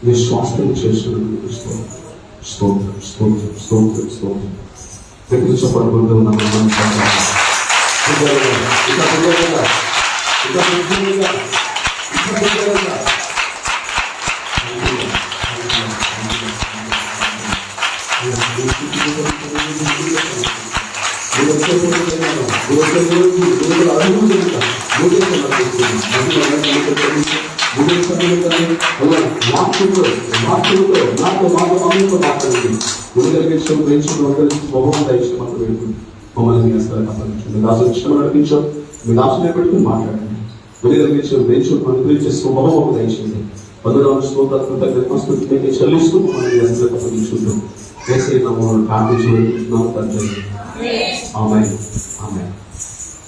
విశ్వాసం చేస్తున్నందుకు స్తోత్రం స్తోత్రం స్తోత్రం స్తోత్రం. వ్యక్తి చెప్పబడుతూ ఉన్న మమ్మల్ని మీ హస్తాలకు అప్పగించండి. దాసులు ఇష్టం నడిపించాం, మీ దాసునే పెట్టుకుని మాట్లాడండి. వెలుగలిగించే వేయించుకుని అనుగ్రహించే స్వభావం దయచేయండి. వందనాలు స్తోత్రాలు కృతజ్ఞతలు చెల్లిస్తూ మమ్మల్ని మీ హస్తాలకు అప్పగించుకుంటాం. యేసయ్య నామములో ప్రార్థించుకుంటున్నాము తండ్రి. ఆమేన్ ఆమేన్.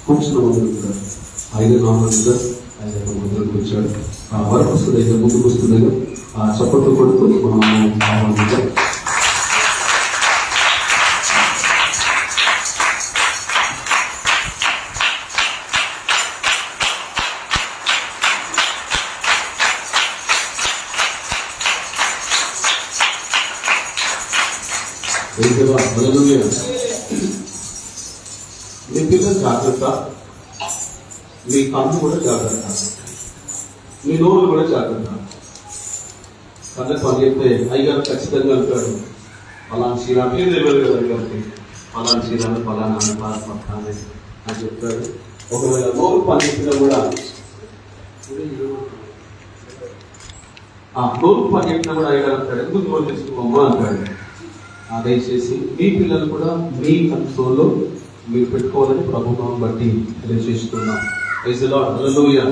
కూర్చున్న మందులు కూడా 5 నామాలుగా ఆయన మందులకు వచ్చాడు. వరకు వస్తుంది, ముందుకు వస్తుంది. చప్పట్లు కొడుతూ మనం ఆహ్వానించాం. మీ పిల్లలు జాగ్రత్త, మీ కన్ను కూడా జాగ్రత్త, మీ నోరు కూడా జాగ్రత్త. కళ్ళకు అని చెప్తే అయ్యగారు ఖచ్చితంగా అంటాడు ఫలానా శ్రీరామ్ ఏం తెలియదు కదా అయ్యగారికి, ఫలానా శ్రీరామ్ ఫలానా అని చెప్తాడు. ఒకవేళ నోరు పని చెప్పినా కూడా నోరు పని చెప్పినా కూడా అయ్యగారు అంటాడు ఎందుకు నోరు తెచ్చుకోమ్మా అంటాడు. దయచేసి మీ పిల్లలు కూడా మీ కంట్రోల్లో మీరు పెట్టుకోవాలని ప్రభుత్వం బట్టి తెలియజేస్తున్నాం. హల్లెలూయా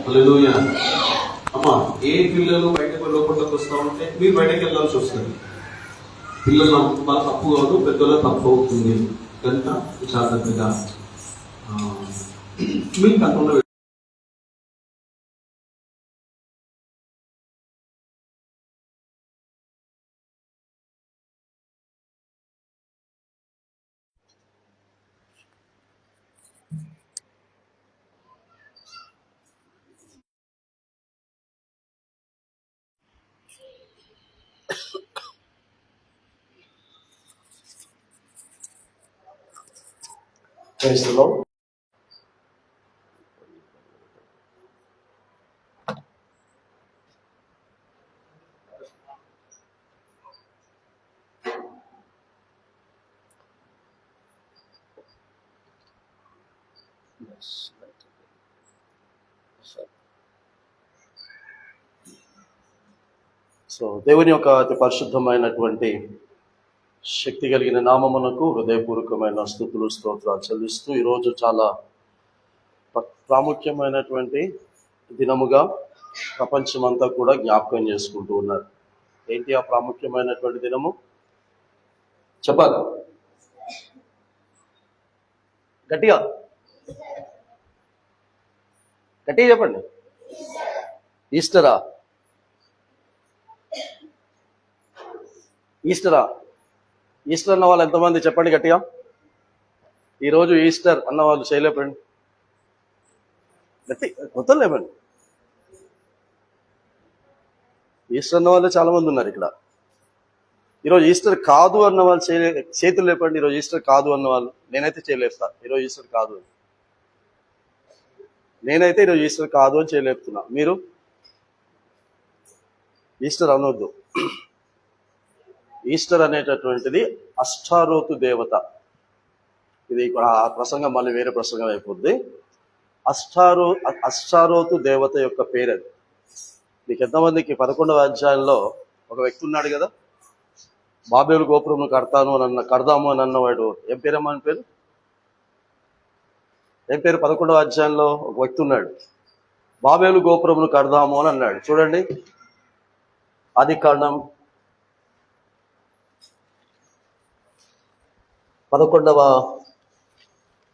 హల్లెలూయా. అమ్మా, ఏ పిల్లలు బయటకు లోపలికి వస్తూ ఉంటే మీరు బయటకు వెళ్ళాల్సి వస్తుంది. పిల్లలు వాళ్ళ తప్పు కాదు, పెద్దలో తప్పు అవుతుంది కనుక జాగ్రత్తగా మీరు కంట్రోల్లో. Praise the Lord. సో దేవుని యొక్క అతి పరిశుద్ధమైనటువంటి శక్తి కలిగిన నామమునకు హృదయపూర్వకమైన స్తుతులు స్తోత్రాలు చెల్లిస్తూ ఈరోజు చాలా ప్రాముఖ్యమైనటువంటి దినముగా ప్రపంచమంతా కూడా జ్ఞాపకం చేసుకుంటూ ఉన్నారు. ఏంటి ఆ ప్రాముఖ్యమైనటువంటి దినము చెప్పాలి గట్టిగా గట్టిగా చెప్పండి. ఈస్టరా ఈస్టరా ఈస్టర్ అన్న వాళ్ళు ఎంతమంది చెప్పండి గట్టిగా. ఈరోజు ఈస్టర్ అన్న వాళ్ళు చేయలేపండి గట్టి కొత్తలేమండి. ఈస్టర్ అన్న వాళ్ళు చాలా మంది ఉన్నారు ఇక్కడ. ఈరోజు ఈస్టర్ కాదు అన్న వాళ్ళు చేతులు లేపండి. ఈరోజు ఈస్టర్ కాదు అన్న వాళ్ళు. నేనైతే చేయలేపుతా ఈరోజు ఈస్టర్ కాదు అని. నేనైతే ఈరోజు ఈస్టర్ కాదు అని చేయలేపుతున్నా. మీరు ఈస్టర్ అనొద్దు. ఈస్టర్ అనేటటువంటిది అష్టారోతు దేవత. ఇది ఆ ప్రసంగం మళ్ళీ వేరే ప్రసంగం అయిపోద్ది. అష్టారోతు దేవత యొక్క పేరు. మీకు ఎంతమందికి 11వ అధ్యాయంలో ఒక వ్యక్తి ఉన్నాడు కదా, బాబేలు గోపురం కడదాము అని అన్నవాడు. ఏం పేరమ్మా అని పేరు? ఏం పేరు? 11వ అధ్యాయంలో ఒక వ్యక్తి ఉన్నాడు, బాబేలు గోపురమును కడదాము అని అన్నాడు. చూడండి, ఆదికాండం 11వ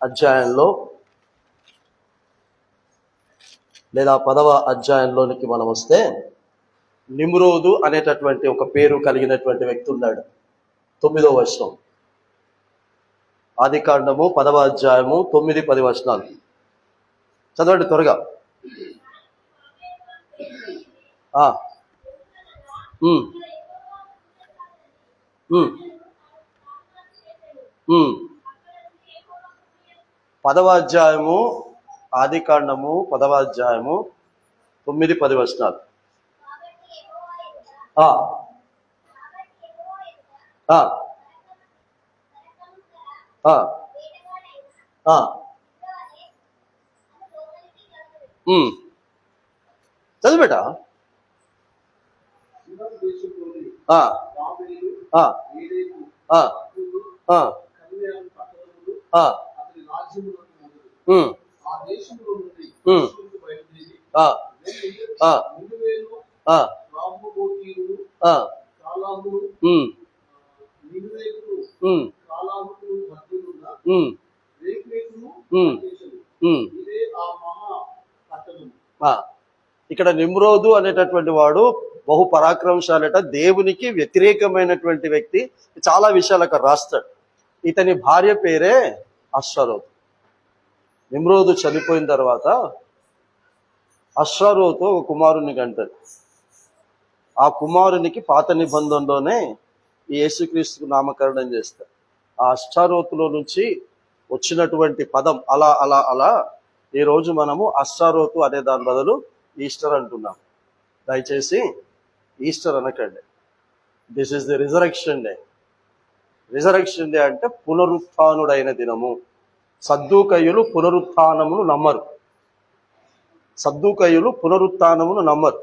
అధ్యాయంలో లేదా 10వ అధ్యాయంలోనికి మనం వస్తే, నిమ్రోదు అనేటటువంటి ఒక పేరు కలిగినటువంటి వ్యక్తి ఉన్నాడు. 9వ వచనం, ఆదికాండము 10వ అధ్యాయము 9-10 వచనాలు చదవండి త్వరగా. ఉమ్, ఉమ్, ఉమ్. 10వ అధ్యాయము ఆదికాండము 10వ అధ్యాయము 9-10 వచనాలు. ఆ ఆ ఆ ఆ చదువు బేటా. ఆ ఆ ఆ ఆ ఆ ఇక్కడ నిమ్రోదు అనేటటువంటి వాడు బహు పరాక్రమశాలట, దేవునికి వ్యతిరేకమైనటువంటి వ్యక్తి. చాలా విషయాలు అక్కడ రాస్తాడు. ఇతని భార్య పేరే అశ్వరోతు. నిమ్రోదు చనిపోయిన తర్వాత అశ్వరోతు ఒక కుమారుని కంటాడు. ఆ కుమారునికి పాత నిబంధనలోనే ఈ యేసుక్రీస్తుకు నామకరణం చేస్తారు. ఆ అశ్వరోతులో నుంచి వచ్చినటువంటి పదం అలా అలా అలా ఈరోజు మనము అశ్వరోతు అనే దాని బదులు ఈస్టర్ అంటున్నాం. దయచేసి ఈస్టర్ అనకండి. This is the resurrection day. Resurrection day అంటే పునరుత్థానుడైన దినము. సద్దూకయ్యులు పునరుత్థానమును నమ్మరు. సద్దూకయ్యులు పునరుత్థానమును నమ్మరు.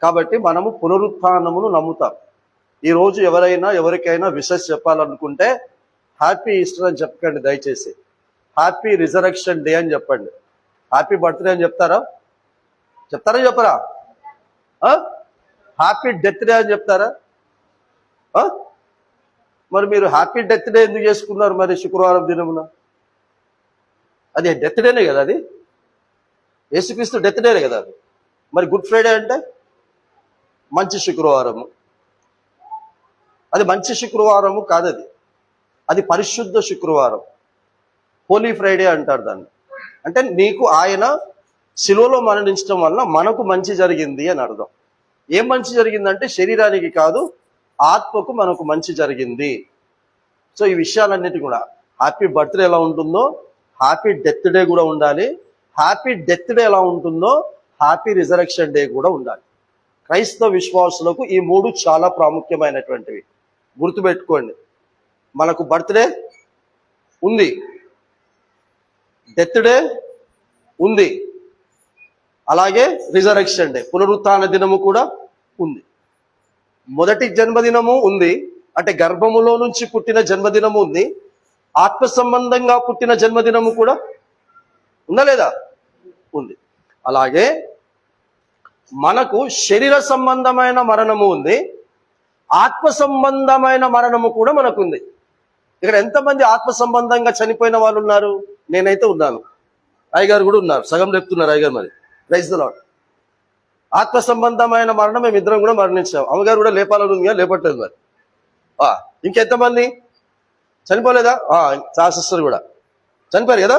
కాబట్టి మనము పునరుత్థానమును నమ్ముతాం. ఈరోజు ఎవరికైనా విషెస్ చెప్పాలనుకుంటే హ్యాపీ ఈస్టర్ అని చెప్పకండి దయచేసి. హ్యాపీ రిజరెక్షన్ డే అని చెప్పండి. హ్యాపీ బర్త్డే అని చెప్తారా? చెప్పరా? హ్యాపీ డెత్ డే అని చెప్తారా? మరి మీరు హ్యాపీ డెత్ డే ఎందుకు చేసుకున్నారు మరి శుక్రవారం దినమున? అది డెత్ డేనే కదా, అది యేసుక్రీస్తు డెత్ డేనే కదా అది. మరి గుడ్ ఫ్రైడే అంటే మంచి శుక్రవారము. అది మంచి శుక్రవారము కాదు, అది పరిశుద్ధ శుక్రవారం. హోలీ ఫ్రైడే అంటారు దాన్ని. అంటే నీకు ఆయన శిలువలో మరణించడం వల్ల మనకు మంచి జరిగింది అని అర్థం. ఏం మంచి జరిగిందంటే శరీరానికి కాదు, ఆత్మకు మనకు మంచి జరిగింది. సో ఈ విషయాలన్నిటి కూడా హ్యాపీ బర్త్డే ఎలా ఉంటుందో హ్యాపీ డెత్ డే కూడా ఉండాలి. హ్యాపీ డెత్ డే ఎలా ఉంటుందో హ్యాపీ రిజరెక్షన్ డే కూడా ఉండాలి. క్రైస్తవ విశ్వాసులకు ఈ మూడు చాలా ప్రాముఖ్యమైనటువంటివి. గుర్తుపెట్టుకోండి. మనకు బర్త్డే ఉంది, డెత్ డే ఉంది, అలాగే రిజరెక్షన్ డే పునరుత్థాన దినము కూడా ఉంది. మొదటి జన్మదినము ఉంది, అంటే గర్భములో నుంచి పుట్టిన జన్మదినము ఉంది. ఆత్మ సంబంధంగా పుట్టిన జన్మదినము కూడా ఉందా లేదా? ఉంది. అలాగే మనకు శరీర సంబంధమైన మరణము ఉంది, ఆత్మ సంబంధమైన మరణము కూడా మనకుంది. ఇక్కడ ఎంతమంది ఆత్మ సంబంధంగా చనిపోయిన వాళ్ళు ఉన్నారు? నేనైతే ఉన్నాను, అయ్యగారు కూడా ఉన్నారు, సగం చెప్తున్నారు అయ్యగారు. మరి ప్రైజ్ ది లార్డ్. ఆత్మ సంబంధమైన మరణం మేమిద్దరం కూడా మరణించాం. అమ్మగారు కూడా లేపాలని ఉంది, లేపట్లేదు. మరి ఇంకెంతమంది చనిపోలేదా? సిస్టర్ కూడా చనిపోయారు కదా.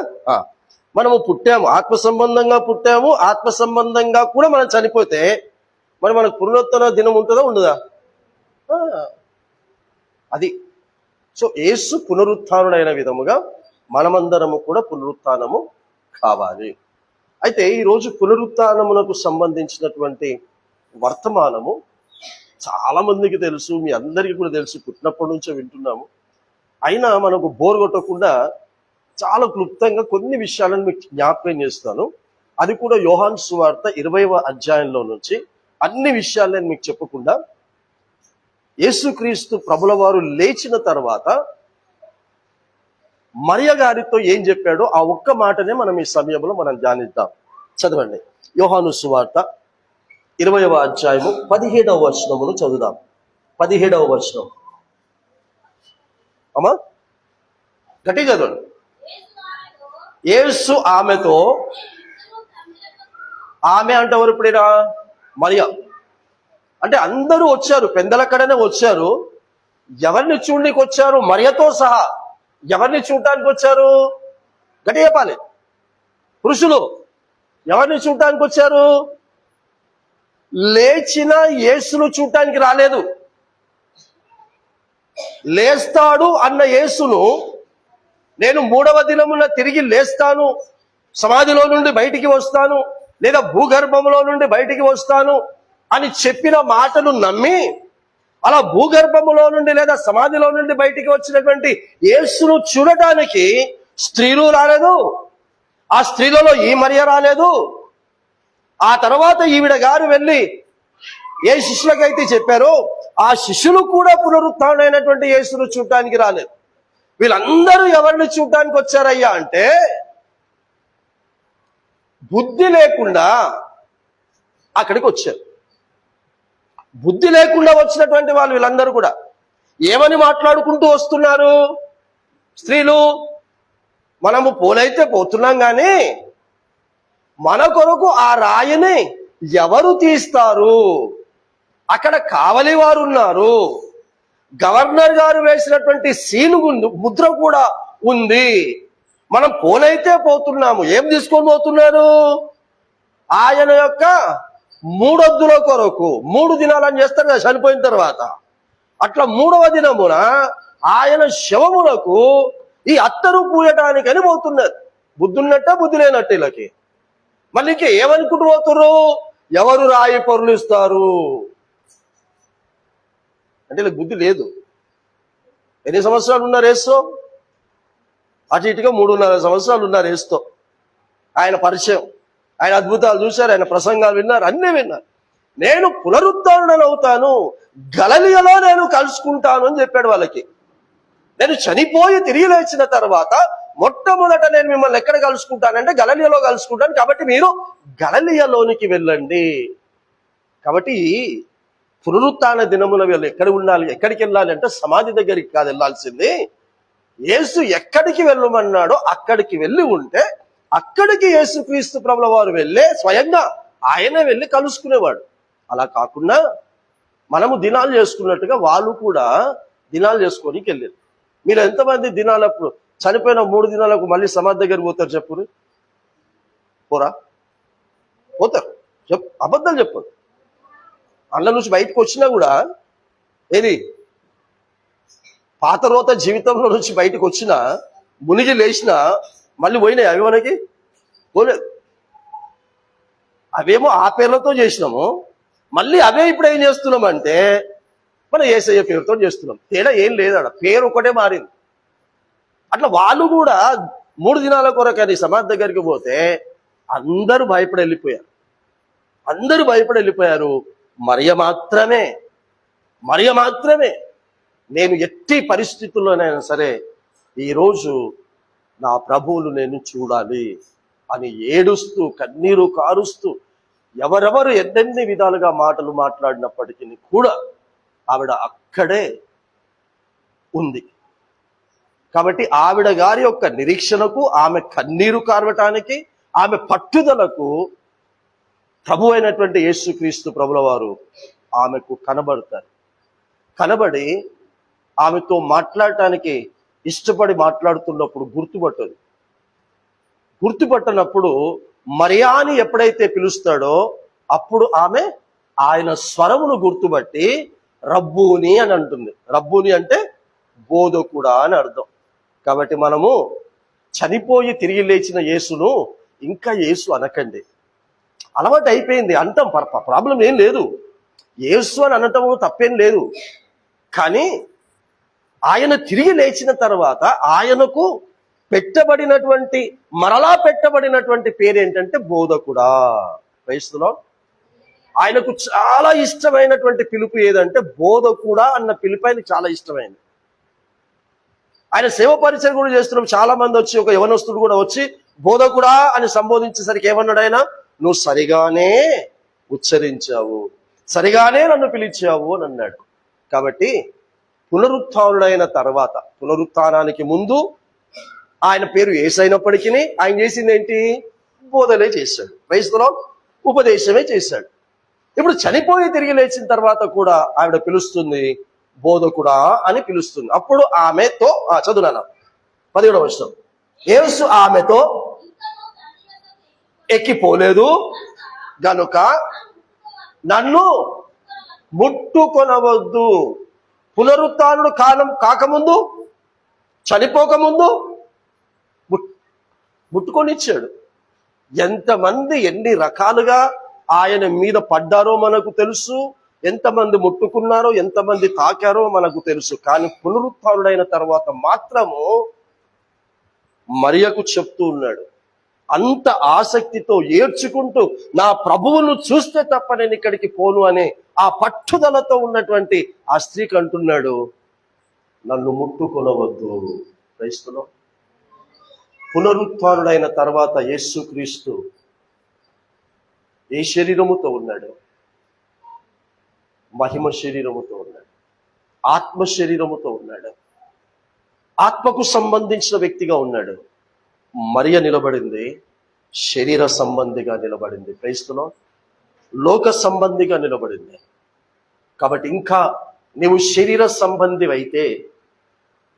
మనము పుట్టాము, ఆత్మ సంబంధంగా పుట్టాము, ఆత్మ సంబంధంగా కూడా మనం చనిపోతే మరి మనకు పునరుత్థాన దినం ఉంటుందా ఉండదా? అది. సో యేసు పునరుత్థానుడైన విధముగా మనమందరము కూడా పునరుత్థానము కావాలి. అయితే ఈరోజు పునరుత్థానమునకు సంబంధించినటువంటి వర్తమానము చాలా మందికి తెలుసు, మీ అందరికీ కూడా తెలుసు, పుట్టినప్పటి నుంచే వింటున్నాము. అయినా మనకు బోర్ కొట్టకుండా చాలా క్లుప్తంగా కొన్ని విషయాలను మీకు జ్ఞాపకం చేస్తాను. అది కూడా యోహాను సువార్త 20వ అధ్యాయంలో నుంచి. అన్ని విషయాలు నేను మీకు చెప్పకుండా, యేసుక్రీస్తు ప్రభుల వారు లేచిన తర్వాత మరియ గారితో ఏం చెప్పాడో ఆ ఒక్క మాటనే మనం ఈ సమయంలో మనం ధ్యానిద్దాం. చదవండి. యోహాను సువార్త 20వ అధ్యాయము 17వ వచనమును చదువుదాం. 17వ వచనం. అమ్మా గట్టి చదవండి. యేసు ఆమెతో, ఆమె అంటే ఎవరు ఇప్పుడైనా? మరియా. అంటే అందరూ వచ్చారు, పెందలక్కడనే వచ్చారు. ఎవరిని చూడడానికి వచ్చారు? మరియతో సహా. ఎవరిని చూడటానికి వచ్చారు? గట్టి చెప్పాలి. పురుషులు. ఎవరిని చూడటానికి వచ్చారు? లేచిన యేసును చూడటానికి రాలేదు. లేస్తాడు అన్న యేసును, నేను 3వ దినమున తిరిగి లేస్తాను, సమాధిలో నుండి బయటికి వస్తాను, లేదా భూగర్భంలో నుండి బయటికి వస్తాను అని చెప్పిన మాటను నమ్మి, అలా భూగర్భములో నుండి లేదా సమాధిలో నుండి బయటికి వచ్చినటువంటి యేసును చూడటానికి స్త్రీలు రాలేదు. ఆ స్త్రీలలో ఈ మరియ రాలేదు. ఆ తర్వాత ఈవిడ గారు వెళ్ళి ఏ శిష్యులకైతే చెప్పారో ఆ శిష్యులు కూడా పునరుత్థానమైనటువంటి యేసును చూడటానికి రాలేదు. వీళ్ళందరూ ఎవరిని చూడటానికి వచ్చారయ్యా అంటే, బుద్ధి లేకుండా అక్కడికి వచ్చారు. బుద్ధి లేకుండా వచ్చినటువంటి వాళ్ళు వీళ్ళందరూ కూడా ఏమని మాట్లాడుకుంటూ వస్తున్నారు? స్త్రీలు, మనము పోలైతే పోతున్నాం కానీ మన కొరకు ఆ రాయిని ఎవరు తీస్తారు? అక్కడ కావలి వారు ఉన్నారు. గవర్నర్ గారు వేసినటువంటి సీలు ముద్ర కూడా ఉంది. మనం పోలైతే పోతున్నాము. ఏం తీసుకొని పోతున్నారు? ఆయన యొక్క 3 వద్దుల కొరకు 3 దినాలని చేస్తారు కదా చనిపోయిన తర్వాత. అట్లా 3వ దినమున ఆయన శవములకు ఈ అత్తరు పూయటానికని పోతున్నారు. బుద్ధి ఉన్నట్ట బుద్ధి లేనట్టు వీళ్ళకి. మళ్ళీ ఇంకా ఏమనుకుంటూ పోతున్నారు? ఎవరు రాయి పొరులు ఇస్తారు అంటే వీళ్ళకి బుద్ధి లేదు. ఎన్ని సంవత్సరాలు ఉన్నారు యేసు? అటు ఇటుగా 3.5 సంవత్సరాలు ఉన్నారు యేసుతో. ఆయన పరిచయం, ఆయన అద్భుతాలు చూశారు, ఆయన ప్రసంగాలు విన్నారు, అన్నీ విన్నారు. నేను పునరుద్ధరణనవుతాను, గలిలయలో నేను కలుసుకుంటాను అని చెప్పాడు వాళ్ళకి. నేను చనిపోయి తిరిగి లేచిన తర్వాత మొట్టమొదట నేను మిమ్మల్ని ఎక్కడ కలుసుకుంటానంటే గలిలయలో కలుసుకుంటాను. కాబట్టి మీరు గలిలయలోనికి వెళ్ళండి. కాబట్టి పునరుత్థాన దినమున వీళ్ళు ఎక్కడ ఉండాలి, ఎక్కడికి వెళ్ళాలి అంటే సమాధి దగ్గరికి కాదు వెళ్ళాల్సింది. యేసు ఎక్కడికి వెళ్ళమన్నాడో అక్కడికి వెళ్ళి ఉంటే అక్కడికి యేసుక్రీస్తు ప్రభుల వారు వెళ్ళే స్వయంగా ఆయన వెళ్ళి కలుసుకునేవాడు. అలా కాకుండా మనము దినాలు చేసుకున్నట్టుగా వాళ్ళు కూడా దినాలు చేసుకోనికి వెళ్ళారు. మీరు ఎంతమంది దినాలకు చనిపోయిన 3 దినాలకు మళ్ళీ సమాధి దగ్గరికి పోతారు? చెప్పురు. పోరా? పోతారు. అబద్ధాలు చెప్పరు. అందులో నుంచి బయటకు వచ్చినా కూడా ఏది పాత రోత జీవితంలో నుంచి బయటకు వచ్చినా, మునిగి లేచినా మళ్ళీ పోయినాయి. అవి మనకి పోలేదు. అవేమో ఆ పేర్లతో చేసినాము, మళ్ళీ అవే ఇప్పుడు ఏం చేస్తున్నామంటే మనం యేసయ్య పేరుతో చేస్తున్నాం. తేడా ఏం లేదు, అక్కడ పేరు ఒకటే మారింది. అట్లా వాళ్ళు కూడా 3 దినాల కొరకని సమాధి దగ్గరికి పోతే అందరూ భయపడి వెళ్ళిపోయారు. అందరూ భయపడి వెళ్ళిపోయారు. మరియ మాత్రమే నేను ఎట్టి పరిస్థితుల్లోనైనా సరే ఈరోజు నా ప్రభువులు నేను చూడాలి అని ఏడుస్తూ కన్నీరు కారుస్తూ ఎవరెవరు ఎన్నెన్ని విధాలుగా మాటలు మాట్లాడినప్పటికీ కూడా ఆవిడ అక్కడే ఉంది. కాబట్టి ఆవిడ గారి యొక్క నిరీక్షణకు, ఆమె కన్నీరు కార్వటానికి, ఆమె పట్టుదలకు ప్రభు అయినటువంటి యేసుక్రీస్తు ప్రభుల వారు ఆమెకు కనబడతారు. కనబడి ఆమెతో మాట్లాడటానికి ఇష్టపడి మాట్లాడుతున్నప్పుడు గుర్తుపట్టనప్పుడు మరియాని ఎప్పుడైతే పిలుస్తాడో అప్పుడు ఆమె ఆయన స్వరమును గుర్తుపట్టి రబ్బూని అని అంటుంది. రబ్బూని అంటే బోధకుడా అని అర్థం. కాబట్టి మనము చనిపోయి తిరిగి లేచిన యేసును ఇంకా యేసు అనకండి. అలవాటు అయిపోయింది అంటాం, ప్రాబ్లం ఏం లేదు. యేసు అని అనటం తప్పేం లేదు. కానీ ఆయన తిరిగి లేచిన తర్వాత ఆయనకు మరలా పెట్టబడినటువంటి పేరేంటంటే బోధకుడా. క్రైస్తులో ఆయనకు చాలా ఇష్టమైనటువంటి పిలుపు ఏదంటే బోధకుడా అన్న పిలుపు ఆయనకు చాలా ఇష్టమైంది. ఆయన సేవ పరిచయం కూడా చేస్తున్నాం. చాలా మంది వచ్చి, ఒక యవనస్తుడు కూడా వచ్చి బోధకుడా అని సంబోధించేసరికి ఏమన్నాడు ఆయన? నువ్వు సరిగానే ఉచ్చరించావు, సరిగానే నన్ను పిలిచావు అని అన్నాడు. కాబట్టి పునరుత్థానుడైన తర్వాత, పునరుత్థానానికి ముందు ఆయన పేరు యేసు అయినప్పటికీ ఆయన చేసింది ఏంటి? బోధలే చేశాడు. క్రైస్తవులో ఉపదేశమే చేశాడు. ఇప్పుడు చనిపోయి తిరిగి లేచిన తర్వాత కూడా ఆవిడ పిలుస్తుంది బోధకుడా అని పిలుస్తుంది. అప్పుడు ఆమెతో చదువునా 17వ వచనం, యేసు ఆమెతో ఎక్కిపోలేదు గనుక నన్ను ముట్టుకొనవద్దు. పునరుత్థానుడు కాలం కాకముందు, చనిపోకముందు ముట్టుకొనిచ్చాడు. ఎంతమంది ఎన్ని రకాలుగా ఆయన మీద పడ్డారో మనకు తెలుసు, ఎంతమంది ముట్టుకున్నారో, ఎంతమంది తాకారో మనకు తెలుసు. కానీ పునరుత్థానుడైన తర్వాత మాత్రము మరియకు చెప్తూ ఉన్నాడు, అంత ఆసక్తితో ఏడ్చుకుంటూ నా ప్రభువును చూస్తే తప్ప నేను ఇక్కడికి పోను అనే ఆ పట్టుదలతో ఉన్నటువంటి ఆ స్త్రీకి అంటున్నాడు, నన్ను ముట్టుకొనవద్దు. క్రైస్తవులో పునరుత్థానుడైన తర్వాత యేసుక్రీస్తు ఏ శరీరముతో ఉన్నాడు? మహిమ శరీరముతో ఉన్నాడు, ఆత్మ శరీరముతో ఉన్నాడు, ఆత్మకు సంబంధించిన వ్యక్తిగా ఉన్నాడు. మరియ నిలబడింది శరీర సంబంధిగా నిలబడింది. క్రైస్తవులో లోక సంబంధిగా నిలబడింది. కాబట్టి ఇంకా నీవు శరీర సంబంధివి అయితే,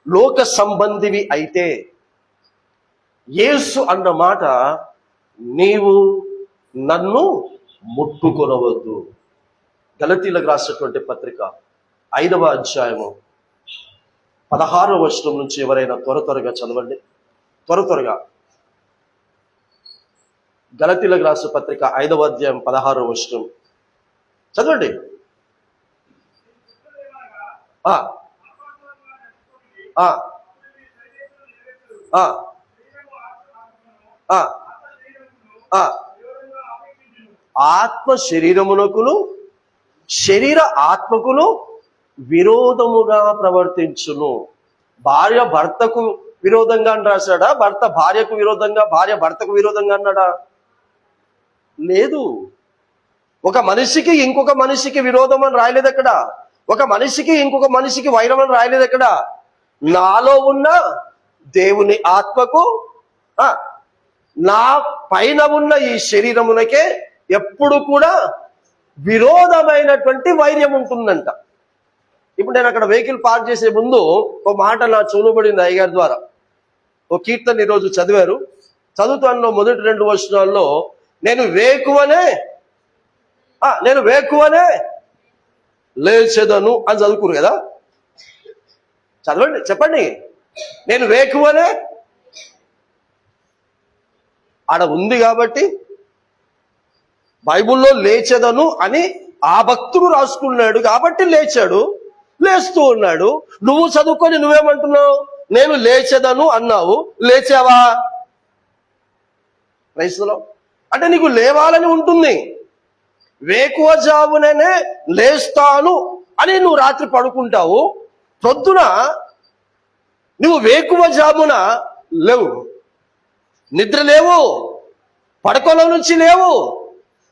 లోక సంబంధివి అయితే యేసు అన్న మాట నీవు నన్ను ముట్టుకొనవద్దు. గలతీలకు రాసినటువంటి పత్రిక 5వ అధ్యాయము 16వ వచనం నుంచి ఎవరైనా త్వరగా చదవండి. త్వరగా గలతీలకు రాసిన పత్రిక 5వ అధ్యాయం 16వ వచనం చదవండి. ఆ ఆ ఆ ఆ ఆత్మ శరీరమునకును శరీర ఆత్మకును విరోధముగా ప్రవర్తించును. భార్య భర్తకు విరోధంగా అని రాశాడా? భర్త భార్యకు విరోధంగా, భార్య భర్తకు విరోధంగా అన్నాడా? లేదు. ఒక మనిషికి ఇంకొక మనిషికి విరోధం అని రాయలేదు అక్కడ. ఒక మనిషికి ఇంకొక మనిషికి వైరం అని రాయలేదు అక్కడ. నాలో ఉన్న దేవుని ఆత్మకు నా పైన ఉన్న ఈ శరీరమునకే ఎప్పుడు కూడా విరోధమైనటువంటి వైర్యం ఉంటుందంట. ఇప్పుడు నేను అక్కడ వెహికల్ పార్క్ చేసే ముందు ఒక మాట నా చూడబడింది అయ్యగారి ద్వారా. ఓ కీర్తన ఈరోజు చదివారు. చదువుతాను మొదటి 2 వచనాల్లో నేను వేకువనే లేచెదను అని చదువుకురు కదా. చదవండి, చెప్పండి. నేను వేకువనే ఆడ ఉంది కాబట్టి బైబుల్లో లేచెదను అని ఆ భక్తుడు రాసుకున్నాడు కాబట్టి లేచాడు, లేస్తూ ఉన్నాడు. నువ్వు చదువుకొని నువ్వేమంటున్నావు? నేను లేచెదను అన్నావు, లేచావా? క్రైస్తవులో అంటే నీకు లేవాలని ఉంటుంది. వేకువజాముననే లేస్తాను అని నువ్వు రాత్రి పడుకుంటావు, పొద్దున నువ్వు వేకువజామున లేవు, నిద్ర లేవు, పడకలో నుంచి లేవు,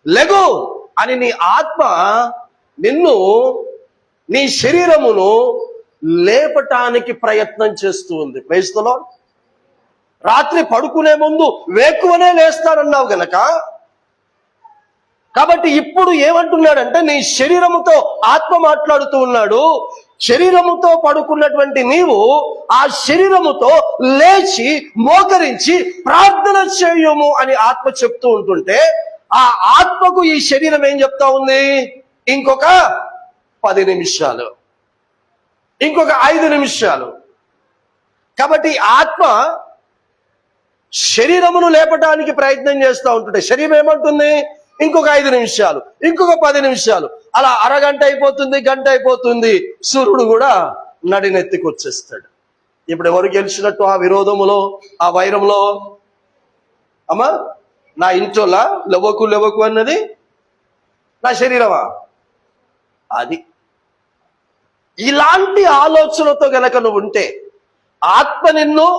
లెగు అని నీ ఆత్మ నిన్ను, నీ శరీరమును లేపటానికి ప్రయత్నం చేస్తూ ఉంది. క్రైస్తవులో రాత్రి పడుకునే ముందు వేకువనే లేస్తానన్నావు గనక, కాబట్టి ఇప్పుడు ఏమంటున్నాడంటే నీ శరీరముతో ఆత్మ మాట్లాడుతూ ఉన్నాడు. శరీరముతో పడుకున్నటువంటి నీవు ఆ శరీరముతో లేచి మోకరించి ప్రార్థన చేయము అని ఆత్మ చెప్తూ ఉంటుంటే, ఆ ఆత్మకు ఈ శరీరం ఏం చెప్తా ఉంది? ఇంకొక 10 నిమిషాలు, ఇంకొక 5 నిమిషాలు. కాబట్టి ఆత్మ శరీరమును లేపటానికి ప్రయత్నం చేస్తూ ఉంటుంటే శరీరం ఏమంటుంది? ఇంకొక 5 నిమిషాలు, ఇంకొక 10 నిమిషాలు. అలా అరగంట అయిపోతుంది, గంట అయిపోతుంది, సూర్యుడు కూడా నడినెత్తికి వచ్చేస్తాడు. ఇప్పుడు ఎవరు గెలిచినట్టు ఆ విరోధములో, ఆ వైరంలో? అమ్మా, నా ఇంట్లోలా లెవకు అన్నది నా శరీరమా? అది ఇలాంటి ఆలోచనతో గనక నువ్వు ఉంటే, ఆత్మ నిన్ను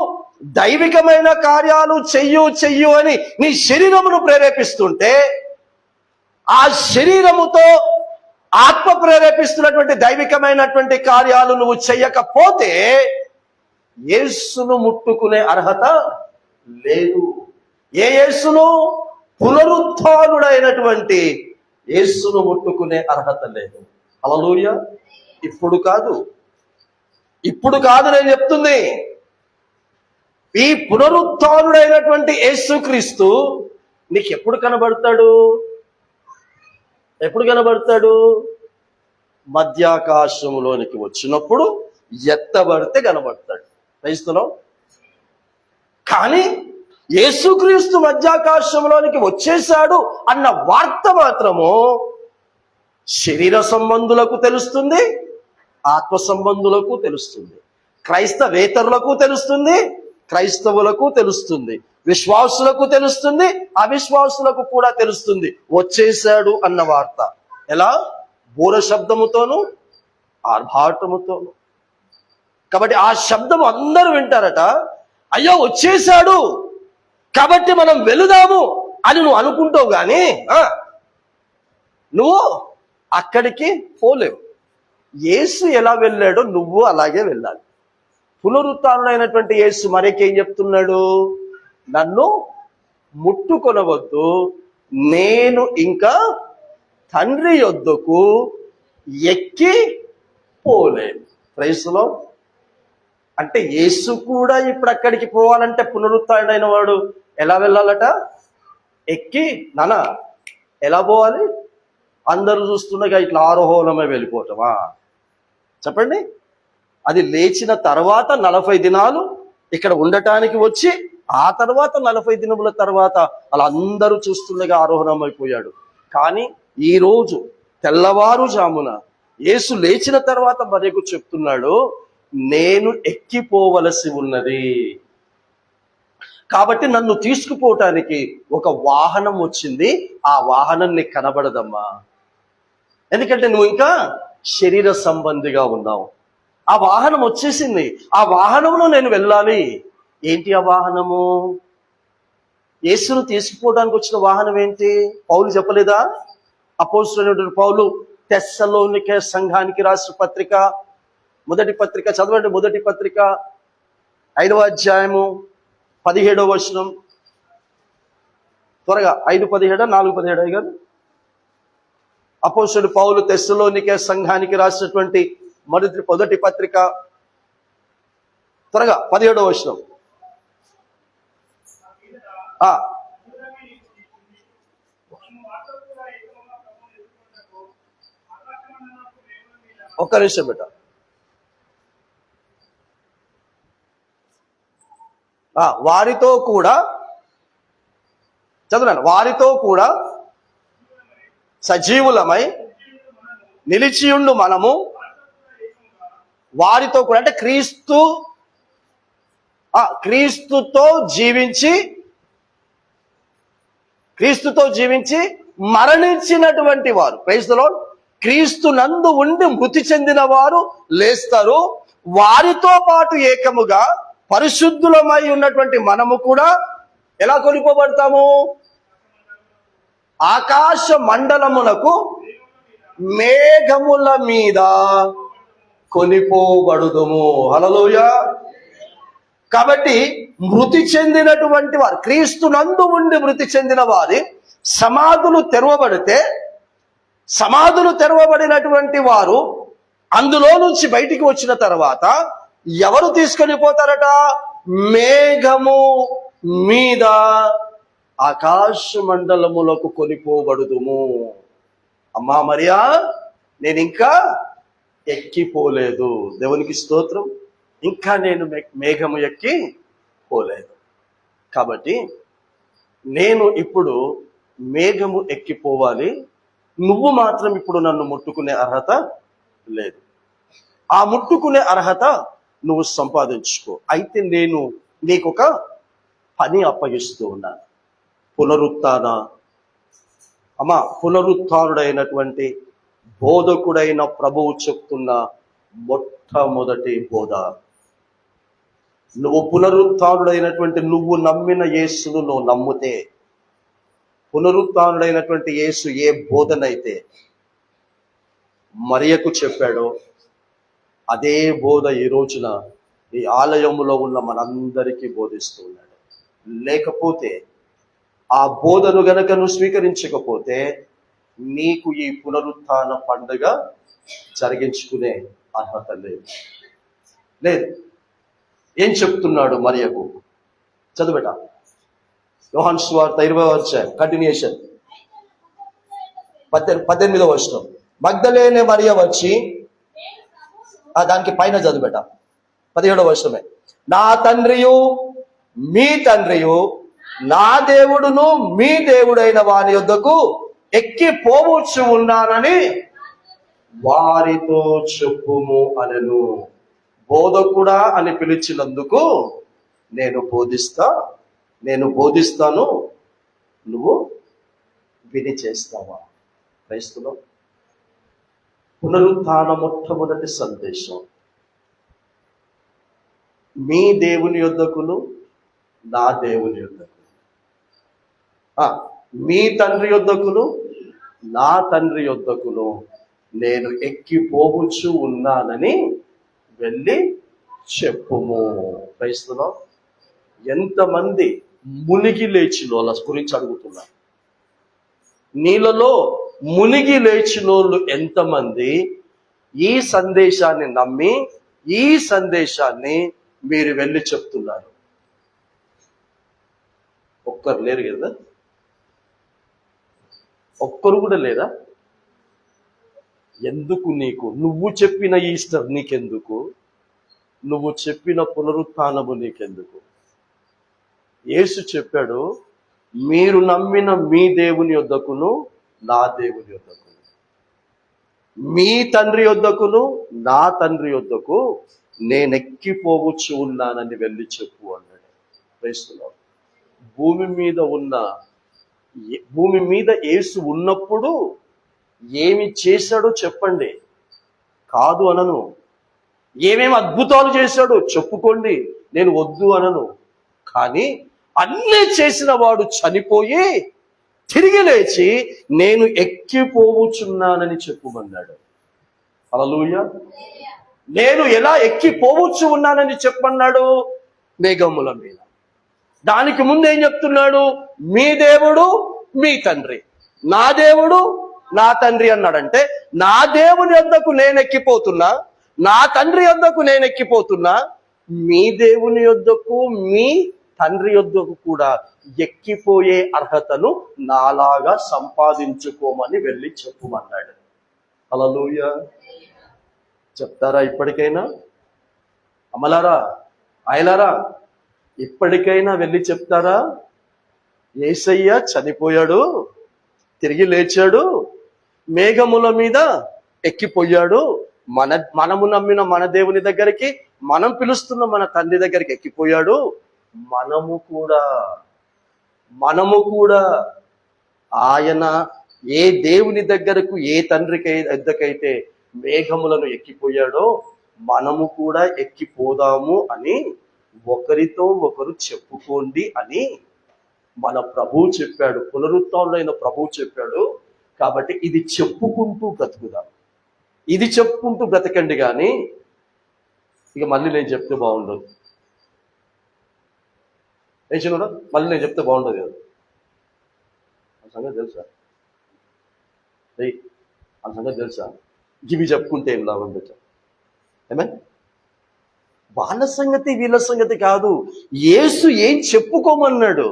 దైవికమైన కార్యాలు చెయ్యు అని నీ శరీరమును ప్రేరేపిస్తుంటే, ఆ శరీరముతో ఆత్మ ప్రేరేపిస్తున్నటువంటి దైవికమైనటువంటి కార్యాలు నువ్వు చెయ్యకపోతే యేసును ముట్టుకునే అర్హత లేదు. ఏ యేసును? పునరుత్థానుడైనటువంటి యేసును ముట్టుకునే అర్హత లేదు. హల్లెలూయా. ఇప్పుడు కాదు నేను చెప్తుంది. ఈ పునరుత్థానుడైనటువంటి యేసుక్రీస్తు నీకు ఎప్పుడు కనబడతాడు? మధ్యాకాశంలోనికి వచ్చినప్పుడు ఎత్తబడితే కనబడతాడు. క్రైస్తవం. కానీ యేసుక్రీస్తు మధ్యాకాశంలోనికి వచ్చేశాడు అన్న వార్త మాత్రము శరీర సంబంధులకు తెలుస్తుంది, ఆత్మ సంబంధులకు తెలుస్తుంది, క్రైస్తవేతరులకు తెలుస్తుంది, క్రైస్తవులకు తెలుస్తుంది, విశ్వాసులకు తెలుస్తుంది, అవిశ్వాసులకు కూడా తెలుస్తుంది వచ్చేశాడు అన్న వార్త. ఎలా? బూర శబ్దముతోను ఆర్భాటముతోను. కాబట్టి ఆ శబ్దం అందరూ వింటారట. అయ్యో వచ్చేశాడు కాబట్టి మనం వెళుదాము అని నువ్వు అనుకుంటావు గాని నువ్వు అక్కడికి పోలేవు. యేసు ఎలా వెళ్ళాడో నువ్వు అలాగే వెళ్ళాలి. పునరుత్థానుడైనటువంటి యేసు మరేకేం చెప్తున్నాడు? నన్ను ముట్టుకొనవద్దు, నేను ఇంకా తండ్రి యొద్దకు ఎక్కి పోలేను. క్రైస్తవులో అంటే యేసు కూడా ఇప్పుడు అక్కడికి పోవాలంటే పునరుత్థానుడైన వాడు ఎలా వెళ్ళాలట? ఎక్కి. నానా ఎలా పోవాలి? అందరూ చూస్తుండగా ఇట్లా ఆరోహణమే వెళ్ళిపోవటమా? చెప్పండి. అది లేచిన తర్వాత 40 దినాలు ఇక్కడ ఉండటానికి వచ్చి ఆ తర్వాత 40 దినముల తర్వాత అలా అందరూ చూస్తుండగా ఆరోహణమైపోయాడు. కానీ ఈ రోజు తెల్లవారుజామున యేసు లేచిన తర్వాత మరియకు చెప్తున్నాడు, నేను ఎక్కిపోవలసి ఉన్నది. కాబట్టి నన్ను తీసుకుపోవటానికి ఒక వాహనం వచ్చింది. ఆ వాహనం నీకు కనబడదమ్మా, ఎందుకంటే నువ్వు ఇంకా శరీర సంబంధిగా ఉన్నావు. ఆ వాహనం వచ్చేసింది. ఆ వాహనంలో నేను వెళ్ళాలి. ఏంటి ఆ వాహనము? యేసును తీసుకుపోవడానికి వచ్చిన వాహనం ఏంటి? పౌలు చెప్పలేదా? అపోస్తలుడైన పౌలు తెస్సలోనికే సంఘానికి రాసిన పత్రిక, మొదటి పత్రిక చదవండి. మొదటి పత్రిక 5వ అధ్యాయము 17వ వచనం. త్వరగా 5:17 4:17 గారు. అపోస్తలుడు పౌలు తెస్సలోనికే సంఘానికి రాసినటువంటి మొదటి పత్రిక త్వరగా 17వ వచనం. ఒక్క నిమిషం బిడ్డ. వారితో కూడా చదువున్నాను. వారితో కూడా సజీవులమై నిలిచియుండు మనము వారితో కూడా, అంటే క్రీస్తుతో జీవించి మరణించినటువంటి వారు, క్రైస్తులో క్రీస్తు నందు ఉండి మృతి చెందిన వారు లేస్తారు. వారితో పాటు ఏకముగా పరిశుద్ధులమై ఉన్నటువంటి మనము కూడా ఎలా కొనిపోబడతాము? ఆకాశ మండలములకు మేఘముల మీద కొనిపోబడుదుము. హల్లెలూయా. కాబట్టి మృతి చెందినటువంటి వారు, క్రీస్తు నందు ఉండి మృతి చెందిన వారి సమాధులు తెరవబడినటువంటి వారు అందులో నుంచి బయటికి వచ్చిన తర్వాత ఎవరు తీసుకొని పోతారట? మేఘము మీద ఆకాశ మండలములకు కొనిపోబడుదుము. అమ్మా మరియా, నేను ఇంకా ఎక్కిపోలేదు. దేవునికి స్తోత్రం. ఇంకా నేను మేఘము ఎక్కి పోలేదు. కాబట్టి నేను ఇప్పుడు మేఘము ఎక్కిపోవాలి. నువ్వు మాత్రం ఇప్పుడు నన్ను ముట్టుకునే అర్హత లేదు. ఆ ముట్టుకునే అర్హత నువ్వు సంపాదించుకో. అయితే నేను నీకొక పని అప్పగిస్తూ ఉన్నాను. పునరుత్థానుడైనటువంటి బోధకుడైన ప్రభువు చెప్తున్న మొట్టమొదటి బోధ. నువ్వు పునరుత్థానుడైనటువంటి నువ్వు నమ్మిన యేసును నువ్వు నమ్మితే, పునరుత్థానుడైనటువంటి యేసు ఏ బోధనైతే మరియకు చెప్పాడో అదే బోధ ఈ రోజున ఈ ఆలయములో ఉన్న మనందరికీ బోధిస్తూ ఉన్నాడు. లేకపోతే ఆ బోధను గనక నువ్వు స్వీకరించకపోతే నీకు ఈ పునరుత్థాన పండుగ జరిగించుకునే అర్హత లేదు. ఏం చెప్తున్నాడు మరియకు? చదువుబెట. యోహాను సువార్త 20వ అధ్యాయం కంటిన్యూషన్ 18వ వచనం. మగ్దలేనే మరియ వచ్చి, దానికి పైన చదువుబెట 17వ వచనమే. నా తండ్రియు మీ తండ్రియు, నా దేవుడును మీ దేవుడైన వాని యొద్దకు ఎక్కి పోవచ్చు ఉన్నానని వారితో చెప్పుము అనెను. బోధకుడా అని పిలిచినందుకు నేను బోధిస్తాను, నువ్వు విని చేస్తావా? క్రైస్తవులు, పునరుత్థాన మొట్టమొదటి సందేశం మీ దేవుని యొద్దకును నా దేవుని యొద్దకు, మీ తండ్రి యొద్దకును నా తండ్రి యొద్దకును నేను ఎక్కిపోవచ్చు ఉన్నానని వెళ్ళి చెప్పుము. క్రైస్తవులు, ఎంతమంది మునిగి లేచిన వాళ్ళ గురించి అడుగుతున్నా. నీళ్ళలో మునిగి లేచిన వాళ్ళు ఎంతమంది ఈ సందేశాన్ని నమ్మి ఈ సందేశాన్ని మీరు వెళ్ళి చెప్తున్నారు? ఒక్కరు లేరు కదా? ఒక్కరు కూడా లేరా? ఎందుకు నీకు? నువ్వు చెప్పిన ఈస్టర్ నీకెందుకు? నువ్వు చెప్పిన పునరుత్థానము నీకెందుకు? యేసు చెప్పాడు, మీరు నమ్మిన మీ దేవుని యొద్దకును నా దేవుని యొద్దకును, మీ తండ్రి యొద్దకును నా తండ్రి యొద్దకు నేనెక్కిపోవచ్చు ఉన్నానని వెళ్ళి చెప్పు అన్నాడు. క్రైస్తవులు, భూమి మీద యేసు ఉన్నప్పుడు ఏమి చేశాడో చెప్పండి, కాదు అనను. ఏమేమి అద్భుతాలు చేశాడో చెప్పుకోండి, నేను వద్దు అనను. కానీ అన్నీ చేసిన వాడు చనిపోయి తిరిగి లేచి నేను ఎక్కిపోవచ్చున్నానని చెప్పుమన్నాడు. హల్లెలూయా. నేను ఎలా ఎక్కిపోవచ్చు ఉన్నానని చెప్పన్నాడు? మేఘముల మీద. దానికి ముందు ఏం చెప్తున్నాడు? మీ దేవుడు మీ తండ్రి, నా దేవుడు నా తండ్రి అన్నాడంటే నా దేవుని యొద్దకు నేను ఎక్కిపోతున్నా, నా తండ్రి యొద్దకు నేను ఎక్కిపోతున్నా, మీ దేవుని యొద్దకు మీ తండ్రి యొద్దకు కూడా ఎక్కిపోయే అర్హతను నాలాగా సంపాదించుకోమని వెళ్ళి చెప్పుమన్నాడు. హల్లెలూయా. చెప్తారా ఇప్పటికైనా? అమలారా, ఆయలారా, ఇప్పటికైనా వెళ్ళి చెప్తారా? యేసయ్య చనిపోయాడు, తిరిగి లేచాడు, మేఘముల మీద ఎక్కిపోయాడు, మనము నమ్మిన మన దేవుని దగ్గరికి, మనం పిలుస్తున్న మన తండ్రి దగ్గరికి ఎక్కిపోయాడు. మనము కూడా ఆయన ఏ దేవుని దగ్గరకు, ఏ తండ్రికి ఎద్దకైతే మేఘములను ఎక్కిపోయాడో మనము కూడా ఎక్కిపోదాము అని ఒకరితో ఒకరు చెప్పుకోండి అని మన ప్రభువు చెప్పాడు. పునరుత్థానుడైన ప్రభువు చెప్పాడు. కాబట్టి ఇది చెప్పుకుంటూ బ్రతుకుదాం, ఇది చెప్పుకుంటూ బ్రతకండి. కానీ ఇక మళ్ళీ నేను చెప్తే బాగుండదు. కూడా మళ్ళీ నేను చెప్తే బాగుండదు కదా, ఆ సంగతి తెలుసా? ఆ సంగతి తెలుసా? ఇవి చెప్పుకుంటే ఏం లాభం పెట్టా? ఏమే వాళ్ళ సంగతి వీళ్ళ సంగతి కాదు. యేసు ఏం చెప్పుకోమన్నాడు,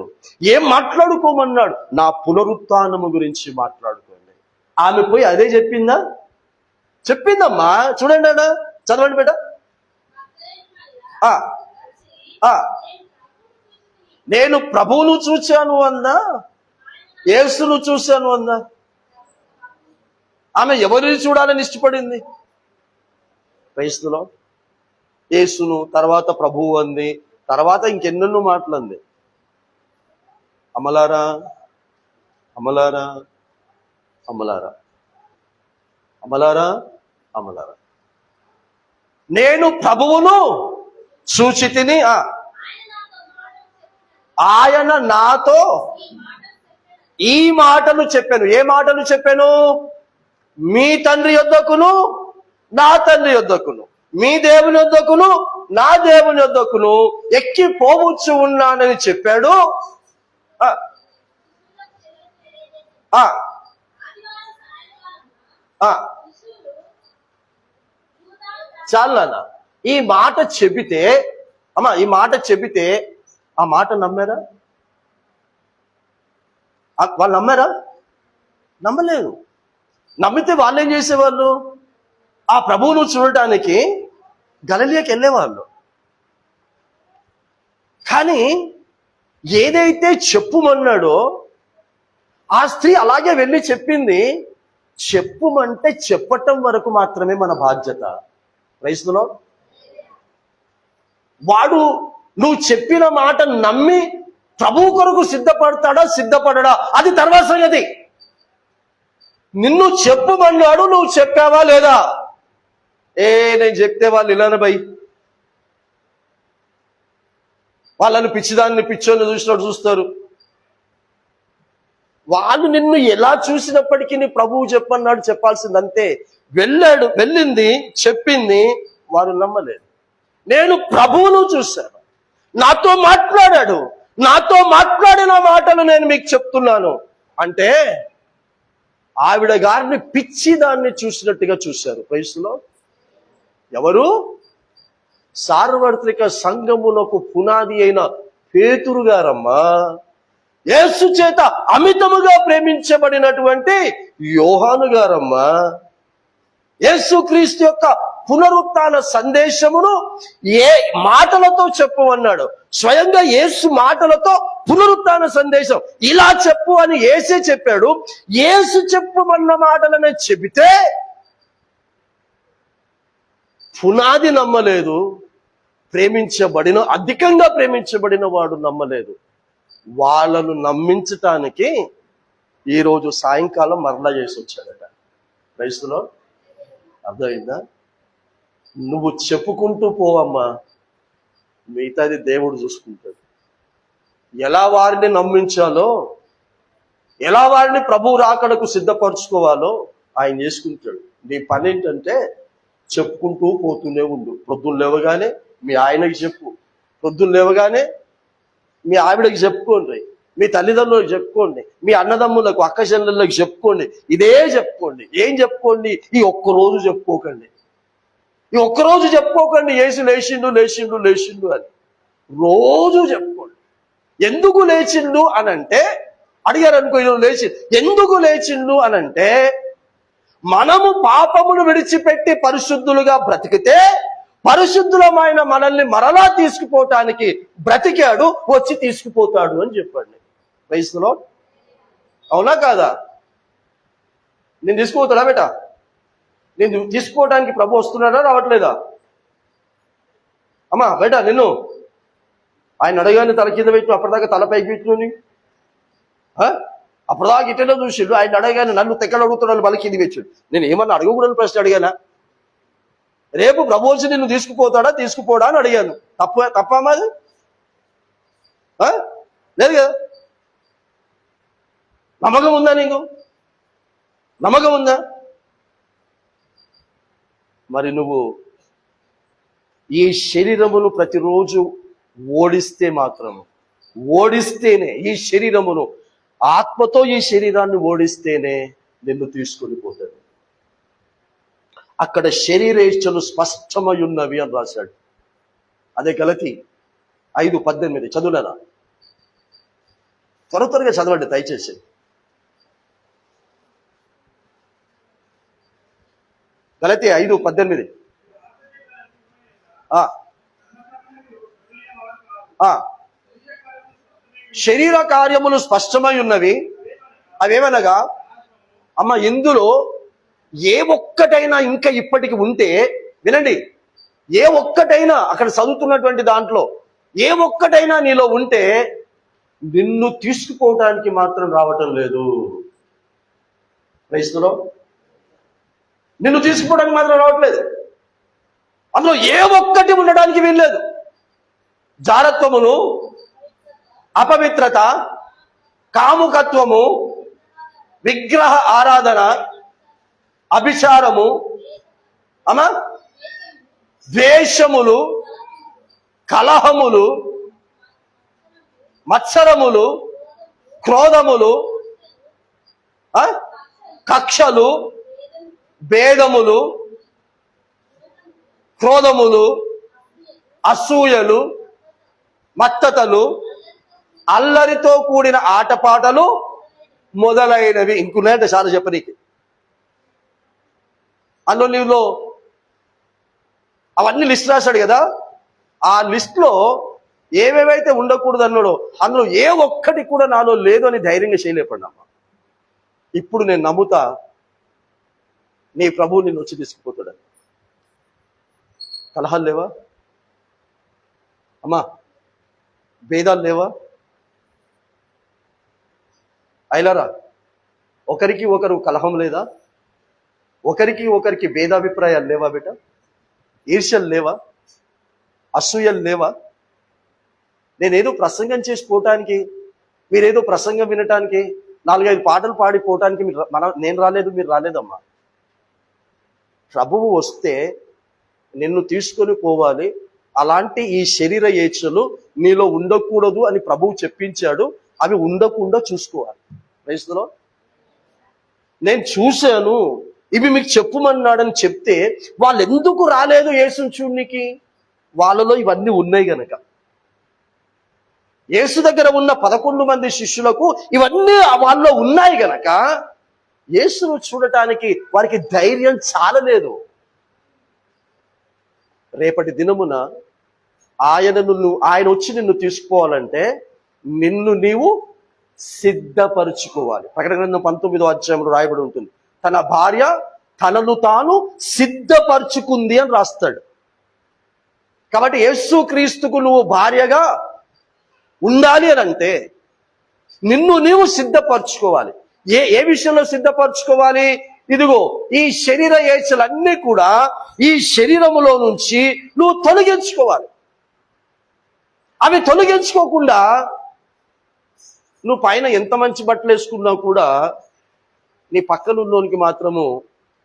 ఏం మాట్లాడుకోమన్నాడు? నా పునరుత్థానము గురించి మాట్లాడుకోండి. ఆమె పోయి అదే చెప్పిందమ్మా. చూడండి అడా, చదవండి బేట. నేను ప్రభువును చూశాను అందా, యేసును చూశాను అందా? ఆమె ఎవరిని చూడాలని ఇష్టపడింది? క్రైస్తవులో యేసును, తర్వాత ప్రభువు అంది, తర్వాత ఇంకెన్నెన్నో మాటలంది. అమలారా, అమలారా, అమలారా, అమలారా, అమలారా, నేను ప్రభువును చూచితిని, ఆయన నాతో ఈ మాటలు చెప్పాను. ఏ మాటలు చెప్పాను? మీ తండ్రి యొద్దకును నా తండ్రి యొద్దకును. మీ దేవుని వద్దకును నా దేవుని వద్దకును ఎక్కి పోవచ్చు ఉన్నానని చెప్పాడు. చాలనా ఈ మాట చెబితే, అమ్మా ఈ మాట చెబితే ఆ మాట నమ్మారా? వాళ్ళు నమ్మారా? నమ్మలేదు. నమ్మితే వాళ్ళు ఏం చేసేవాళ్ళు? ఆ ప్రభువును చూడటానికి గలిలయకి వెళ్ళేవాళ్ళు. కానీ ఏదైతే చెప్పుమన్నాడో ఆ స్త్రీ అలాగే వెళ్ళి చెప్పింది. చెప్పుమంటే చెప్పటం వరకు మాత్రమే మన బాధ్యత. క్రైస్తవులో వాడు నువ్వు చెప్పిన మాట నమ్మి ప్రభువు కొరకు సిద్ధపడతాడా సిద్ధపడడా అది తర్వాత సంగతి. నిన్ను చెప్పుమన్నాడు, నువ్వు చెప్పావా లేదా? నేను చెప్తే వాళ్ళు ఇలానే భయ్, వాళ్ళని పిచ్చిదాన్ని పిచ్చోని చూసినట్టు చూస్తారు. వాళ్ళు నిన్ను ఎలా చూసినప్పటికీ నీ ప్రభువు చెప్పన్నాడు, చెప్పాల్సిందంతే. వెళ్ళింది, చెప్పింది, వారు నమ్మలేదు. నేను ప్రభువును చూశాను, నాతో మాట్లాడాడు, నాతో మాట్లాడిన మాటలు నేను మీకు చెప్తున్నాను అంటే ఆవిడ గారిని పిచ్చి దాన్ని చూసినట్టుగా చూశారు. క్రైస్తులో ఎవరు? సార్వత్రిక సంఘమునకు పునాది అయిన పేతురు గారమ్మా, యేసు చేత అమితముగా ప్రేమించబడినటువంటి యోహాను గారమ్మా, యేసుక్రీస్తు యొక్క పునరుత్థాన సందేశమును ఏ మాటలతో చెప్పమన్నాడు? స్వయంగా యేసు మాటలతో పునరుత్థాన సందేశం ఇలా చెప్పు అని యేసే చెప్పాడు. యేసు చెప్పమన్న మాటలనే చెబితే పునాది నమ్మలేదు, అధికంగా ప్రేమించబడిన వాడు నమ్మలేదు. వాళ్ళను నమ్మించటానికి ఈరోజు సాయంకాలం మరలా చేసి వచ్చాడట. క్రైస్తులో అర్థమైందా? నువ్వు చెప్పుకుంటూ పోవమ్మా, మిగతాది దేవుడు చూసుకుంటాడు. ఎలా వారిని నమ్మించాలో, ఎలా వారిని ప్రభువు రాకడకు సిద్ధపరచుకోవాలో ఆయన చేసుకుంటాడు. నీ పని ఏంటంటే చెప్పుకుంటూ పోతూనే ఉండు. ప్రొద్దున లేవగానే మీ ఆయనకి చెప్పు, ప్రొద్దున లేవగానే మీ ఆవిడకి చెప్పుకోండి, మీ తల్లిదండ్రులకు చెప్పుకోండి, మీ అన్నదమ్ములకు అక్క చెల్లెళ్ళకి చెప్పుకోండి. ఇదే చెప్పుకోండి. ఏం చెప్పుకోండి? ఈ ఒక్కరోజు చెప్పుకోకండి, ఈ ఒక్కరోజు చెప్పుకోకండి యేసు లేచిండు లేచిండు లేచిండు అని. రోజు చెప్పుకోండి. ఎందుకు లేచిండు అనంటే, అడిగారు అనుకో, ఈరోజు లేచి ఎందుకు లేచిండు అనంటే, మనము పాపమును విడిచిపెట్టి పరిశుద్ధులుగా బ్రతికితే పరిశుద్ధులమైన మనల్ని మరలా తీసుకుపోవటానికి బ్రతికాడు, వచ్చి తీసుకుపోతాడు అని చెప్పండి. క్రైస్తవులో అవునా కాదా? నేను తీసుకుపోతాడా బేటా? నేను తీసుకోవడానికి ప్రభు వస్తున్నాడా రావట్లేదా? అమ్మా బేటా, నిన్ను ఆయన అడగానే తల కింద పెట్టు, అప్పటిదాకా తల పైకి పెట్టుకుని అప్పటిదాకా ఇటలో చూసిండు. ఆయన అడగానే నన్ను తెక్కలు అడుగుతున్నాను, బల కింది పెట్టాడు. నేను ఏమన్నా అడగకూడని ప్రశ్న అడిగానా? రేపు ప్రభు వచ్చి నిన్ను తీసుకుపోతాడా తీసుకుపోడా అని అడిగాను. తప్పమ్మా అది? లేదు కదా? నమ్మకం ఉందా నీకు? నమ్మకం ఉందా? మరి నువ్వు ఈ శరీరమును ప్రతిరోజు ఓడిస్తేనే ఈ శరీరమును, ఆత్మతో ఈ శరీరాన్ని ఓడిస్తేనే నిన్ను తీసుకొని పోతాడు. అక్కడ శరీరేచ్ఛలు స్పష్టమై ఉన్నవి అని రాశాడు. అదే గలతీ 5:18 చదువులేనా? త్వరగా చదవండి దయచేసి. గలతీ 5:18. శరీర కార్యములు స్పష్టమై ఉన్నవి. అవేమనగా అమ్మ, ఇందులో ఏ ఒక్కటైనా ఇంకా ఇప్పటికి ఉంటే వినండి, ఏ ఒక్కటైనా అక్కడ చదువుతున్నటువంటి దాంట్లో ఏ ఒక్కటైనా నీలో ఉంటే నిన్ను తీసుకుపోవటానికి మాత్రం రావటం లేదు. క్రైస్తవులో నిన్ను తీసుకుపోవడానికి మాత్రం రావట్లేదు. అందులో ఏ ఒక్కటి ఉండడానికి వీల్లేదు. జారత్వమును, అపవిత్రత, కాముకత్వము, విగ్రహ ఆరాధన, అభిచారము, ద్వేషములు, కలహములు, మత్సరములు, క్రోధములు, కక్షలు, భేదములు, క్రోధములు, అసూయలు, మత్తతలు, అల్లరితో కూడిన ఆటపాటలు మొదలైనవి. ఇంకున్నాయంటే చాలా చెప్పనీకి. అందులో నీలో అవన్నీ లిస్ట్ రాశాడు కదా, ఆ లిస్ట్లో ఏవేవైతే ఉండకూడదు అన్నాడో అందులో ఏ ఒక్కటి కూడా నాలో లేదు అని ధైర్యంగా చేయలేపడినమ్మా. ఇప్పుడు నేను నమ్ముతా నీ ప్రభువు నిన్ను వచ్చి తీసుకుపోతాడని. కలహాలు లేవా అమ్మా? భేదాలు లేవా? అయిలారా, ఒకరికి ఒకరు కలహం లేదా? ఒకరికి ఒకరికి భేదాభిప్రాయాలు లేవా బిడ్డ? ఈర్ష్యలు లేవా? అసూయలు లేవా? నేనేదో ప్రసంగం చేసి పోవటానికి, మీరేదో ప్రసంగం వినటానికి, 4-5 పాటలు పాడిపోవటానికి నేను రాలేదు, మీరు రాలేదమ్మా. ప్రభువు వస్తే నిన్ను తీసుకొని పోవాలి. అలాంటి ఈ శరీర ఏచ్ఛలు నీలో ఉండకూడదు అని ప్రభువు చెప్పించాడు. అవి ఉండకుండా చూసుకోవాలి. క్రైస్తవులో నేను చూశాను, ఇవి మీకు చెప్పుమన్నాడని చెప్తే వాళ్ళు ఎందుకు రాలేదు యేసుని చూడనికి? వాళ్ళలో ఇవన్నీ ఉన్నాయి గనక. యేసు దగ్గర ఉన్న 11 మంది శిష్యులకు ఇవన్నీ వాళ్ళలో ఉన్నాయి గనక యేసును చూడటానికి వారికి ధైర్యం చాలలేదు. రేపటి దినమున ఆయన వచ్చి నిన్ను తీసుకుపోవాలంటే నిన్ను నీవు సిద్ధపరుచుకోవాలి. ప్రకటన గ్రంథం 19వ అధ్యాయంలో రాయబడి ఉంటుంది, తన భార్య తనను తాను సిద్ధపరుచుకుంది అని రాస్తాడు. కాబట్టి యేసు క్రీస్తుకు నువ్వు భార్యగా ఉండాలి అని అంటే నిన్ను నీవు సిద్ధపరచుకోవాలి. ఏ విషయంలో సిద్ధపరచుకోవాలి? ఇదిగో ఈ శరీర ఏచ్ఛలన్నీ కూడా ఈ శరీరములో నుంచి నువ్వు తొలగించుకోవాలి. అవి తొలగించుకోకుండా నువ్వు పైన ఎంత మంచి బట్టలు వేసుకున్నా కూడా నీ పక్కనున్నోనికి మాత్రము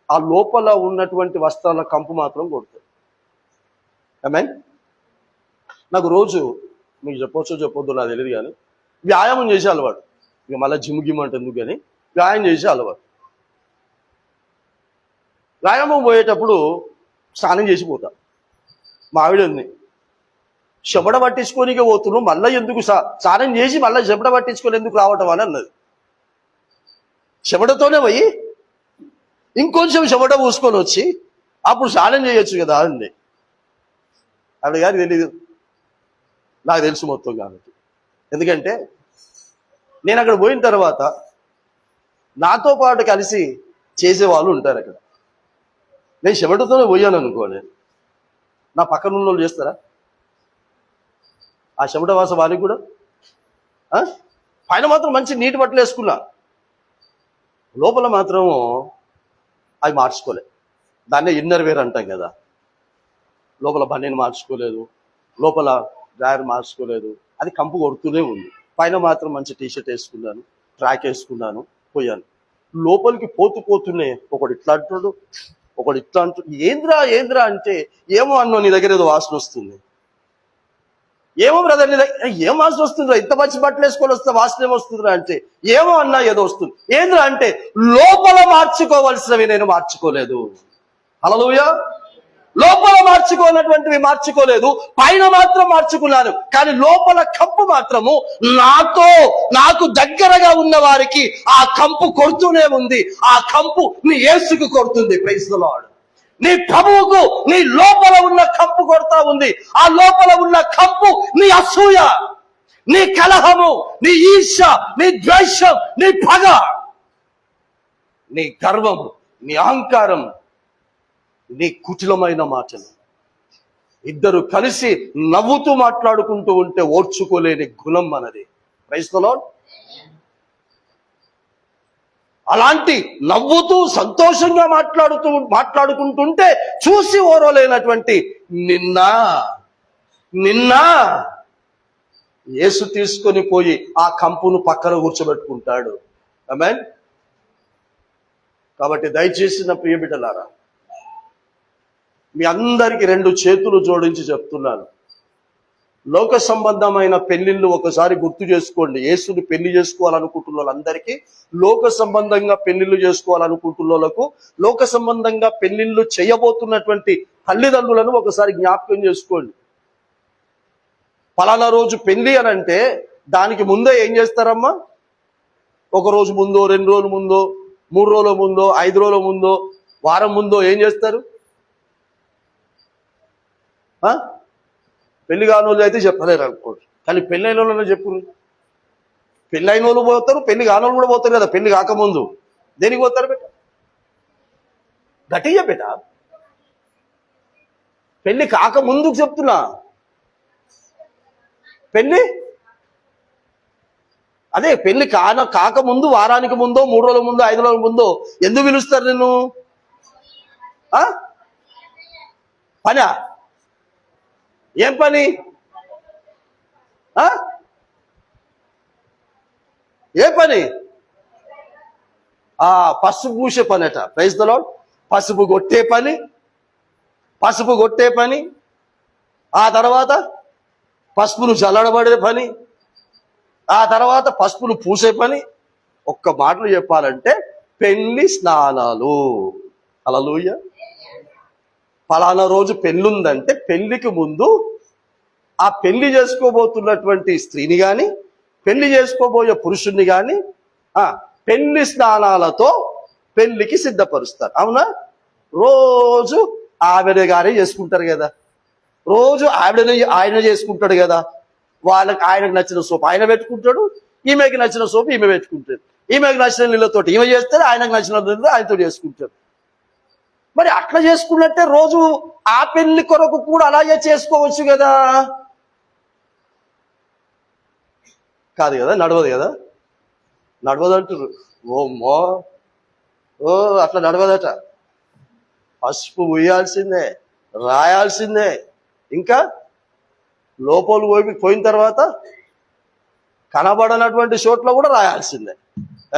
ఆ లోపల ఉన్నటువంటి వస్త్రాల కంపు మాత్రం కొడుతుంది. ఆమేన్. నాకు రోజు మీకు చెప్పొద్దు నాకు తెలియదు కానీ వ్యాయామం చేసే అలవాటు. ఇక మళ్ళీ జిమ్ అంటే ఎందుకు కానీ వ్యాయామం చేసే అలవాటు. వ్యాయామం పోయేటప్పుడు స్నానం చేసి పోతా. మా ఆవిడని చెమట పట్టించుకోనికే పోతున్నావు, మళ్ళీ ఎందుకు స్నానం చేసి మళ్ళీ చెమట పట్టించుకొని ఎందుకు రావటం అని అన్నది. చెమటతోనే పోయి ఇంకొంచెం చెమట పూసుకొని వచ్చి అప్పుడు స్నానం చేయొచ్చు కదా అంది. ఆవిడ గారికి తెలీదు, నాకు తెలుసు మొత్తం కాబట్టి. ఎందుకంటే నేను అక్కడ పోయిన తర్వాత నాతో పాటు కలిసి చేసేవాళ్ళు ఉంటారు అక్కడ. నేను చెమటతోనే పోయాను అనుకోండి, నా పక్కన ఉన్న వాళ్ళు చేస్తారా? ఆ చెమట వాస వాళ్ళకి కూడా. పైన మాత్రం మంచి నీటి బట్టలు వేసుకున్నా, లోపల మాత్రం అవి మార్చుకోలే. దాన్నే ఇన్నర్ వేర్ అంటాం కదా. లోపల బన్నీని మార్చుకోలేదు, లోపల డ్రాయర్ మార్చుకోలేదు, అది కంపు కొడుతూనే ఉంది. పైన మాత్రం మంచి టీషర్ట్ వేసుకున్నాను, ట్రాక్ వేసుకున్నాను, పోయాను. లోపలికి పోతూనే ఒకడు ఇట్లా అంటాడు, ఒకడు ఇట్లా అంటాడు. ఏంద్రా అంటే ఏమో అన్నో నీ దగ్గర ఏదో వాసన వస్తుంది. ఏమో బ్రదర్ నీ దగ్గర ఏం వాసన వస్తుందిరా, ఇంత మంచి బట్టలు వేసుకొని వస్తే వాసన ఏమొస్తుందిరా అంటే ఏమో అన్నా ఏదో వస్తుంది. ఏంద్రా అంటే లోపల మార్చుకోవలసినవి నేను మార్చుకోలేదు. హల్లెలూయా. లోపల మార్చుకోనటువంటివి మార్చుకోలేదు, పైన మాత్రం మార్చుకున్నాను. కానీ లోపల కంపు మాత్రము నాకు దగ్గరగా ఉన్న వారికి ఆ కంపు కొడుతూనే ఉంది. ఆ కంపు నీ యేసుకు కొడుతుంది. Praise the lord. నీ ప్రభువుకు నీ లోపల ఉన్న కంపు కొడతా ఉంది. ఆ లోపల ఉన్న కంపు నీ అసూయ, నీ కలహము, నీ ఈర్ష్య, నీ ద్వేషం, నీ పగ, నీ గర్వము, నీ అహంకారం, నీ కుటిలమైన మాటలు. ఇద్దరు కలిసి నవ్వుతూ మాట్లాడుకుంటూ ఉంటే ఓర్చుకోలేని గుణం మనది. Praise the lord. అలాంటి నవ్వుతూ సంతోషంగా మాట్లాడుకుంటుంటే చూసి ఓరలేనటువంటి నిన్న యేసు తీసుకొని పోయి ఆ కంపును పక్కన కూర్చోబెట్టుకుంటాడు. ఆమేన్. కాబట్టి దయచేసి నా ప్రియ బిడ్డలారా, మీ అందరికి 2 చేతులు జోడించి చెప్తున్నాను, లోక సంబంధమైన పెళ్లిళ్ళు ఒకసారి గుర్తు చేసుకోండి. యేసుని పెళ్లి చేసుకోవాలనుకుంటున్న వాళ్ళందరికీ, లోక సంబంధంగా పెళ్లిళ్ళు చేసుకోవాలనుకుంటున్న వాళ్ళకు, లోక సంబంధంగా పెళ్లిళ్ళు చేయబోతున్నటువంటి తల్లిదండ్రులను ఒకసారి జ్ఞాపకం చేసుకోండి. పలానా రోజు పెళ్లి అని అంటే దానికి ముందే ఏం చేస్తారమ్మా? 1 రోజు ముందో, 2 రోజుల ముందో, 3 రోజుల ముందో, 5 రోజుల ముందో, వారం ముందో ఏం చేస్తారు? పెళ్లి కాని వాళ్ళు అయితే చెప్పలేరు అనుకోండి, కానీ పెళ్ళైన వాళ్ళు చెప్పు. పెళ్ళైన వాళ్ళు పోతారు, పెళ్లి కాని వాళ్ళు కూడా పోతారు కదా. పెళ్లి కాకముందు దేనికి పోతారు బేట? గట్టిగా బేట, పెళ్లి కాకముందుకు చెప్తున్నా. పెళ్లి అదే పెళ్లి కాకముందు, వారానికి ముందో, 3 రోజుల ముందో, 5 రోజుల ముందో ఎందుకు పిలుస్తారు నిన్ను? పనా? ఏం పని? ఏ పని? పసుపు పూసే పని అట. Praise the lord. పసుపు కొట్టే పని, ఆ తర్వాత పసుపును చల్లడబడే పని, ఆ తర్వాత పసుపును పూసే పని. ఒక్క మాటలు చెప్పాలంటే పెళ్లి స్నానాలు. హల్లెలూయా. పలానా రోజు పెళ్ళుందంటే పెళ్లికి ముందు ఆ పెళ్లి చేసుకోబోతున్నటువంటి స్త్రీని కానీ, పెళ్లి చేసుకోబోయే పురుషుణ్ణి కానీ పెళ్లి స్నానాలతో పెళ్లికి సిద్ధపరుస్తారు. అవునా? రోజు ఆవిడ గారే చేసుకుంటారు కదా, రోజు ఆయన చేసుకుంటాడు కదా. ఆయనకు నచ్చిన సోపు ఆయన పెట్టుకుంటాడు, ఈమెకి నచ్చిన సోపు ఈమె పెట్టుకుంటాడు, ఈమెకి నచ్చిన నీళ్ళతోటి ఈమె చేస్తారు, ఆయనకు నచ్చిన నీళ్ళతో ఆయనతో చేసుకుంటాడు. మరి అట్లా చేసుకున్నట్టే రోజు ఆ పెళ్లి కొరకు కూడా అలాగే చేసుకోవచ్చు కదా. కాదు కదా, నడవదు కదా. నడవదు అంటారు. అట్లా నడవదట. పసుపు ఉయ్యాల్సిందే, రాయాల్సిందే. ఇంకా లోపలు పోయిన తర్వాత కనబడనటువంటి చోట్ల కూడా రాయాల్సిందే.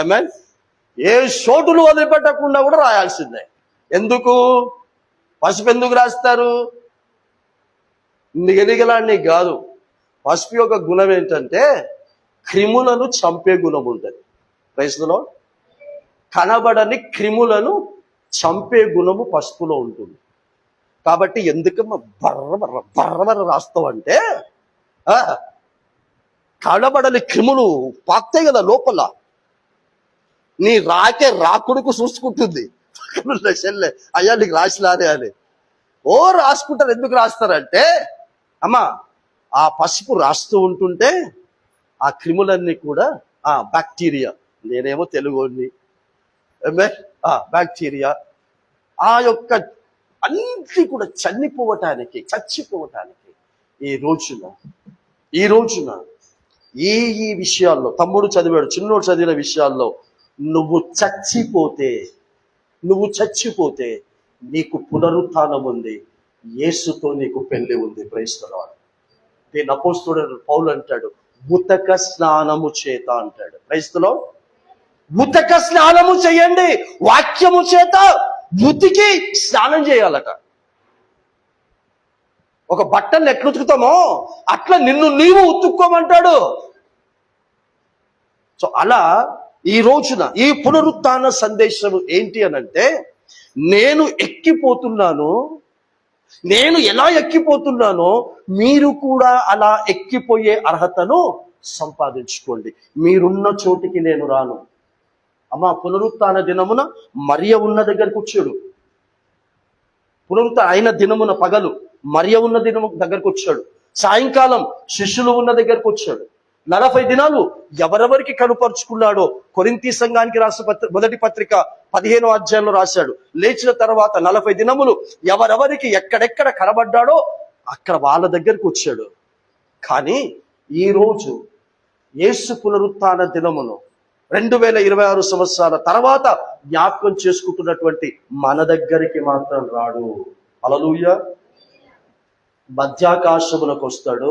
ఆమేన్. ఏ చోటును వదిలిపెట్టకుండా కూడా రాయాల్సిందే. ఎందుకు? పసుపు ఎందుకు రాస్తారు? నిగనిగలాన్ని కాదు. పసుపు యొక్క గుణం ఏంటంటే క్రిములను చంపే గుణం ఉంటుంది. Praise the lord. కనబడని క్రిములను చంపే గుణము పసుపులో ఉంటుంది. కాబట్టి ఎందుకమ్మా బర్ర రాస్తావంటే కనబడని క్రిములు పాక్తాయి కదా లోపల. నీ రాకుడుకు చూసుకుంటుంది చెల్లె, అయ్యా నీకు రాసిలాదే అని రాసుకుంటారు. ఎందుకు రాస్తారంటే అమ్మా ఆ పసుపు రాస్తూ ఉంటుంటే ఆ క్రిములన్నీ కూడా బ్యాక్టీరియా, నేనేమో తెలుగుని, బ్యాక్టీరియా ఆ యొక్క అన్ని కూడా చచ్చిపోవటానికి ఈ రోజున ఈ విషయాల్లో తమ్ముడు చదివాడు, చిన్నోడు చదివిన విషయాల్లో నువ్వు చచ్చిపోతే నీకు పునరుత్థానం ఉంది, యేసుతో నీకు పెళ్లి ఉంది. Praise the lord. దీని అపోస్తలుడైన పౌలు అంటాడు ఉతక స్నానము చేత అంటాడు. Praise the lord. ఉతక స్నానము చేయండి, వాక్యము చేత ఉతికి స్నానం చేయాలట. ఒక బట్టలు ఎట్లా ఉతుకుతామో అట్లా నిన్ను నీవు ఉతుక్కోమంటాడు. సో అలా ఈ రోజున ఈ పునరుత్థాన సందేశం ఏంటి అనంటే, నేను ఎలా ఎక్కిపోతున్నానో మీరు కూడా అలా ఎక్కిపోయే అర్హతను సంపాదించుకోండి. మీరున్న చోటికి నేను రాను. అమ్మా పునరుత్థాన దినమున మరియ ఉన్న దగ్గరకు వచ్చాడు. పునరుత్థాన అయిన దినమున పగలు మరియ ఉన్న దినము దగ్గరకు వచ్చాడు. సాయంకాలం శిష్యులు ఉన్న దగ్గరకు వచ్చాడు. 40 దినాలు ఎవరెవరికి కనుపరుచుకున్నాడో కొరింథీ సంఘానికి రాసిన మొదటి పత్రిక 15వ అధ్యాయంలో రాశాడు. లేచిన తర్వాత 40 దినములు ఎవరెవరికి ఎక్కడెక్కడ కనబడ్డాడో అక్కడ వాళ్ళ దగ్గరకు వచ్చాడు. కానీ ఈరోజు యేసు పునరుత్థాన దినమును 2026 సంవత్సరాల తర్వాత జ్ఞాపకం చేసుకుంటున్నటువంటి మన దగ్గరికి మాత్రం రాడు. హల్లెలూయా. మధ్యాకాశమునకు వస్తాడు.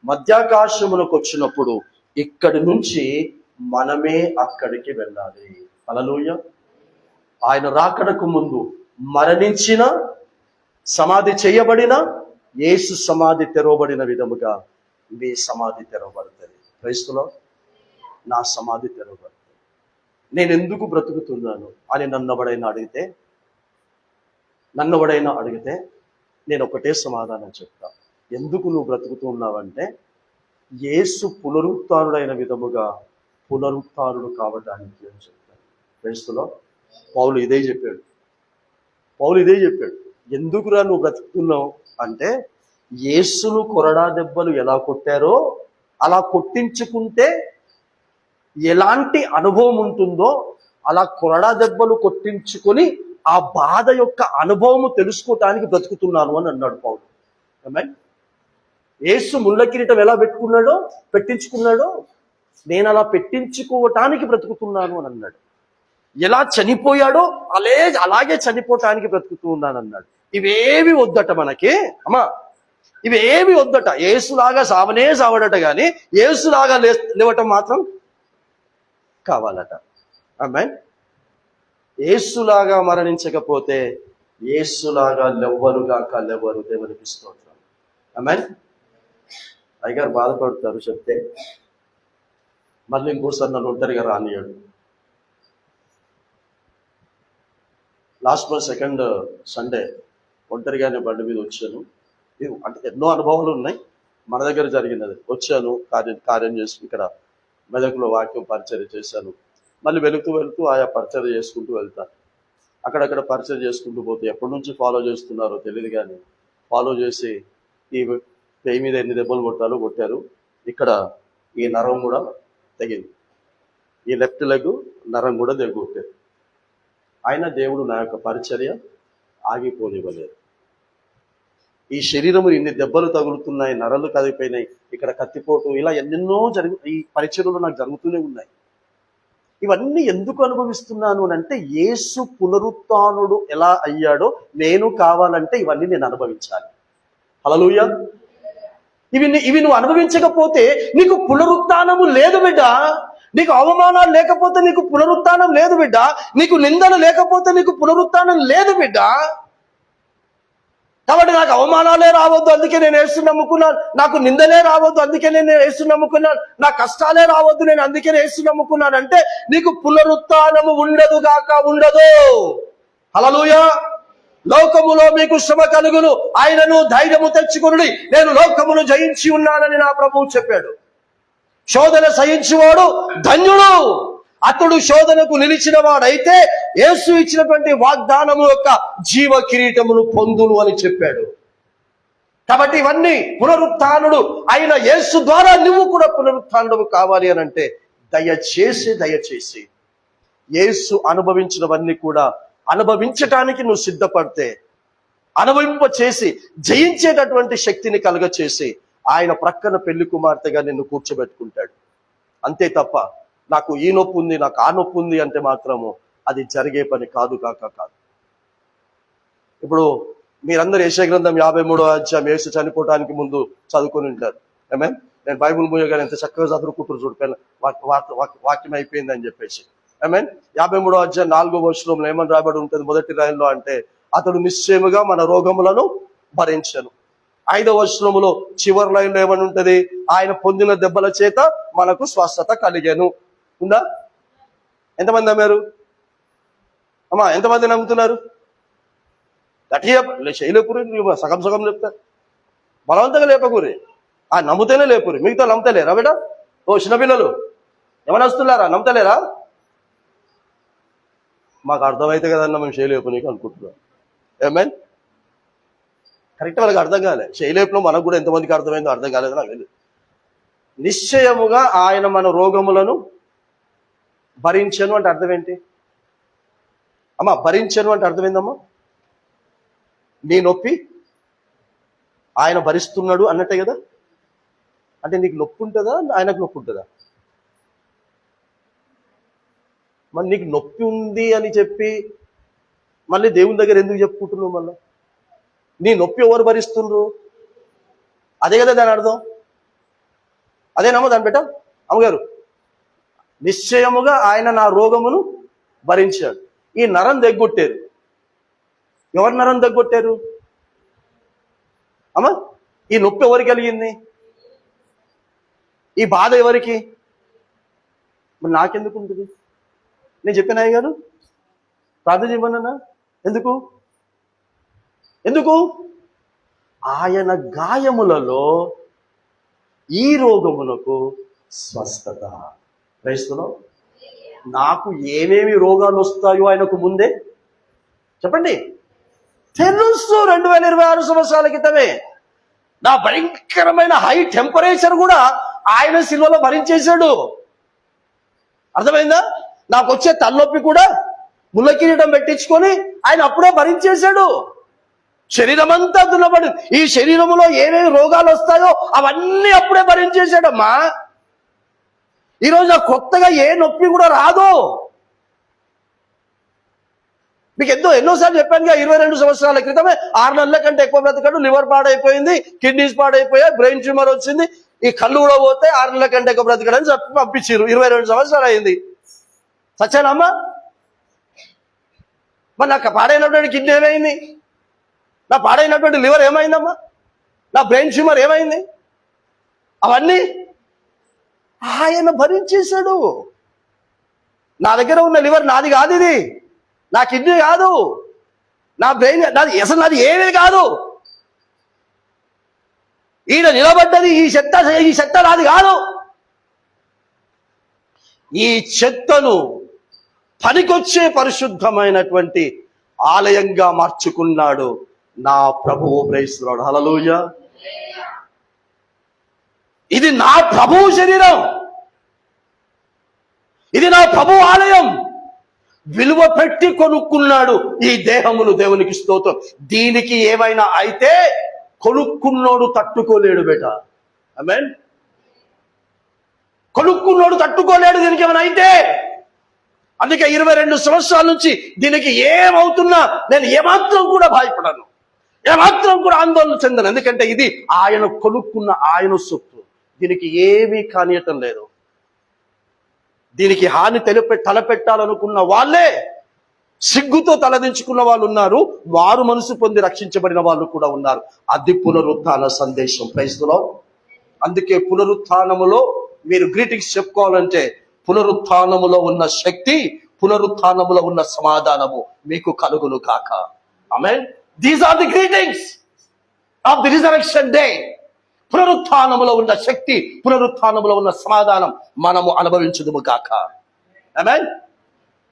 మధ్యాకాశమునకు వచ్చినప్పుడు ఇక్కడి నుంచి మనమే అక్కడికి వెళ్ళాలి. హల్లెలూయా. ఆయన రాకడకు ముందు మరణించిన, సమాధి చేయబడిన యేసు సమాధి తెరవబడిన విధముగా మీ సమాధి తెరవబడుతుంది. క్రైస్తులో నా సమాధి తెరవబడుతుంది. నేను ఎందుకు బ్రతుకుతున్నాను అని నన్నెవడైనా అడిగితే నేను ఒకటే సమాధానం చెప్తా. ఎందుకు నువ్వు బ్రతుకుతున్నావంటే యేసు పునరుత్థానుడైన విధముగా పునరుత్థానుడు కావడానికి అని చెప్తాను. క్రైస్తులో పౌలు ఇదే చెప్పాడు. ఎందుకురా నువ్వు బ్రతుకుతున్నావు అంటే యేసును కొరడా దెబ్బలు ఎలా కొట్టారో అలా కొట్టించుకుంటే ఎలాంటి అనుభవం ఉంటుందో అలా కొరడా దెబ్బలు కొట్టించుకొని ఆ బాధ యొక్క అనుభవము తెలుసుకోవటానికి బ్రతుకుతున్నాను అని అన్నాడు పౌలు. యేసు ముళ్ళ కిరీటం ఎలా పెట్టించుకున్నాడో నేను అలా పెట్టించుకోవటానికి బ్రతుకుతున్నాను అని అన్నాడు. ఎలా చనిపోయాడో అలాగే చనిపోవటానికి బ్రతుకుతూ ఉన్నాను అన్నాడు. ఇవేవి వద్దట మనకి, అమ్మా ఇవేవి వద్దట. యేసులాగా సావడట గాని యేసులాగా లేవటం మాత్రం కావాలట. ఆమేన్. యేసులాగా మరణించకపోతే యేసులాగా లెవ్వరు దేవునికి స్తోత్రం. ఆమేన్. అయ్యగారు బాధపడతారు చెప్తే, మళ్ళీ ఇంకోసారి నన్ను ఒంటరిగా రానియాడు. లాస్ట్ మంత్ సెకండ్ సండే ఒంటరిగానే బండి మీద వచ్చాను. అంటే ఎన్నో అనుభవాలు ఉన్నాయి. మన దగ్గర జరిగినది. వచ్చాను, కార్యం చేసి ఇక్కడ మెదకులో వాక్యం పరిచర్య చేశాను. మళ్ళీ వెళుతూ ఆయా పరిచర్య చేసుకుంటూ వెళ్తాను. అక్కడక్కడ పరిచర్య చేసుకుంటూ పోతే ఎప్పటి నుంచి ఫాలో చేస్తున్నారో తెలియదు కానీ ఫాలో చేసి ఈ పేయి మీద ఎన్ని దెబ్బలు కొట్టారు. ఇక్కడ ఈ నరం కూడా తెగింది. ఈ లెఫ్ట్ లెగ్ నరం కూడా తెగొట్టారు. ఆయన దేవుడు నా యొక్క పరిచర్య ఆగిపోనివ్వలేదు. ఈ శరీరము ఇన్ని దెబ్బలు తగులుతున్నాయి, నరలు కదిపోయినాయి, ఇక్కడ కత్తిపోటు, ఇలా ఎన్నెన్నో ఈ పరిచర్యలు నాకు జరుగుతూనే ఉన్నాయి. ఇవన్నీ ఎందుకు అనుభవిస్తున్నాను అని అంటే యేసు పునరుత్థానుడు ఎలా అయ్యాడో నేను కావాలంటే ఇవన్నీ నేను అనుభవించాలి. హల్లెలూయా. ఇవి నువ్వు అనుభవించకపోతే నీకు పునరుత్థానము లేదు బిడ్డ. నీకు అవమానాలు లేకపోతే నీకు పునరుత్థానం లేదు బిడ్డ. నీకు నిందలు లేకపోతే నీకు పునరుత్థానం లేదు బిడ్డ. కాబట్టి నాకు అవమానాలే రావద్దు, అందుకే నేను యేసు నమ్ముకున్నాను. నాకు నిందలే రావద్దు, అందుకే నేను యేసు నమ్ముకున్నాను. నా కష్టాలే రావద్దు, నేను అందుకే యేసు నమ్ముకున్నాను అంటే నీకు పునరుత్థానము ఉండదు. హల్లెలూయా. లోకములో మీకు శ్రమ కలుగును, ఆయనను ధైర్యము తెచ్చుకొనుడి, నేను లోకమును జయించి ఉన్నానని నా ప్రభువు చెప్పాడు. శోధన సహించువాడు ధన్యుడు, అతడు శోధనకు నిలిచిన వాడైతే యేసు ఇచ్చినటువంటి వాగ్దానము యొక్క జీవ కిరీటమును పొందును అని చెప్పాడు. కాబట్టి ఇవన్నీ పునరుత్థానుడు అయిన యేసు ద్వారా నువ్వు కూడా పునరుత్థానుడు కావాలి అని అంటే దయచేసి యేసు అనుభవించినవన్నీ కూడా అనుభవించటానికి నువ్వు సిద్ధపడితే, అనుభవింప చేసి జయించేటటువంటి శక్తిని కలుగచేసి ఆయన ప్రక్కన పెళ్లి కుమార్తెగా నిన్ను కూర్చోబెట్టుకుంటాడు. అంతే తప్ప నాకు ఈ నొప్పి ఉంది, నాకు ఆ నొప్పి ఉంది అంటే మాత్రము అది జరిగే పని కాదు. ఇప్పుడు మీరందరూ యెషయా గ్రంథం 53వ అధ్యాయం యేసు చనిపోవడానికి ముందు చదువుకొని ఉంటారు. నేను బైబుల్ మూయగానే ఎంత చక్కగా చదువుకుంటారు చూడిపోయిన వాక్యం అయిపోయింది అని చెప్పేసి. 53వ అధ్యాయం 4వ వచనంలో ఏమని రాబడి ఉంటుంది మొదటి లైన్లో అంటే, అతడు నిశ్చయముగా మన రోగములను భరించెను. 5వ వచనములో చివరి లైన్లో ఏమని ఉంటది, ఆయన పొందిన దెబ్బల చేత మనకు స్వస్థత కలిగెను. ఉందా? ఎంతమంది నమ్మారు అమ్మా? ఎంతమంది నమ్ముతున్నారు? గట్టిగా చేయలేపురి, సగం చెప్తా, బలవంతంగా లేపకూరి. నమ్ముతేనే లేపురి, మిగతా నమ్ముతలేరా బిడ్డ? ఓ చిన్నపిల్లలు ఏమైనా వస్తున్నారా? నమ్ముతలేరా? మాకు అర్థమైతే కదన్నా మేము చేయలేపు నీకు అనుకుంటున్నాం. ఏమైనా కరెక్ట్ వాళ్ళకి అర్థం కాలే. చేయలేపులో మనకు కూడా ఎంతమందికి అర్థమైందో అర్థం కాలేదు నాకు తెలియదు. నిశ్చయముగా ఆయన మన రోగములను భరించను అంటే అర్థం ఏంటి అమ్మా? భరించను అంటే అర్థమైందమ్మా? నీ నొప్పి ఆయన భరిస్తున్నాడు అన్నట్టే కదా. అంటే నీకు నొప్పి ఉంటుందా, ఆయనకు నొప్పి ఉంటుందా? మరి నీకు నొప్పి ఉంది అని చెప్పి మళ్ళీ దేవుని దగ్గర ఎందుకు చెప్పుకుంటున్నావు? మళ్ళీ నీ నొప్పి ఎవరు భరిస్తుండ్రు? అదే కదా దాని అర్థం. అదేనమ్మా దాని బిడ్డ అమ్మగారు. నిశ్చయముగా ఆయన నా రోగమును భరించాడు. ఈ నరం దగ్గొట్టారు. ఎవరు నరం దగ్గొట్టారు? అమ్మా, ఈ నొప్పి ఎవరికి కలిగింది? ఈ బాధ ఎవరికి? మరి నాకెందుకు ఉంటుంది? నేను చెప్పిన అయ్య గారు ప్రార్థన చేయమన్నా. ఎందుకు ఎందుకు ఆయన గాయములలో ఈ రోగమునకు స్వస్థత. క్రైస్తవం, నాకు ఏమేమి రోగాలు వస్తాయో ఆయనకు ముందే చెప్పండి తెలుసు. 2026 సంవత్సరాల క్రితమే నా భయంకరమైన హై టెంపరేచర్ కూడా ఆయన శిలువలో భరించేశాడు. అర్థమైందా? నాకు వచ్చే తలనొప్పి కూడా ముళ్ళ కిరీటం పెట్టించుకొని ఆయన అప్పుడే భరించేశాడు. శరీరం అంతా దున్నబడి, ఈ శరీరంలో ఏమేమి రోగాలు వస్తాయో అవన్నీ అప్పుడే భరించేశాడమ్మా. ఈరోజు నాకు కొత్తగా ఏ నొప్పి కూడా రాదు. మీకు ఎన్నోసార్లు చెప్పానుగా, 22 సంవత్సరాల క్రితమే 6 నెలల కంటే ఎక్కువ బ్రతకడు, లివర్ పాడైపోయింది, కిడ్నీస్ పాడైపోయాయి, బ్రెయిన్ ట్యూమర్ వచ్చింది, ఈ కళ్ళు కూడా పోతే 6 నెలల కంటే ఎక్కువ బ్రతకడని చెప్పి పంపించారు. 22 సంవత్సరాలు అయింది. సచ్చానమ్మా? మరి నాకు పాడైనటువంటి కిడ్నీ ఏమైంది? నా పాడైనటువంటి లివర్ ఏమైందమ్మా? నా బ్రెయిన్ ట్యూమర్ ఏమైంది? అవన్నీ ఆయన భరించేశాడు. నా దగ్గర ఉన్న లివర్ నాది కాదు, ఇది నా కిడ్నీ కాదు, నా బ్రెయిన్ నాది, అసలు నాది ఏమీ కాదు. ఈయన నిలబడ్డది ఈ చెత్త నాది కాదు. ఈ చెత్తను పనికొచ్చే పరిశుద్ధమైనటువంటి ఆలయంగా మార్చుకున్నాడు నా ప్రభువు. Praise the lord. హల్లెలూయా. ఇది నా ప్రభువు శరీరం, ఇది నా ప్రభు ఆలయం. విలువ పెట్టి కొనుక్కున్నాడు ఈ దేహమును. దేవునికి స్తోత్రం. దీనికి ఏమైనా అయితే కొనుక్కున్నోడు తట్టుకోలేడు బేట. ఆమేన్. కొనుక్కున్నోడు తట్టుకోలేడు దీనికి ఏమైనా అయితే. అందుకే 22 సంవత్సరాల నుంచి దీనికి ఏమవుతున్నా నేను ఏమాత్రం కూడా భయపడను, ఏమాత్రం కూడా ఆందోళన చెందను. ఎందుకంటే ఇది ఆయన కొనుక్కున్న ఆయన సొత్తు. దీనికి ఏమీ కానియటం లేదు. దీనికి హాని తలపెట్టాలనుకున్న వాళ్ళే సిగ్గుతో తలదించుకున్న వాళ్ళు ఉన్నారు, వారు మనసు పొంది రక్షించబడిన వాళ్ళు కూడా ఉన్నారు. అది పునరుత్థాన సందేశం. Praise the lord. అందుకే పునరుత్థానములో మీరు గ్రీటింగ్స్ చెప్పుకోవాలంటే పునరుత్థానములో ఉన్న శక్తి, పునరుత్థానములో ఉన్న సమాధానము మీకు కలుగును కాక. Amen. These are the greetings of the resurrection day. పునరుత్థానములో ఉన్న శక్తి, పునరుత్థానములో ఉన్న సమాధానం మనము అనుభవించుదుము కాక. ఆమేన్.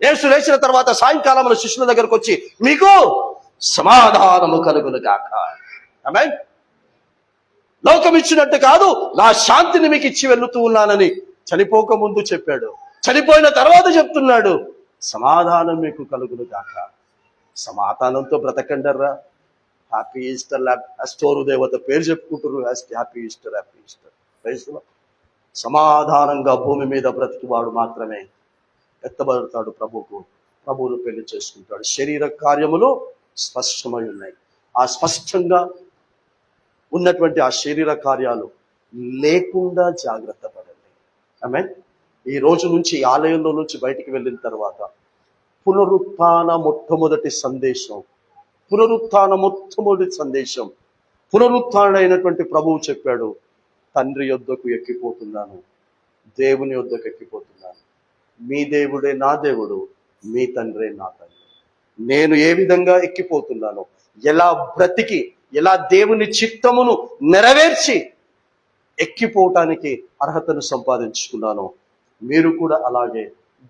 యేసు లేచిన తర్వాత సాయంకాలంలో శిష్యుల దగ్గరకు వచ్చి మీకు సమాధానము కలుగును గాక. ఆమేన్. లోకం ఇచ్చినట్టు కాదు, నా శాంతిని మీకు ఇచ్చి వెళ్తూ ఉన్నానని చనిపోక ముందు చెప్పాడు. చనిపోయిన తర్వాత చెప్తున్నాడు, సమాధానం మీకు కలుగును గాక. సమాధానంతో బ్రతకండర్రా. Happy Easter. స్టోరు దేవత పేరు చెప్పుకుంటారు. Happy Easter, happy Easter. Praise the lord. సమాధానంగా భూమి మీద బ్రతికివాడు మాత్రమే ఎత్తబడతాడు ప్రభువుకు, ప్రభువును పెళ్లి చేసుకుంటాడు. శరీర కార్యములు స్పష్టమై ఉన్నాయి. ఆ స్పష్టంగా ఉన్నటువంటి ఆ శరీర కార్యాలు లేకుండా జాగ్రత్త పడండి. ఆమేన్. ఈ రోజు నుంచి ఈ ఆలయంలో నుంచి బయటికి వెళ్ళిన తర్వాత పునరుత్థాన మొట్టమొదటి సందేశం, పునరుత్థానుడైనటువంటి ప్రభువు చెప్పాడు, తండ్రి యొద్దకు ఎక్కిపోతున్నాను, దేవుని యొద్దకు ఎక్కిపోతున్నాను. మీ దేవుడే నా దేవుడు, మీ తండ్రే నా తండ్రి. నేను ఏ విధంగా ఎక్కిపోతున్నానో, ఎలా బ్రతికి, ఎలా దేవుని చిత్తమును నెరవేర్చి ఎక్కిపోవటానికి అర్హతను సంపాదించుకున్నానో, మీరు కూడా అలాగే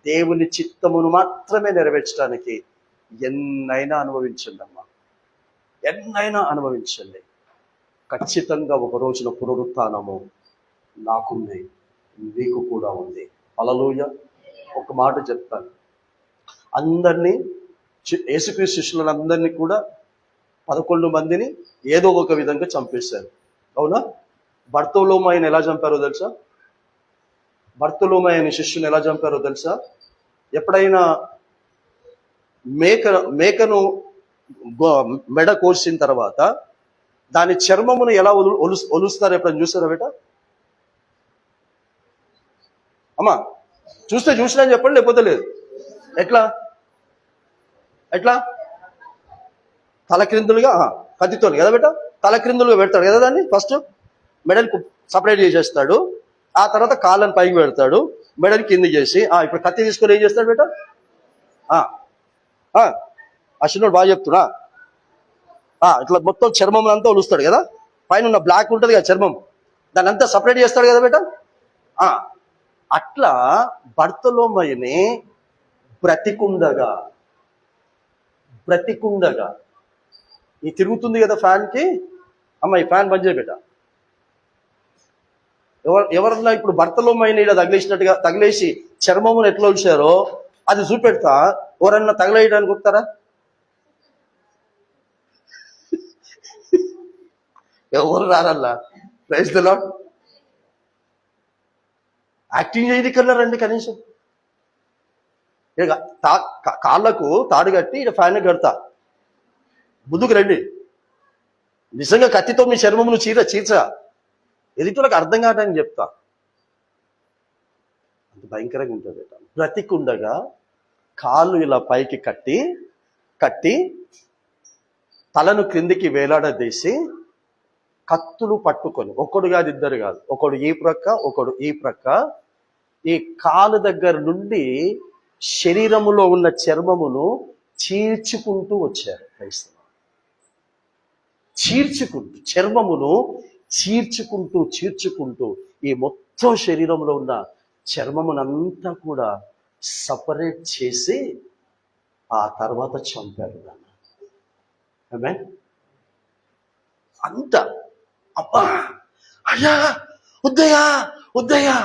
దేవుని చిత్తమును మాత్రమే నెరవేర్చడానికి ఎన్నైనా అనుభవించండి అమ్మా, ఎన్నైనా అనుభవించండి. ఖచ్చితంగా ఒక రోజున పునరుత్థానము నాకుంది, మీకు కూడా ఉంది. హల్లెలూయా. ఒక మాట చెప్తాను, అందరినీ యేసుక్రీస్తు శిష్యులందరినీ కూడా 11 మందిని ఏదో ఒక విధంగా చంపేశారు. అవునా? బర్తోలోమ ఆయన ఎలా చంపారో తెలుసా? బర్తోలోమ ఆయన శిష్యుని ఎలా చంపారో తెలుసా? ఎప్పుడైనా మేకను మెడ కోసిన తర్వాత దాని చర్మమును ఎలా ఒలుస్తారు ఎప్పుడైనా చూసారా బేట? అమ్మా చూసినా చెప్పండి, లేకపోతే లేదు. ఎట్లా ఎట్లా తలక్రిందులుగా కత్తితో కదా బేట, తల క్రిందులుగా పెడతాడు కదా దాన్ని. ఫస్ట్ మెడని సపరేట్ చేసేస్తాడు, ఆ తర్వాత కాళ్ళని పైకి పెడతాడు, మెడని కింది చేసి ఇప్పుడు కత్తి తీసుకొని ఏం చేస్తాడు బేట? అశ్వినోడు బాగా చెప్తున్నా. ఇట్లా మొత్తం చర్మం అంతా ఒలుస్తాడు కదా, పైన ఉన్న బ్లాక్ ఉంటుంది కదా చర్మం, దాన్ని అంతా సపరేట్ చేస్తాడు కదా బేట. అట్లా బర్తలోమయుని బ్రతికుండగా ఈ తిరుగుతుంది కదా ఫ్యాన్కి, అమ్మ ఈ ఫ్యాన్ బంద్ చేయబెట్ట. ఎవరన్నా ఇప్పుడు బర్తలోమయుని ఇలా తగిలేసి చర్మమును ఎట్లా ఉంచారో అది చూపెడతా, ఎవరన్నా తగలేయడానికి వస్తారా? ఎవరు రారల్లా. Praise the lord. యాక్టింగ్ చేయనికన్నారండి కనీసం. ఇక కాళ్ళకు తాడు కట్టి ఇక ఫ్యాన్ కడతా, ముందుకు రండి. నిజంగా కత్తితో మీ చర్మమును చీర్చ ఎదుటికి అర్థం కావడానికి చెప్తా. అంత భయంకరంగా ఉంటుంది. బ్రతికుండగా కాళ్ళు ఇలా పైకి కట్టి తలను క్రిందికి వేలాడదీసి కత్తులు పట్టుకొని, ఒకడు కాదు ఇద్దరు కాదు, ఒకడు ఈ ప్రక్క ఒకడు ఈ ప్రక్క, ఈ కాలు దగ్గర నుండి శరీరములో ఉన్న చర్మమును చీల్చుకుంటూ వచ్చారు. చర్మమును చీల్చుకుంటూ ఈ మొత్తం శరీరంలో ఉన్న చర్మమునంతా కూడా సపరేట్ చేసి ఆ తర్వాత చంపారు దాన్ని. ఆమేన్. అంత అబ్బా అయ్యా వద్దయ్యా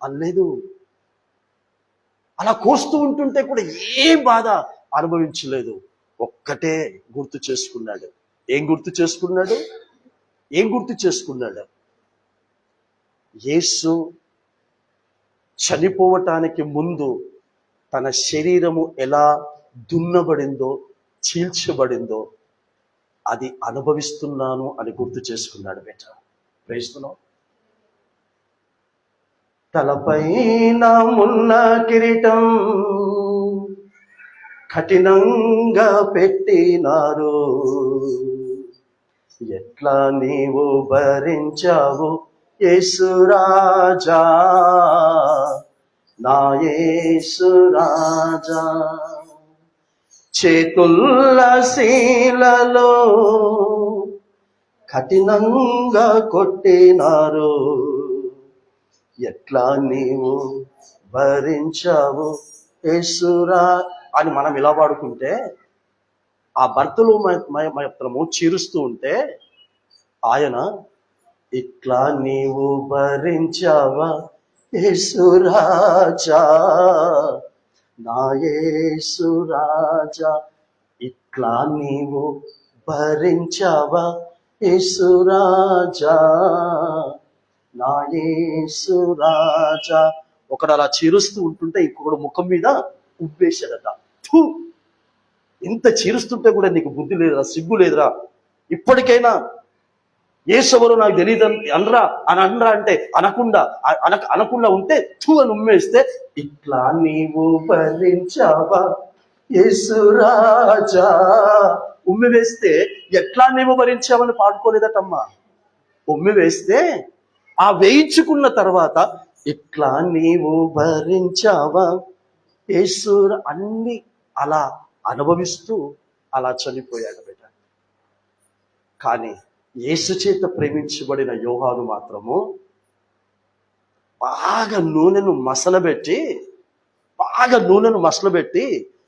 అనలేదు. అలా కోస్తూ ఉంటుంటే కూడా ఏం బాధ అనుభవించలేదు. ఒక్కటే గుర్తు చేసుకున్నాడు. ఏం గుర్తు చేసుకున్నాడు? యేసు చనిపోవటానికి ముందు తన శరీరము ఎలా దున్నబడిందో, చీల్చబడిందో అది అనుభవిస్తున్నాను అని గుర్తు చేసుకున్నాడు బేట. ప్రేస్తున్నావు. తలపైన మున్న కిరీటం కఠినంగా పెట్టినారు, ఎట్లా నీవు భరించావు యేసురాజా, నా యేసురాజా. చేతుల్ల శీలలో కఠినంగా కొట్టినారు, ఎట్లా నీవు భరించావు యేసురా అని మనం ఇలా పాడుకుంటే, ఆ బర్తలోమయును చీరుస్తూ ఉంటే ఆయన ఇట్లా నీవు భరించావా యేసురాజా, నా యేసురాజా, ఇట్లా నీవు భరించావా యేసురాజా, నా యేసురాజా. ఒకడు అలా చీరుస్తూ ఉంటుంటే ఇంకొకడు ముఖం మీద ఉబ్బేశాడట. ఇంత చీరుస్తుంటే కూడా నీకు బుద్ధి లేదురా, సిగ్గు లేదురా, ఇప్పటికైనా యేసెవరో నాకు తెలియదు అనరా అంటే అనకుండా ఉంటే అని ఉమ్మేస్తే, ఇట్లా నీవు భరించావా యేసురాజా, ఉమ్మి వేస్తే ఎట్లా నీవు భరించావని పాడుకోలేదటమ్మా. ఉమ్మి వేస్తే ఆ వేయించుకున్న తర్వాత ఇట్లా నీవు భరించావా యేసుర అన్ని అలా అనుభవిస్తూ అలా చనిపోయాడు బిడ్డ. కానీ యేసు చేత ప్రేమించబడిన యోహాను మాత్రము బాగా నూనెను మసలబెట్టి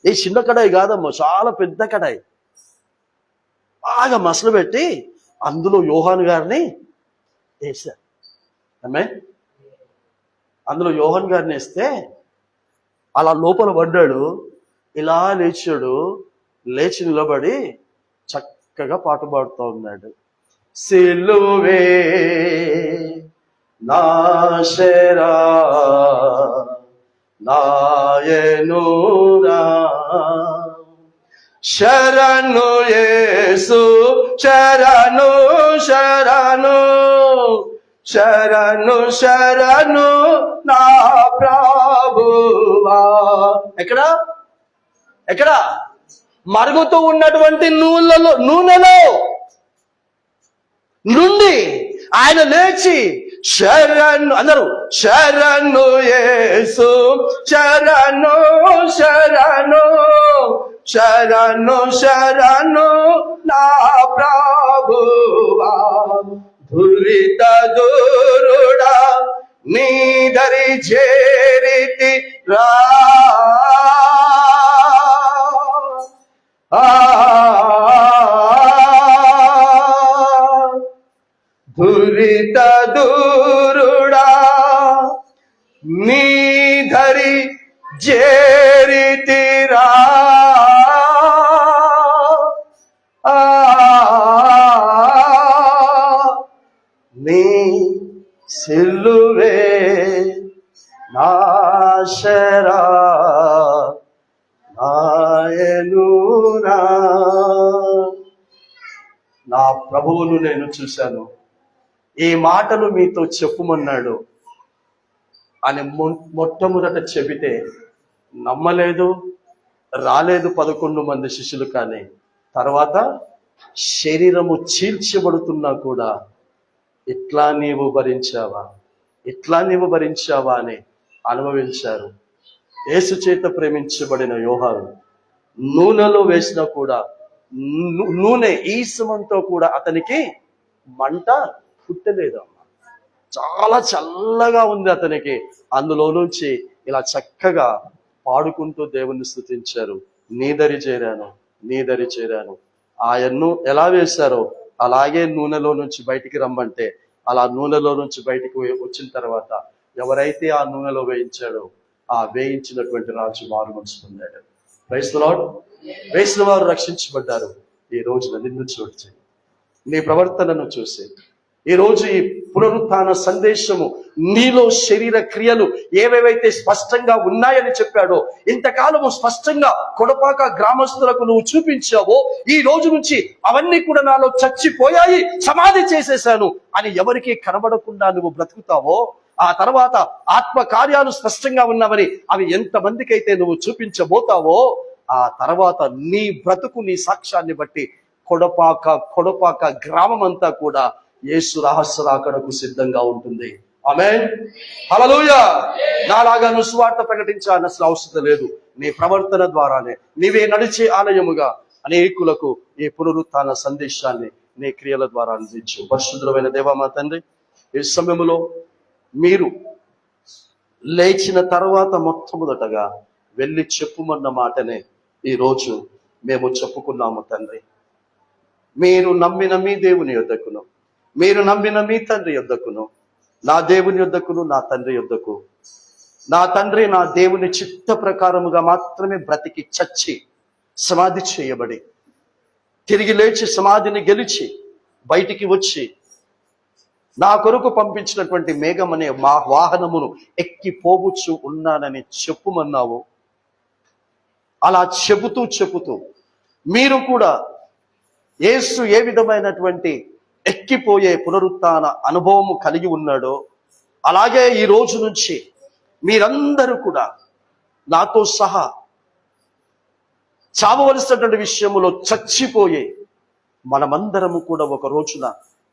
ఏ చిన్న కడాయి కాదమ్మా, చాలా పెద్ద కడాయి, బాగా మసలబెట్టి అందులో యోహాను గారిని వేశారు. అందులో యోహాను గారిని వేస్తే అలా లోపల పడ్డాడు. ఇలా లేచి నిలబడి చక్కగా పాట పాడుతూ ఉన్నాడు. సిలువే నాశరా నాయనురా, శరణు యేసు శరణు శరణు శరణు శరణు నా ప్రభువా. ఎక్కడ మరుగుతూ ఉన్నటువంటి నూనెలో నుండి ఆయన లేచి శరణు అందరూ శరణు యేసు శరణు శరణు శరణు శరణు నా ప్రభువా దురిత దూరుడా నీ దరి చేరితి రా దురిత దూరుడా నీ ధరి చేరితిరా నీ సిలువే నాశరా నాయనురా నా ప్రభువును నేను చూశాను, ఈ మాటలు మీతో చెప్పుమన్నాడు అని మొట్టమొదట చెబితే నమ్మలేదు, రాలేదు 11 మంది శిష్యులు. కానీ తర్వాత శరీరము చీల్చబడుతున్నా కూడా ఇట్లా నీవు భరించావా, ఇట్లా నీవు భరించావా అని అనుభవించారు. యేసు చేత ప్రేమించబడిన యోహాను నూనెలో వేసినా కూడా నూనె ఈసమంతో కూడా అతనికి మంట పుట్టలేదు. చాలా చల్లగా ఉంది అతనికి. అందులో నుంచి ఇలా చక్కగా పాడుకుంటూ దేవుణ్ణి స్తుతించారు. నీ దరి చేరాను, నీ దరి చేరాను. ఆయన్ను ఎలా వేశారో అలాగే నూనెలో నుంచి బయటికి రమ్మంటే అలా నూనెలో నుంచి బయటికి వచ్చిన తర్వాత ఎవరైతే ఆ నూనెలో వేయించాడో ఆ వేయించినటువంటి రాజు మారు మనసు పొందాడు. Praise the lord. వేసిన వారు రక్షించబడ్డారు. ఈ రోజున నిన్ను చూచి నీ ప్రవర్తనను చూసి ఈ రోజు ఈ పునరుత్థాన సందేశము నీలో శరీర క్రియలు ఏవేవైతే స్పష్టంగా ఉన్నాయని చెప్పాడో, ఇంతకాలము స్పష్టంగా కొడపాక గ్రామస్తులకు నువ్వు చూపించావో, ఈ రోజు నుంచి అవన్నీ కూడా నాలో చచ్చిపోయాయి, సమాధి చేసేశాను అని ఎవరికి కనబడకుండా నువ్వు బ్రతుకుతావో, ఆ తర్వాత ఆత్మ కార్యాలు స్పష్టంగా ఉన్నవని అవి ఎంతమందికైతే నువ్వు చూపించబోతావో, ఆ తర్వాత నీ బ్రతుకు నీ సాక్ష్యాన్ని బట్టి కొడపాక గ్రామం అంతా కూడా యేసు రహస్య రాకడకు సిద్ధంగా ఉంటుంది. ఆమేన్. హల్లెలూయా. నాలాగా నువ్వు సువార్త ప్రకటించాలని అసలు అవసరం లేదు. నీ ప్రవర్తన ద్వారానే నీవే నడిచే ఆలయముగా అనేకులకు ఈ పునరుత్థాన సందేశాన్ని నీ క్రియల ద్వారా అందించు. పరిశుద్ధమైన దేవా మా తండ్రి, ఈ సమయంలో మీరు లేచిన తర్వాత మొట్టమొదటగా వెళ్ళి చెప్పుమన్న మాటనే ఈరోజు మేము చెప్పుకున్నాము తండ్రి. మీరు నమ్మిన మీ దేవుని యొద్దకును, మీరు నమ్మిన మీ తండ్రి యొద్దకును, నా దేవుని యొద్దకును, నా తండ్రి యొద్దకు, నా తండ్రి నా దేవుని చిత్త ప్రకారముగా మాత్రమే బ్రతికి చచ్చి సమాధి చేయబడి తిరిగి లేచి సమాధిని గెలిచి బయటికి వచ్చి నా కొరకు పంపించినటువంటి మేఘం అనే మా వాహనమును ఎక్కి పోవచ్చు ఉన్నానని చెప్పుమన్నావు. అలా చెబుతూ మీరు కూడా యేసు ఏ విధమైనటువంటి ఎక్కిపోయే పునరుత్థాన అనుభవము కలిగి ఉన్నాడో, అలాగే ఈ రోజు నుంచి మీరందరూ కూడా నాతో సహా చావవలసినటువంటి విషయములో చచ్చిపోయే మనమందరము కూడా ఒక రోజున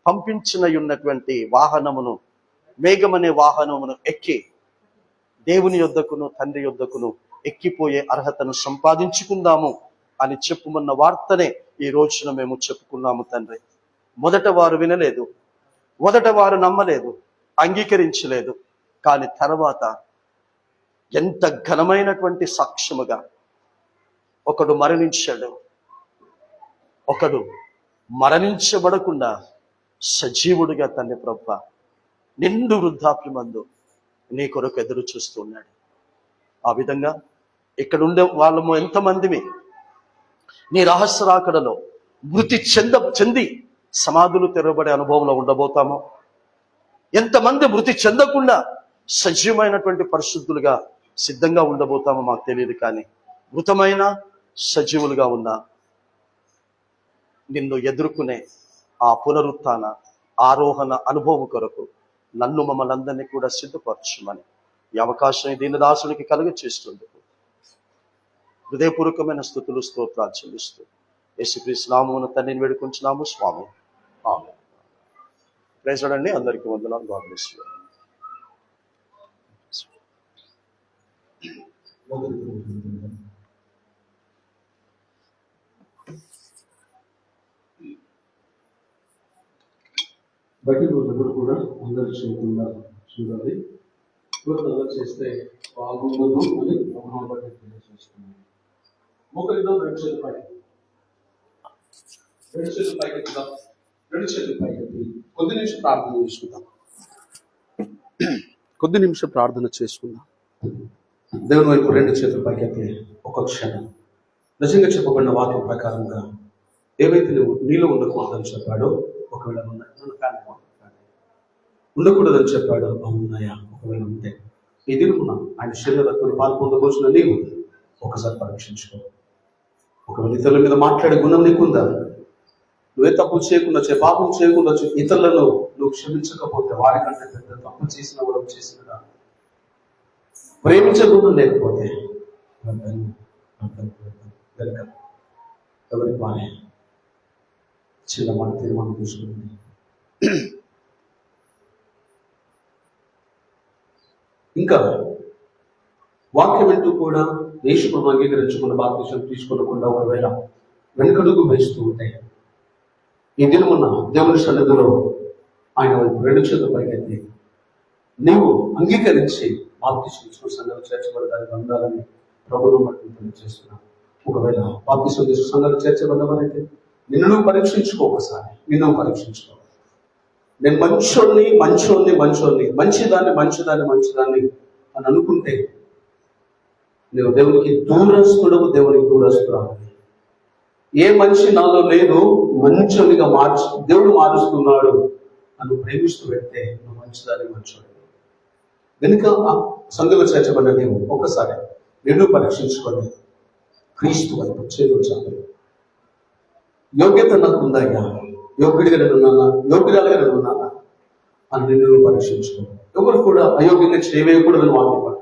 పంపించినటువంటి వాహనమును, మేఘమనే వాహనమును ఎక్కి దేవుని యొద్దకును తండ్రి యొద్దకును ఎక్కిపోయే అర్హతను సంపాదించుకుందాము అని చెప్పుమన్న వార్తనే ఈ రోజున మేము చెప్పుకున్నాము తండ్రి. మొదట వారు వినలేదు, మొదట వారు నమ్మలేదు, అంగీకరించలేదు. కానీ తర్వాత ఎంత ఘనమైనటువంటి సాక్ష్యముగా ఒకడు మరణించాడు, ఒకడు మరణించబడకుండా సజీవుడిగా తండ్రి ప్రభువా నిండు వృద్ధాప్యమందు నీ కొరకు ఎదురు చూస్తున్నాడు. ఆ విధంగా ఇక్కడ ఉండే వాళ్ళము ఎంతమందిమి నీ రహస్య రాకడలో మృతి చెంది సమాధులు తెరవబడే అనుభవంలో ఉండబోతామో, ఎంతమంది మృతి చెందకుండా సజీవమైనటువంటి పరిశుద్ధులుగా సిద్ధంగా ఉండబోతామో మాకు తెలియదు. కానీ మృతమైన సజీవులుగా ఉన్న నిన్ను ఎదుర్కొనే ఆ పునరుత్థాన ఆరోహణ అనుభవం కొరకు నన్ను మమ్మల్ని అందరినీ కూడా సిద్ధపరచమని ఈ అవకాశం దీనదాసునికి కలుగ చేస్తుంది. హృదయపూర్వకమైన స్తుతులు స్తోత్రాలు చెల్లిస్తూ యేసుక్రీస్తు నామమున తండ్రిని వేడుకొంచున్నాము స్వామి. ఆమేన్. ప్రైజ్ చూడండి. అందరికీ వందనాలు. God bless you. బయట ఉన్నప్పుడు కూడా అందరూ చేయకుండా చూడాలి. అందరూ చేస్తే బాగుండదు అని బట్టి చూస్తున్నాను. ఒకరితో రెండు చేతులు పైకి, రెండు చేతులు పైకి ఎత్తుదాం. రెండు చేతులు పైకి ఎత్తి కొద్ది నిమిషం ప్రార్థన చేసుకుందాం. కొద్ది నిమిషం ప్రార్థన చేసుకుందాం. దేవుని వైపు రెండు చేతుల పైకి ఎత్తి ఒక క్షణం నిజంగా చెప్పబడిన వాక్యం ప్రకారంగా ఏవైతే నువ్వు నీలో ఉండకూడదని చెప్పాడో, ఒకవేళ ఉండకూడదని చెప్పాడు, అవునాయా ఒకవేళ ఉంటే ఈ దినమున ఆయన శరీర రక్తులు పాలు పొందవలసిన నీవు ఒకసారి పరీక్షించుకో. ఒకవేళ ఇతరుల మీద మాట్లాడే గుణం నీకుందా? నువ్వే తప్పు చేయకుండా పాపం చేయకుండా ఇతరులను నువ్వు క్షమించకపోతే వారికంటే పెద్ద తప్పు చేసిన కూడా చేసినదా? ప్రేమించే గుణం లేకపోతే ఎవరికి వారే చిన్న మన తీర్మానం తీసుకుంది. ఇంకా వాక్యం వింటూ కూడా యేసుప్రభువును అంగీకరించకుండా బాప్తిసం తీసుకోకుండా ఒకవేళ వెనుకడుగు వేస్తూ ఉంటే ఈ దినమున దేవుని సన్నిధిలో ఆయన రెండు చేతుల పైకెత్తి నీవు అంగీకరించి బాప్తిసం తీసుకున్న సంఘాలు చేర్చబడడానికి ఉండాలని ప్రభువును బట్టి తెలియజేస్తున్నాను. ఒకవేళ బాప్తిసం తీసుకున్న సంఘాలు చేర్చబడ్డవారైతే నిన్ను పరీక్షించుకో. ఒకసారి నిన్ను పరీక్షించుకో. నేను మంచోడిని మంచిదాన్ని అని అనుకుంటే నువ్వు దేవునికి దూరస్తుడవు, దేవునికి దూరస్తురావు. ఏ మనిషి నాలో లేదు, మంచోనిగా దేవుడు మారుస్తున్నాడు అని ప్రేమిస్తూ పెడితే నువ్వు మంచోడు. వెనుక సంఘంలో చేర్చబడ్డ నీవు ఒక్కసారి నిన్ను పరీక్షించుకొని క్రీస్తు వైపు చేరుచాలి. యోగ్యత నాకు ఉందయ్యా, యోగ్యుడిగా నేనున్నానా అని నిన్ను పరీక్షించుకో. ఎవరు కూడా అయోగ్యంగా చేయవేయకూడదని వాక్యపడు.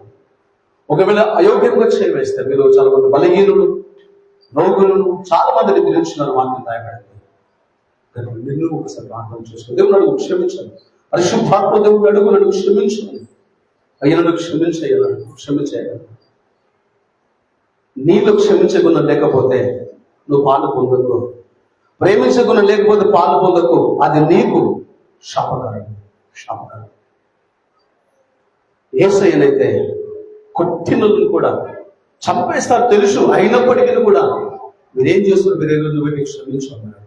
ఒకవేళ అయోగ్యంగా చేయవేస్తే మీరు చాలా మంది బలహీనులు, రోగులను చాలా మందిని గురించినారు వాక్యం రాయబడింది. నిన్ను ఒకసారి ప్రార్థన చేసుకో. దేవుడు అడుగు క్షమించాలి. పరిశుద్ధాత్మ దేవుడు అడుగు నన్ను క్షమించాలి. అయ్యను క్షమించేయాలి. నీలో క్షమించే గుణం లేకపోతే నువ్వు పాలు పొందకు. ప్రేమించే గుణం లేకపోతే పాలు పొందకు. అది నీకు శాపకారం. యేసయ్యనైతే కొట్టినలను కూడా చంపేస్తారు తెలుసు, అయినప్పటికీ కూడా మీరేం చేస్తున్నారు, మీరేదో పెట్టి క్షమించుకున్నారు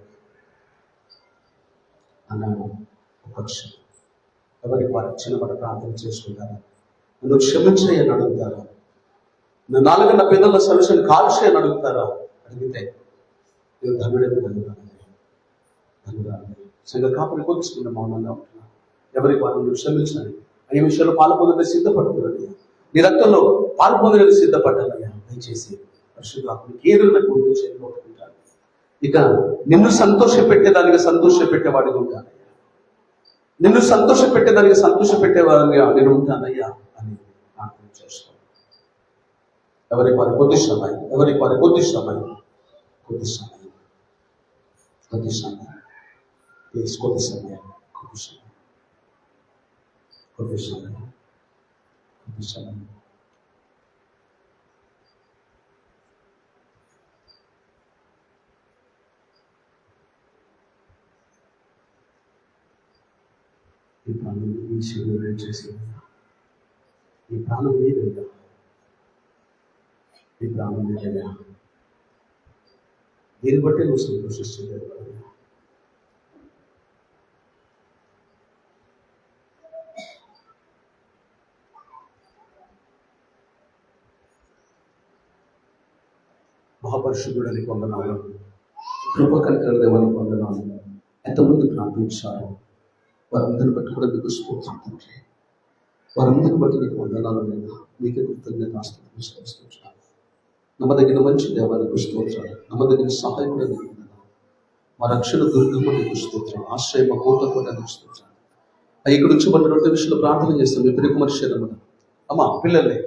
అన్నాను. ఒక క్షణం ఎవరికి వారు చిన్నపడ ప్రార్థన చేసుకుంటారా? నువ్వు క్షమించేయని అడుగుతారా? నువ్వు నాలుగన్న పిల్లల సొల్యూషన్ కాల్చేయని అడుగుతారా? అడిగితే నేను ధనుడని ధనురాలి సంఘ కాపుని కొలుచుకున్న మౌనంగా ఉంటున్నా. ఎవరికి వారు నువ్వు క్షమించాలి. ఈ విషయంలో పాలు పొందడానికి సిద్ధపడుతున్నాడు. నీ రక్తంలో పాలు పొందడానికి సిద్ధపడ్డానయ్యా. దయచేసి పరిశుద్ధాత్మకి ఏదో పూర్తి చేయబోతుంటాను. ఇక నిన్ను సంతోషపెట్టేదానికి సంతోషపెట్టేవాడిగా ఉంటానయ్యా. నిన్ను సంతోషపెట్టేవాడిగా నేను ఉంటానయ్యా అని ప్రార్థన చేసుకో. ఎవరికి వారి కొద్ది సమయం ఈ ప్రాణం ఈ శరీరం చేసి ఈ ప్రాణం మీదయ్యా, ఈ ప్రాణం మీదయ్యా. దీన్ని బట్టి నువ్వు సంతోషిస్తుంది. మహాపరిశుద్ధుడానికి వందనాలు, కృపకనికర దేవానికి వందనాలు. ఎంతమంది ప్రార్థించారు వారందరిని బట్టి కూడా మీకు స్తోత్రం తండ్రి. వారందరిని బట్టి మీకు వందనాలు లేదా మీకే కృతజ్ఞత ఆస్తుతున్నాను. నమ్మదగిన మంచి దేవానికి స్తోత్రాలు, నమ్మదగిన సహాయం కూడా మీకు వందనాలు. మా రక్షణ దుర్గమ్మ నీకు స్తోత్రం, ఆశ్రయ మా కోట కూడా నీకు స్తోత్రం. ఇక్కడ నుంచి మన 2 నిమిషాలు ప్రార్థన చేస్తాం. మీ ప్రియకుమారి శరమ్మ అమ్మా పిల్లలే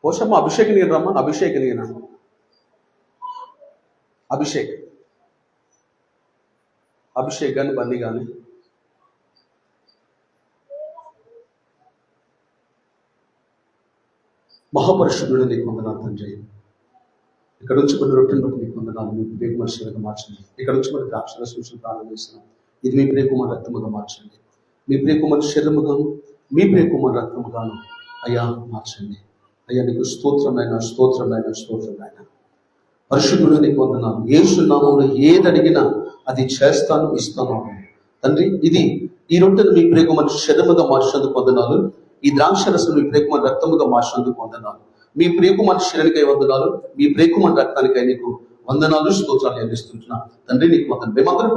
పోషమ్మ అభిషేక్ నేను రమ్మా, అభిషేక్ నేను అభిషేక్ కానీ బన్నీ కానీ మహాపరిశుద్ధుడు నీకు వందనాలు తండ్రి. ఇక్కడ నుంచి కొన్ని రొట్టెలు బట్టి నీకు వందనాలు. మీ ప్రియకుమార్ శరీరంగా మార్చండి. ఇక్కడ నుంచి కొన్ని ద్రాక్షల సూచన ప్రారంభం చేస్తున్నాం. ఇది మీ ప్రియకుమార్ రక్తముగా మార్చండి. మీ ప్రియకుమార్ శరీరముగాను మీ ప్రియకుమార్ రక్తముగాను అయ్యా మార్చండి. అయ్యా నీకు స్తోత్రం నాయన, స్తోత్రం నాయన, స్తోత్రం నాయన. పరిశుద్ధుడు నీకు వందనాలు. యేసు నామములో ఏది అడిగినా అది చేస్తాను, ఇస్తాను తండ్రి. ఇది ఈ రొట్టెను మీ ప్రియకుమార్ శరీరముగా మార్చినందుకు వందనాలు. ఈ ద్రాక్షరసం మీ ప్రియకుమార్ రక్తముగా మార్చినందుకు వందనాలు. మీ ప్రియకుమార్ శరీరానికై వందనాలు, మీ ప్రియకుమార్ రక్తానికై నీకు వందనాలు, స్తోత్రాలు అందిస్తుంటున్నా తండ్రి. నీకు వందనాలు. మేమందరం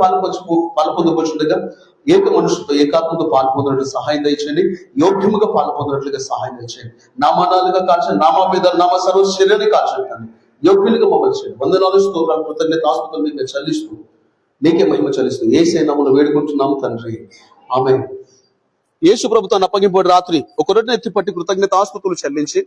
పాల్పొందవచ్చుండగా ఏక మనసుతో ఏకాత్మతో పాల్పొందడానికి సహాయం దయచేయండి. యోగ్యముగా పాల్పొందినట్లుగా సహాయం దయచేయండి. నామానాలుగా కాల్చండి, నామాభేదాలు నామ సర్వ శరీరాన్ని కాల్చండి. యోగ్యులుగా మమ్మల్ని చేయండి. వందనాలు, స్తోత్రాలు, కృతజ్ఞత ఆస్తుతులు మీకు చెల్లిస్తూ నీకే మహిమ చెల్లిస్తూ యేసే నామములో వేడుకుంటున్నాము తండ్రి. ఆమేన్. యేసు ప్రభు తన అప్పగింపుడు రాత్రి ఒక రొట్టెను ఎత్తి పట్టి కృతజ్ఞత ఆస్తుతులు చెల్లించి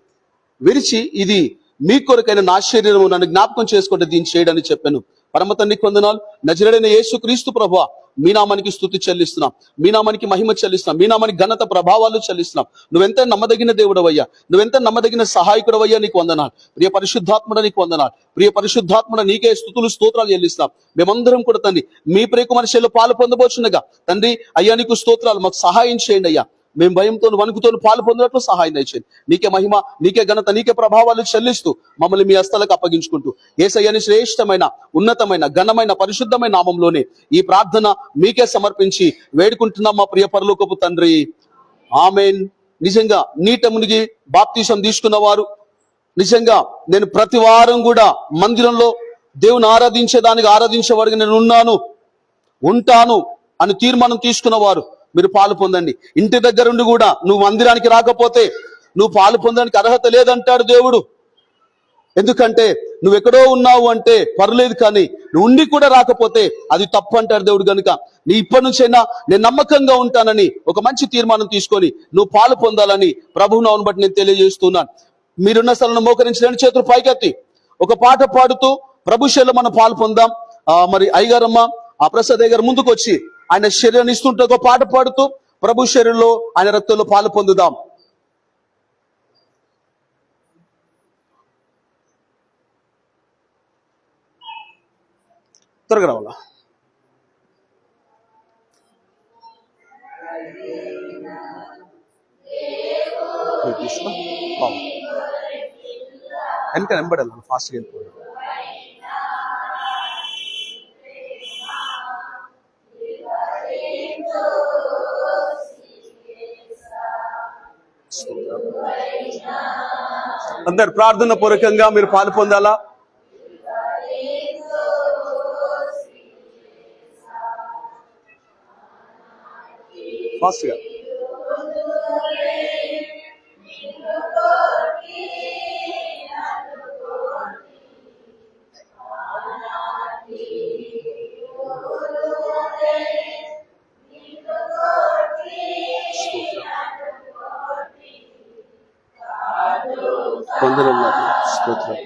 విరిచి, ఇది మీ కొరకైన నా శరీరము, నన్ను జ్ఞాపకం చేసుకుంటే దీన్ని చేయడని చెప్పాను. పరమ తండ్రికి వందనాలు. నజరేయుడైన యేసు క్రీస్తు ప్రభువా, మీ నామానికి స్తుతి చెల్లిస్తున్నాం, మీ నామానికి మహిమ చెల్లిస్తున్నాం, మీ నామానికి ఘనత ప్రభావాలు చెల్లిస్తున్నాం. నువ్వెంత నమ్మదగిన దేవుడవయ్యా, నువ్వెంత నమ్మదగిన సహాయకుడవయ్యా, నీకు వందనాలు. ప్రియ పరిశుద్ధాత్ముడ నీకు వందనాలు. ప్రియ పరిశుద్ధాత్ముడ నీకే స్తుతులు స్తోత్రాలు చెల్లిస్తున్నాం. మేమందరం కూడా తండ్రి మీ ప్రియకుమార్ శైలిలో పాలు పొందబోచుండగా తండ్రి అయ్యా నీకు స్తోత్రాలు. మాకు సహాయం చేయండి అయ్యా. మేము భయంతో వణుకుతో పాలు పొందినట్లు సహాయం దయచేయండి. నీకే మహిమ, నీకే ఘనత, నీకే ప్రభావాలు చెల్లిస్తూ మమ్మల్ని మీ హస్తాలకు అప్పగించుకుంటూ యేసయ్యని శ్రేష్టమైన, ఉన్నతమైన, ఘనమైన, పరిశుద్ధమైన నామంలోనే ఈ ప్రార్థన మీకే సమర్పించి వేడుకుంటున్నాం మా ప్రియ పరలోకపు తండ్రి. ఆమేన్. నిజంగా నీట మునిగి బాప్తీసం తీసుకున్న వారు, నిజంగా నేను ప్రతి వారం కూడా మందిరంలో దేవుని ఆరాధించేవాడిగా నేను ఉంటాను అని తీర్మానం తీసుకున్న వారు మీరు పాలు పొందండి. ఇంటి దగ్గర ఉండి కూడా నువ్వు మందిరానికి రాకపోతే నువ్వు పాలు పొందడానికి అర్హత లేదంటాడు దేవుడు. ఎందుకంటే నువ్వు ఎక్కడో ఉన్నావు అంటే పర్లేదు, కానీ నువ్వు ఉండి కూడా రాకపోతే అది తప్పు అంటాడు దేవుడు. కనుక నీ ఇప్పటి నుంచైనా నేను నమ్మకంగా ఉంటానని ఒక మంచి తీర్మానం తీసుకొని నువ్వు పాలు పొందాలని ప్రభువు నామమును బట్టి నేను తెలియజేస్తున్నాను. మీరున్న స్థలంలో మోకరించి 2 చేతులు పైకెత్తి ఒక పాట పాడుతూ ప్రభు శైలిలో మనం పాలు పొందాం. మరి అయ్యగారమ్మ ఆ ప్రసాద్ అయ్యగారు ముందుకు వచ్చి ఆయన శరీరాన్ని ఇస్తుంటే ఒక పాట పాడుతూ ప్రభు శరీరంలో ఆయన రక్తంలో పాలు పొందుదాం. త్వరగా రావాలా. వెనక వెంబడాలి, ఫాస్ట్గా వెళ్ళిపోయాడు. అందరు ప్రార్థన పూర్వకంగా మీరు పాలు పొందాలా. ఫాస్ట్ గా కొందరు స్తోత్రం.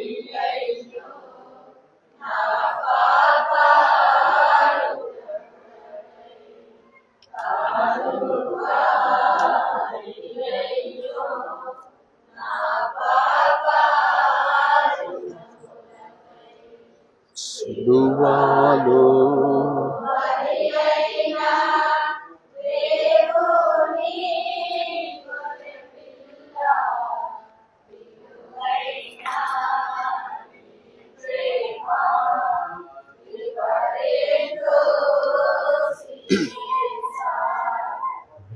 సిలువలో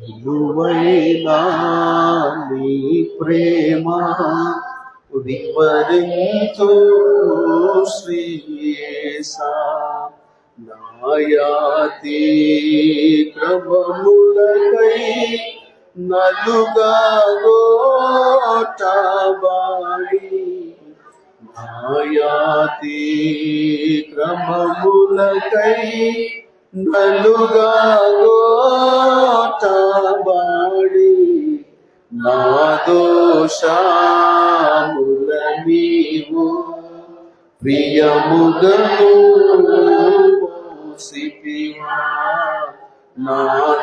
విలువైనా నీ ప్రేమ వివరించు శ్రీయేసా, నాయాతి క్రమములకై నలుగా గోటబాడి, నాయాతి క్రమములకై నలుగా గోటబాడి, నా దోషముల నీవు ప్రియముగను మోసితివా. నా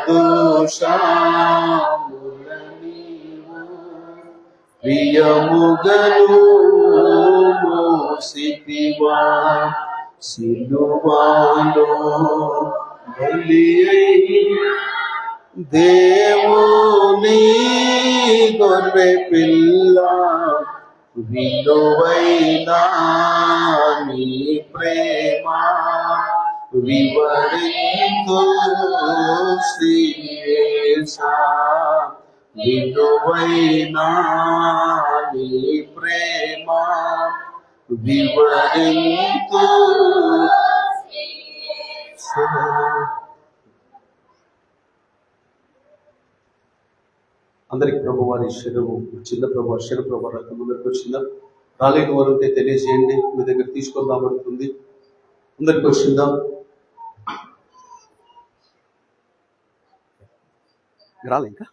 దోషముల నీవు ప్రియముగను మోసితివా. సిలువలో బలి అయి దేవుని గొర్రె పిల్ల విలువైన నీ ప్రేమ వివరింతు శ్రీయేసా. విలువైన నీ ప్రేమ వివరింతు శ్రీయేసా. అందరికి ప్రభు వారి శరీరము చిన్న ప్రభు శరీర ప్రభు రకం ముందరికి వచ్చిందా? రాలేని వారు ఉంటే తెలియజేయండి, మీ దగ్గర తీసుకొని రాబడుతుంది. అందరికి వచ్చిందా? రాలే ఇంకా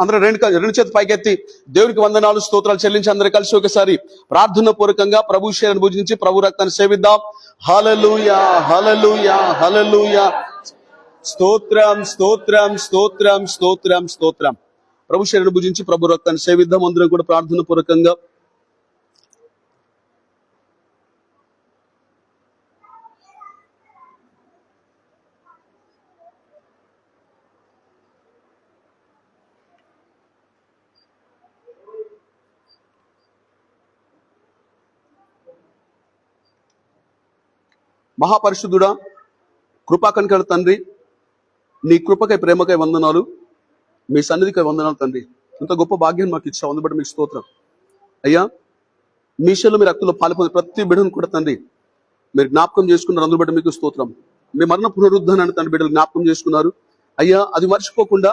అందరూ రెండు చేతి పైకెత్తి దేవునికి వందనాలు స్తోత్రాలు చెల్లించి అందరూ కలిసి ఒకసారి ప్రార్థన పూర్వకంగా ప్రభు శరీరాన్ని భుజించి ప్రభు రక్తాన్ని సేవిద్దాం. హల్లెలూయా హల్లెలూయా హల్లెలూయా. స్తోత్రం స్తోత్రం స్తోత్రం స్తోత్రం స్తోత్రం. ప్రభు శరీరాన్ని భుజించి ప్రభు రక్తాన్ని సేవిద్దాం. అందరం కూడా ప్రార్థన పూర్వకంగా మహాపరిశుద్ధుడా, కృపాకనికల తండ్రి, నీ కృపకై ప్రేమకై వందనాలు, మీ సన్నిధికై వందనాలు తండ్రి. ఇంత గొప్ప భాగ్యం మాకు ఇచ్చావు, అందుబట్టి మీకు స్తోత్రం అయ్యా. మీషలో మీరు రక్తంలో పాల్పొంది ప్రతి బిడ్డను కూడా తండ్రి మీరు జ్ఞాపకం చేసుకున్నారు, అందుబట్టి మీకు స్తోత్రం. మీ మరణ పునరుద్ధానాన్ని తండ్రి బిడ్డలు జ్ఞాపకం చేసుకున్నారు అయ్యా. అది మర్చిపోకుండా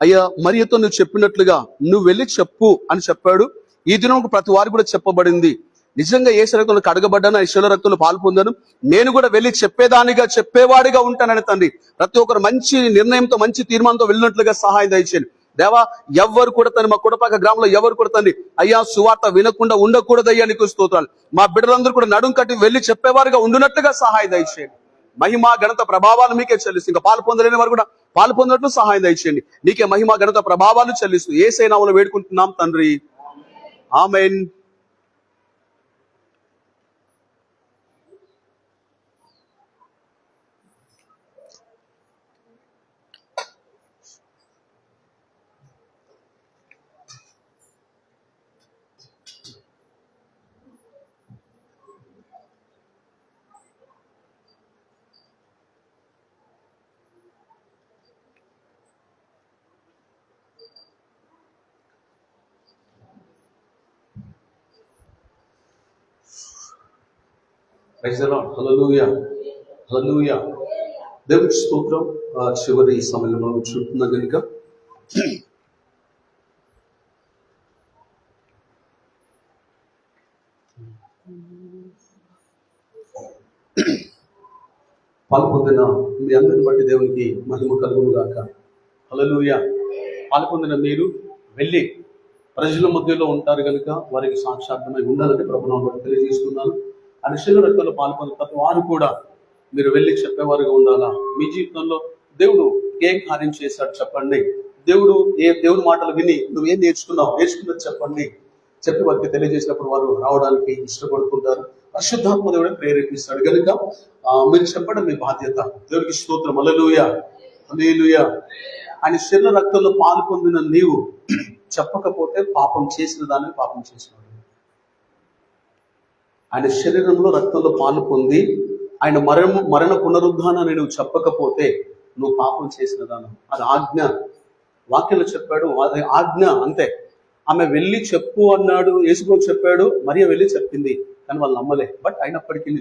అయ్యా మరియతో నువ్వు చెప్పినట్లుగా నువ్వు వెళ్ళి చెప్పు అని చెప్పాడు. ఈ దినం ప్రతి వారికి కూడా చెప్పబడింది. నిజంగా ఏ రక్తంలో కడగబడ్డాను, ఈశ్వర రక్తంలో పాలు పొందాను, నేను కూడా వెళ్ళి చెప్పేవాడిగా ఉంటానని తండ్రి ప్రతి ఒక్కరు మంచి నిర్ణయంతో మంచి తీర్మానంతో వెళ్ళినట్లుగా సహాయం దయచేయండి దేవా. ఎవరు కూడా తండ్రి మా కుడపాక గ్రామంలో ఎవరు కూడా తండ్రి అయ్యా సువార్త వినకుండా ఉండకూడదయ్యా, నీకు స్తోత్రాలు. మా బిడ్డలందరూ కూడా నడుం కట్టి వెళ్ళి చెప్పేవారుగా ఉండునట్లుగా సహాయం దయచేయండి. మహిమ ఘనత ప్రభావాలు మీకే చెల్లిస్తూ ఇంకా పాలు పొందలేని వారు కూడా పాలు పొందినట్లు సహాయం దయచేయండి. నీకే మహిమ ఘనత ప్రభావాలు చెల్లిస్తూ యేసయ్య నామములో వేడుకుంటున్నాం తండ్రి, amen. Praise the lord. Hallelujah, hallelujah. దేవునికి స్తోత్రం. చివరి సమయంలో మనం చూస్తున్నాం కనుక పాలు పొందిన మీ అందరిని బట్టి దేవునికి మహిమ కలుగును గాక. హల్లెలూయా. పాలు పొందిన మీరు వెళ్ళి ప్రజల మధ్యలో ఉంటారు కనుక వారికి సాక్షాత్మై ఉండాలని ప్రభుత్వం బట్టి తెలియజేస్తున్నాను. ఆ శిలువ రక్తంలో పాల్పొందిన ప్రతి వారు కూడా మీరు వెళ్ళి చెప్పేవారుగా ఉండాలా. మీ జీవితంలో దేవుడు ఏం కార్యం చేశాడు చెప్పండి. దేవుడు మాటలు విని నువ్వు ఏం నేర్చుకున్నది చెప్పండి. చెప్పి వారికి తెలియజేసినప్పుడు వారు రావడానికి ఇష్టపడుతుంటారు. పరిశుద్ధాత్మ దేవుడే ప్రేరేపిస్తాడు కనుక మీరు చెప్పడం మీ బాధ్యత. దేవుడికి స్తోత్రం. హల్లెలూయా, హల్లెలూయా. ఆయన శరీర రక్తంలో పాలు పొందిన నీవు చెప్పకపోతే పాపం చేసిన దాన్ని పాపం చేసినాడు. ఆయన శరీరంలో రక్తంలో పాలు పొంది ఆయన మరణ పునరుద్ధానాన్ని నువ్వు చెప్పకపోతే నువ్వు పాపం చేసిన దానం. అది ఆజ్ఞ. వాక్యంలో చెప్పాడు, అది ఆజ్ఞ అంతే. ఆమె వెళ్ళి చెప్పు అన్నాడు, యేసుకు చెప్పాడు, మరియ వెళ్ళి చెప్పింది, కానీ వాళ్ళు నమ్మలే. బట్ అయినప్పటికీ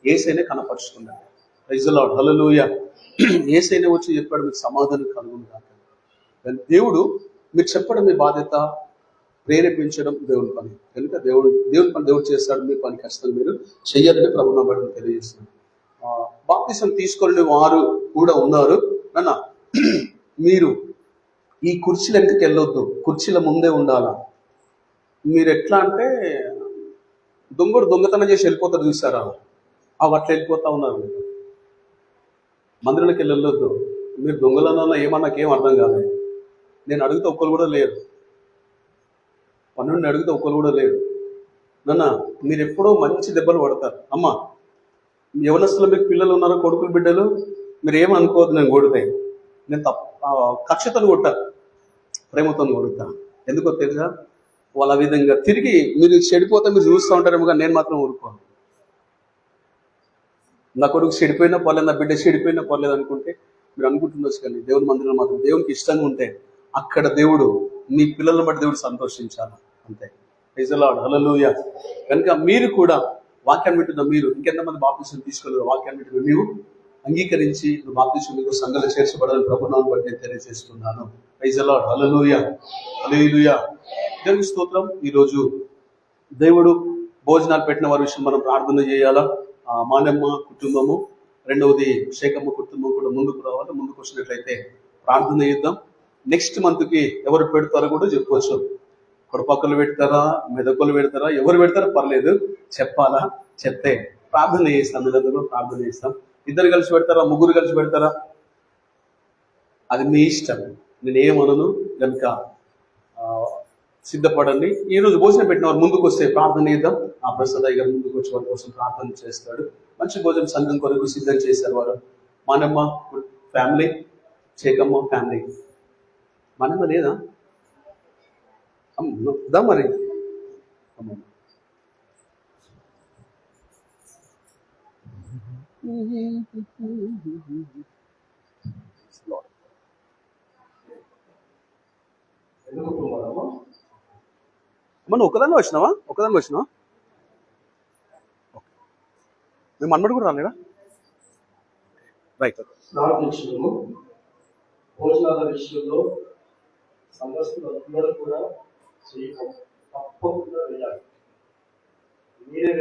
యేసయ్యనే కనపరుచుకున్నాడు. ప్రైజ్ ది లార్డ్, హల్లెలూయా. యేసయ్యనే వచ్చి చెప్పాడు, మీకు సమాధానం కలుగును గాక. దేవుడు మీరు చెప్పడం మీ బాధ్యత, ప్రేరేపించడం దేవుని పని కనుక దేవుని పని దేవుడు చేస్తాడు. మీ పని ఖచ్చితంగా మీరు చెయ్యాలని ప్రభుత్వం బట్టి తెలియజేస్తున్నాడు. బాప్తిసం తీసుకొని వారు కూడా ఉన్నారు. నాన్న మీరు ఈ కుర్చీల వెనక్కి వెళ్ళొద్దు, కుర్చీల ముందే ఉండాలా. మీరు ఎట్లా అంటే దొంగతనం చేసి వెళ్ళిపోతారు చూసారా, అట్లా వెళ్ళిపోతా ఉన్నారు. మీరు మందిరానికి వెళ్ళొద్దు. మీరు దొంగలన్నా ఏమన్నాకేం అర్థం కాదు. నేను అడిగితే ఒక్కరు కూడా లేరు, 12 అడిగితే ఒక్కరు కూడా లేరు. నాన్న మీరు ఎప్పుడో మంచి దెబ్బలు పడతారు. అమ్మ యవనస్తులు మీకు పిల్లలు ఉన్నారో, కొడుకులు బిడ్డలు, మీరు ఏమనుకోవద్దు. నేను కొడితే నేను కక్షతో కొట్టా, ప్రేమతో కొడుతా. ఎందుకో తెలుసా, వాళ్ళ విధంగా తిరిగి మీరు చెడిపోతే మీరు చూస్తూ ఉంటారేమో, కానీ నేను మాత్రం ఊరుకోను. నా కొడుకు చెడిపోయినా పర్లేదు, నా బిడ్డ చెడిపోయినా పర్లేదు అనుకుంటే మీరు అనుకుంటుండొచ్చు. కానీ దేవుని మందిరం మాత్రం దేవునికి ఇష్టంగా ఉంటే అక్కడ దేవుడు మీ పిల్లలను బట్టి దేవుడు సంతోషించాలి అంతే. ప్రైజ్ ది లార్డ్, హల్లెలూయా. కనుక మీరు కూడా వాక్యాన్ని వింటున్న మీరు ఇంకెంతమంది బాప్తిసం తీసుకోలేదు, వాక్యాన్ని వింటున్న మీరు అంగీకరించి బాప్తిసం మీకు సంఘంలో చేర్చబడాలని ప్రభుత్వాన్ని బట్టి నేను తెలియజేస్తున్నాను. ప్రైజ్ ది లార్డ్, హల్లెలూయా, హల్లెలూయా. దేవుని స్తోత్రం. ఈరోజు దేవుడు భోజనాలు పెట్టిన వారి విషయం మనం ప్రార్థన చేయాలా. మానమ్మ కుటుంబము, రెండవది శేఖమ్మ కుటుంబం కూడా ముందుకు రావాలి. ముందుకు వచ్చినట్లయితే ప్రార్థన చేద్దాం. నెక్స్ట్ మంత్కి ఎవరు పెడతారో కూడా చెప్పవచ్చు. కొడపక్కలు పెడతారా, మెదకులు పెడతారా, ఎవరు పెడతారో పర్లేదు, చెప్పాలా. చెప్తే ప్రార్థన చేస్తాం. మీరందరూ ప్రార్థన చేస్తాం. ఇద్దరు కలిసి పెడతారా, ముగ్గురు కలిసి పెడతారా, అది మీ ఇష్టం. నేనేమనను కనుక సిద్ధపడండి. ఈరోజు భోజనం పెట్టిన వారు ముందుకు వస్తే ప్రార్థన చేద్దాం. ఆ ప్రసాదయ్య గారు ముందుకు వచ్చే వారి కోసం ప్రార్థన చేస్తాడు. మంచి భోజనం సంఘం కొరకు సిద్ధం చేశారు వారు. మానమ్మ ఫ్యామిలీ, చేకమ్మ ఫ్యామిలీ. మనమ్మ లేదా దా మరి మనం ఒకదాన్ని వచ్చినావా మేము మన్మడు కూడా రాలేదా? రైట్. ప్రార్థించడము భోజనాల విషయంలో సంఘస్థులందరూ కూడా తప్పకుండా వెళ్ళాలి. మీరే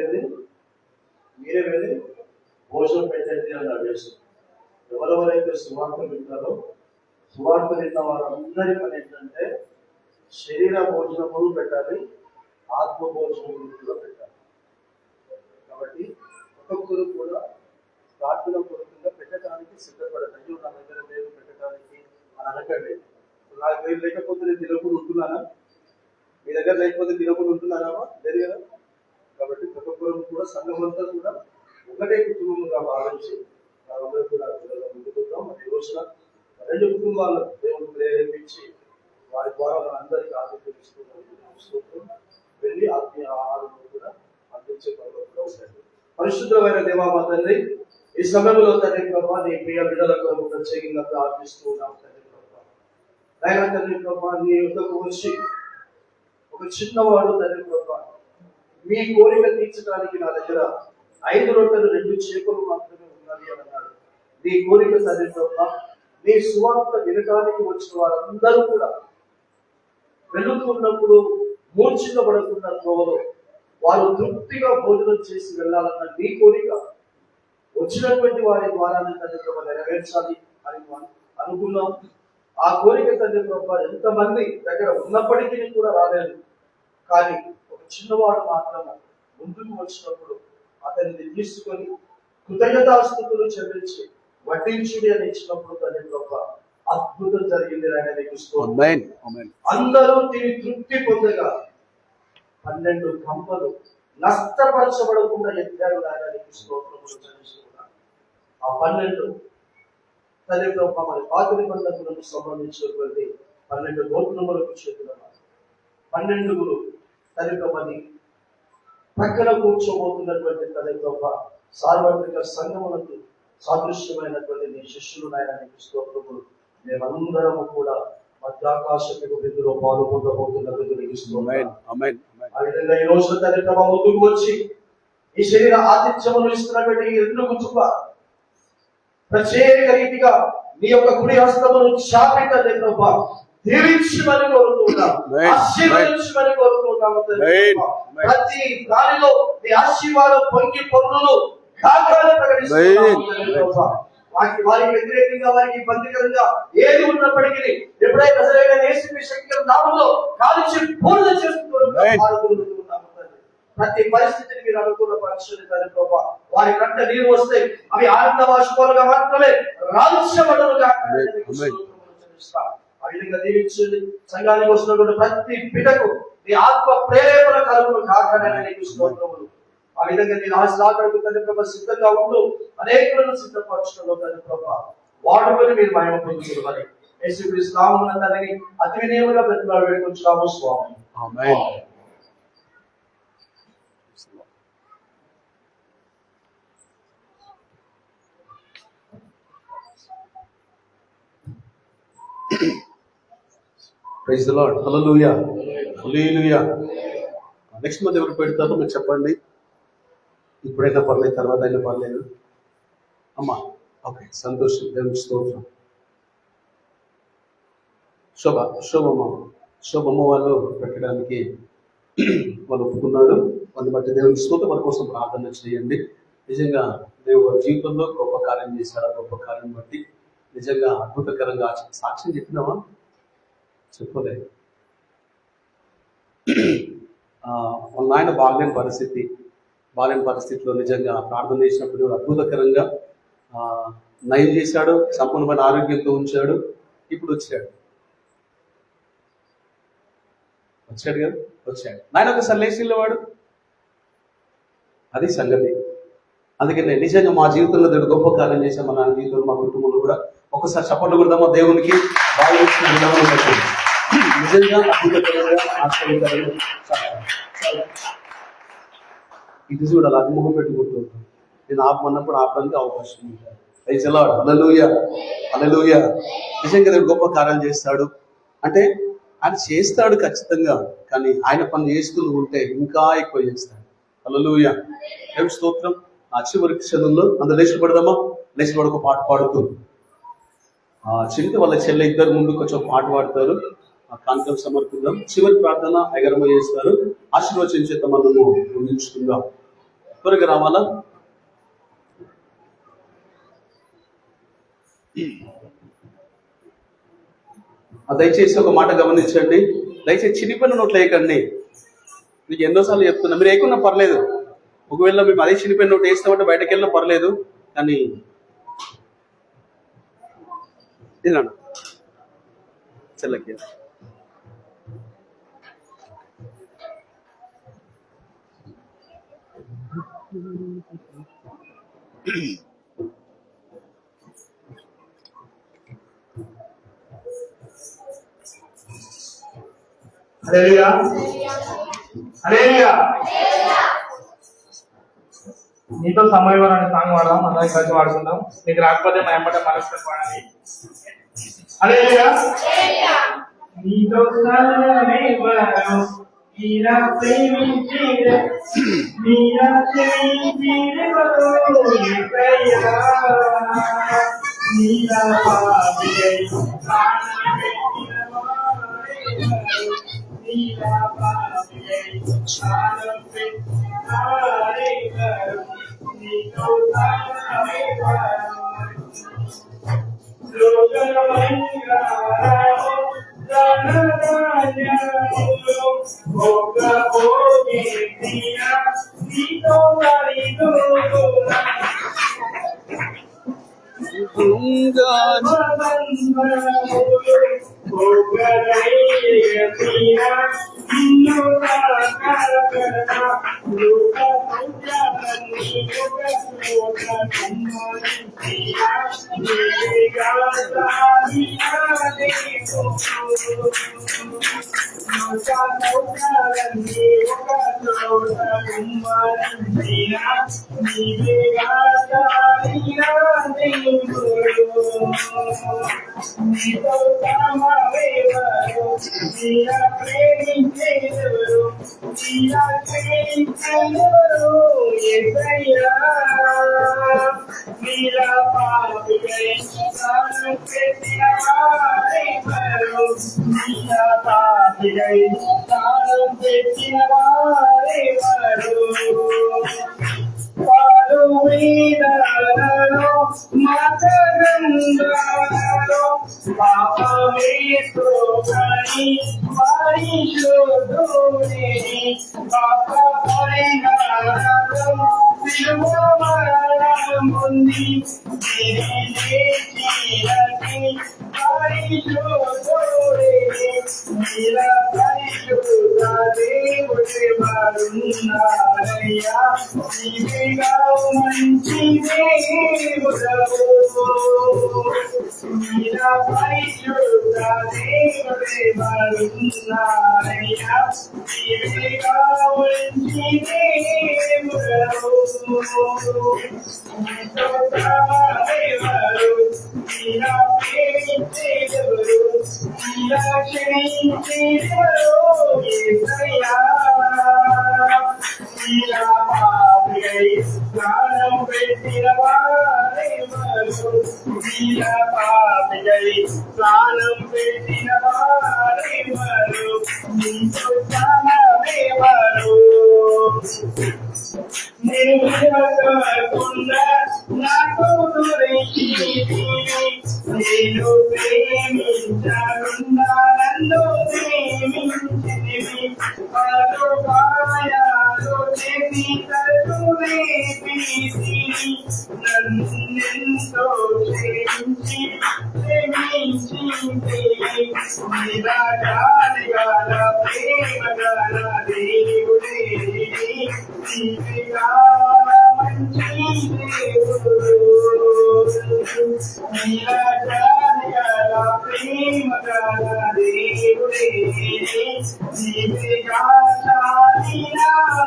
వెళ్ళి భోజనం పెట్టండి అని ఆదేశం. ఎవరెవరైతే సువార్త వింటారో, సువార్త విన్న వారందరి పని ఏంటంటే శరీర భోజనములు పెట్టాలి, ఆత్మ భోజనములు కూడా పెట్టాలి. కాబట్టి ఒక్కొక్కరు కూడా ప్రార్థన పూర్వకంగా పెట్టడానికి సిద్ధపడండి. అయ్యో నా దగ్గర లేదు పెట్టడానికి అని అనకండి. నాకు లేకపోతే నేను తినకుండా ఉంటున్నానా? మీ దగ్గర లేకపోతే తినకుండా ఉంటున్నారా? లేదు కదా. కాబట్టి ఒక్కొక్కరు కూడా సంఘం అంతా కూడా ఒకటే కుటుంబంగా భావించి వాళ్ళందరూ కూడా ముందుకుంటాం. మరి రోజున 2 కుటుంబాలను దేవుడు ప్రేరేపించి వారి ద్వారా మనందరికీ ఆశీర్వదిస్తున్నాం. వెళ్ళి ఆత్మీయ ఆహారం కూడా అందించే పనులు కూడా ఉంటాయి. పరిశుద్ధమైన దేవా మా తండ్రి, ఈ సమయంలో తండ్రి ప్రభా నీ ప్రియ బిడ్డల కొరకు ప్రత్యేకంగా ప్రార్థిస్తూ ఉన్నాం తండ్రి ప్రభా. ఆయన తండ్రి ప్రభా నీ యుద్ధకు వచ్చి ఒక చిన్నవాడు తండ్రి ప్రభా మీ కోరిక తీర్చడానికి నా దగ్గర 5 రొట్టెలు 2 చేపలు మాత్రమే ఉన్నది అని అన్నాడు. నీ కోరిక తండ్రి ప్రభా, నీ సువార్త వినడానికి వచ్చిన వారందరూ కూడా వెళుతున్నప్పుడు మూర్ఛితపడకుండా త్రోవలో వారు తృప్తిగా భోజనం చేసి వెళ్ళాలన్న నీ కోరిక వచ్చినటువంటి వారి ద్వారా తండ్రి ప్రభా నెరవేర్చాలి అని అనుకున్నాం. ఆ కోరిక తండ్రి ప్రభా ఎంతమంది దగ్గర ఉన్నప్పటికీ కూడా రాలేదు. కానీ ఒక చిన్నవాడు మాత్రం ముందుకు వచ్చినప్పుడు అతన్ని తీసుకొని కృతజ్ఞతాస్తుతులు చెల్లించి వడ్డించుడి అని ఇచ్చినప్పుడు తండ్రి ప్రభా అద్భుతం జరిగింది. అందరూ తిని తృప్తి పొందగా 12 కంపలు నష్టపరచబడకుండా ఎత్తారు. నాయనకి స్తోత్రములు చెల్లిస్తున్నాను. ఆ 12 తండ్రి ప్రభా మరి పాత నిబంధనలకు సంబంధించినటువంటి 12 గోత్రములకు చెందిన 12 తండ్రి ప్రభాని పక్కన కూర్చోబోతున్నటువంటి తండ్రి ప్రభా సార్వత్రిక సంఘములకు సాదృశ్యమైనటువంటి నీ శిష్యులు నాయనకి స్తోత్రములు. మేమందరము కూడా మధ్యాకాశపు విందులో పాల్గొనబోతున్నందుకు నీకు స్తోత్రం. ఆ విధంగా ఈ రోజు తండ్రి ప్రభా ముందుకు వచ్చి ఈ శరీర ఆతిథ్యములు ఇస్తున్నటువంటి ఈ 2 కుటుంబాలు ప్రత్యేక రీతిగా నీ యొక్క కుడి హస్తమును చాపి తండ్రి ప్రభా దీవించమని కోరుతున్నాం, ఆశీర్వదించమని కోరుతున్నాము. ప్రతి దానిలో నీ ఆశీర్వాదం పొంగి పొందులు కాకాలని ప్రకటిస్తున్నాము. వారికి వ్యతిరేకంగా వారికి ఇబ్బందికరంగా ఏది ఉన్నప్పటికీ ఎప్పుడైతే అసలైన యేసు శక్తి నామములో కాల్చి పూర్ణ చేసుకుంటున్నాము. ప్రతి పరిస్థితిని మీరు అనుకూల పరచండి తండ్రి ప్రభా. వారి కంట నీరు వస్తే అవి ఆనంద బాష్పాలుగా మాత్రమే రాల్చబడునుగా. ఆ విధంగా దీవించండి. సంఘానికి వస్తున్నటువంటి ప్రతి బిడ్డకు నీ ఆత్మ ప్రేరేపణ కలుగును కాకనే నీకు స్తోత్రములు. ఆ విధంగా నేను ఆశలాకరకు తండ్రి ప్రభా సిద్ధంగా ఉంటూ అనేకులను సిద్ధపరచడంలో తండ్రి ప్రభా వాడుకొని మీరు మహిమ పొందుతున్నారు. యేసుక్రీస్తు నామమున తండ్రిని అతి వినయముగా బ్రతిమాలు వేడుకొంచున్నాము స్వామి. Amen. Praise the lord. Hallelujah, hallelujah. Next month ఎవరు పెడతారో మీరు చెప్పండి. ఇప్పుడైనా పర్లేదు, తర్వాత అయినా పర్లేదు. అమ్మా ఓకే, సంతోషం, దేవుని స్తోత్రం. శోభమ్మ వాళ్ళు పెట్టడానికి వాళ్ళు ఒప్పుకున్నారు. వాళ్ళని బట్టి దేవుని స్తోత్రం. వాళ్ళ కోసం ప్రార్థన చేయండి. నిజంగా దేవుడు జీవితంలో గొప్ప కార్యం చేశాడు. గొప్ప కార్యం బట్టి నిజంగా అద్భుతకరంగా సాక్ష్యం చెప్పినావా? చెప్పలేదు. వాళ్ళ నాయన బాగలేని పరిస్థితిలో నిజంగా ప్రార్థన చేసినప్పుడు అద్భుతకరంగా నయం చేశాడు. సంపూర్ణమైన ఆరోగ్యంతో ఉంచాడు. ఇప్పుడు వచ్చాడు కదా, వచ్చాడు. నాయన ఒకసారి లేచిల్ల వాడు. అది సంగతి. అందుకనే నిజంగా మా జీవితంలో దేవుడు గొప్ప కార్యం చేశాం. మా నాన్న జీవితంలో, మా కుటుంబంలో కూడా ఒకసారి చప్పట్లు కొడదామా దేవునికి. నిజంగా అద్భుతకరంగా ఆశ్చర్యకరంగా ఇది చూడాలి. అభిముఖం పెట్టుకుంటుంటాను. నేను ఆపమన్నప్పుడు ఆపడానికి అవకాశం ఉంటుంది. హల్లెలూయా, హల్లెలూయా. నిజంగా దేవుడు గొప్ప కార్యాలు చేస్తాడు. అంటే ఆయన చేస్తాడు ఖచ్చితంగా, కానీ ఆయన పని చేస్తూ ఉంటే ఇంకా ఎక్కువ చేస్తాడు. హల్లెలూయా, దేవుని స్తోత్రం. ఆ చివరి క్షణంలో అందరూ లేచిపడదామా? లేచిపడి ఒక పాట పాడుతూ చిన్న వాళ్ళ చెల్లె ఇద్దరు ముందు కొంచెం పాట పాడతారు. కానుకలు సమర్పిద్దాం. చివరి ప్రార్థన అయ్యగారమ్మ చేస్తారు. ఆశీర్వచనం మనము ముగించుకుందాం. త్వరగా రావాలా? దయచేసి ఒక మాట గమనించండి. దయచేసి చినిపోయిన నోట్లు వేయకండి. మీకు ఎన్నోసార్లు చెప్తున్నా, మీరు వేయకున్నా పర్లేదు. ఒకవేళ మేము అదే చినిపోయిన నోట్ వేస్తామంటే బయటకు వెళ్ళినా పర్లేదు, కానీ తిన్నాను చెల్లకి. హల్లెలూయా, హల్లెలూయా. నీతో సమయం అనే సాంగ్ వాడదాం. అందరం కలిసి వాడుకుందాం. నీకు రాకపోతే మా ఎంబట మనసు పాడాలి. హల్లెలూయా. నీతో సమయం మీరా ప్రేమించిరే మీరా ప్రేమించిరెవరు యేసయ్యా మీరా పాపియై ప్రాణం పెట్టిన వారెవరు మీరా పాపియై ప్రాణం పెట్టిన వారెవరు నీతో సమానమెవరు లోకమంగారో ధనధాన్యములు భోగభోగి తీరా నీతో వరిదోగునా మీరా పాపియై ప్రాణం పెట్టిన వారెవరు మీరా పాపియై ప్రాణం పెట్టిన వారెవరు పాలు వీణాలలో మతగంధాలలో పాపమే త్రోగని పరిశోధుని పాప పరిహారం శిలువ మరణముంది లేచిరని పరిశోధుని నీల పరిశుద్ధ దేవుడి వరున్నారయ్యా నీవిగా మంచి దేవుడవు నీల పరిశుద్ధ దేవుడి వరున్నారయ్యా నీవిగా మంచి దేవుడవు నీతో సమానమెవరు నీలా ప్రేమించేదెవరు నీలా క్షమించేదెవరు యేసయ్యా నీలా పాపియై ప్రాణం పెట్టిన వారెవరు నీలా పాపియై ప్రాణం పెట్టిన వారెవరు నీతో సమానమెవరు నేను విడవకుండా నాకు దొరికితివి నేను ప్రేమించకుండా నన్ను ప్రేమించితివి పలు గాయాలు చేసి తలువే పీతివి నన్నెంతో ప్రేమించితివి నిరాగాలిగాల ప్రేమగాల దేవుడే నీవిగా మంచి దేవుడు నీరాగాలిగాల ప్రేమగాల దేవుడే నీవిగా చాలిన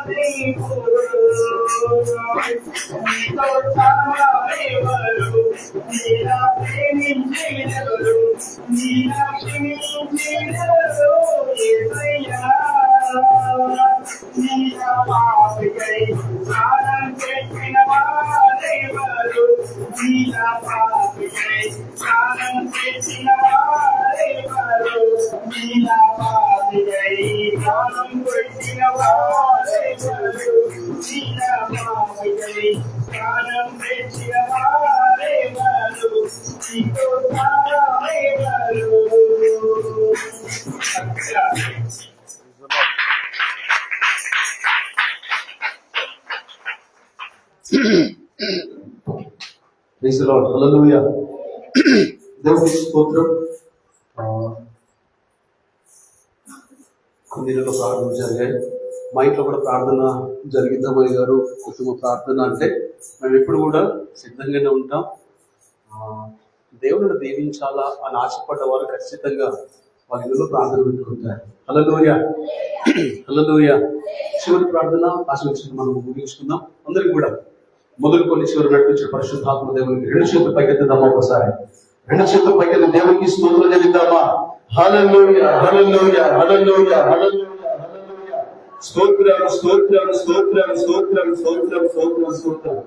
దేవుడు నీతో సమానమెవరు నీలా ప్రేమించేదెవరు నీలా క్షమించేదెవరు యేసయ్యా నీలా పాపియై ప్రాణం పెట్టిన వారెవరు నీలా పాపియై ప్రాణం పెట్టిన వారెవరు నీలా పాపియై ప్రాణం పెట్టిన వారెవరు నీలా పాపియై ప్రాణం పెట్టిన వారెవరు నీతో సమానమెవరు ప్రైజ్ ది లార్డ్. హల్లెలూయా. దేవునికి స్తోత్రం. కొన్ని నెలల ప్రార్థన జరిగాయి. మా ఇంట్లో కూడా ప్రార్థన జరిగిద్దామయ్య గారు, కుటుంబ ప్రార్థన అంటే మేము ఎప్పుడు కూడా సిద్ధంగానే ఉంటాం. దేవుడిని దీవించాలా అని ఆశపడ్డ వారు ఖచ్చితంగా వాళ్ళ ఇళ్ళలో ప్రార్థన పెట్టుకుంటారు. హల్లెలూయా, హల్లెలూయా. చివరి ప్రార్థన ఆశీర్వచనం మనం ముగించుకుందాం. అందరికి కూడా మొదలుకొని చివరి నడిపించే పరిశుద్ధాత్మ దేవునికి రెండు చేతులు పైకెత్తుదామా? ఒకసారి రెండు చేతులు పైకెత్తి దేవునికి స్తోత్రం చెల్లిద్దామా? హల్లెలూయా, హల్లెలూయా, హల్లెలూయా, హల్లెలూయా, హల్లెలూయా. స్తోత్రం స్తోత్రం స్తోత్రం స్తోత్రం స్తోత్రం స్తోత్రం స్తోత్రం.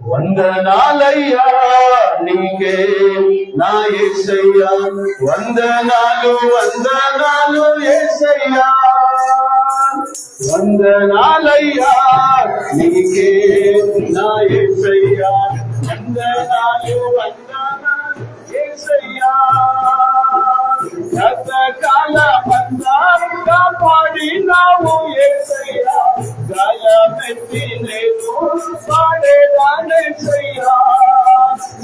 వందనాలయ్యా నీకే నా యేసయ్యా, వందనాలు వందనాలు యేసయ్యా, వందనాలయ్యా నీకే నా యేసయ్యా, వందనాలు వందనాలు యేసయ్యా. గతకాల మందారుగా పాడినావు యేసయ్యా, గాయమెత్తి నేను పాడేదానేసయ్యా.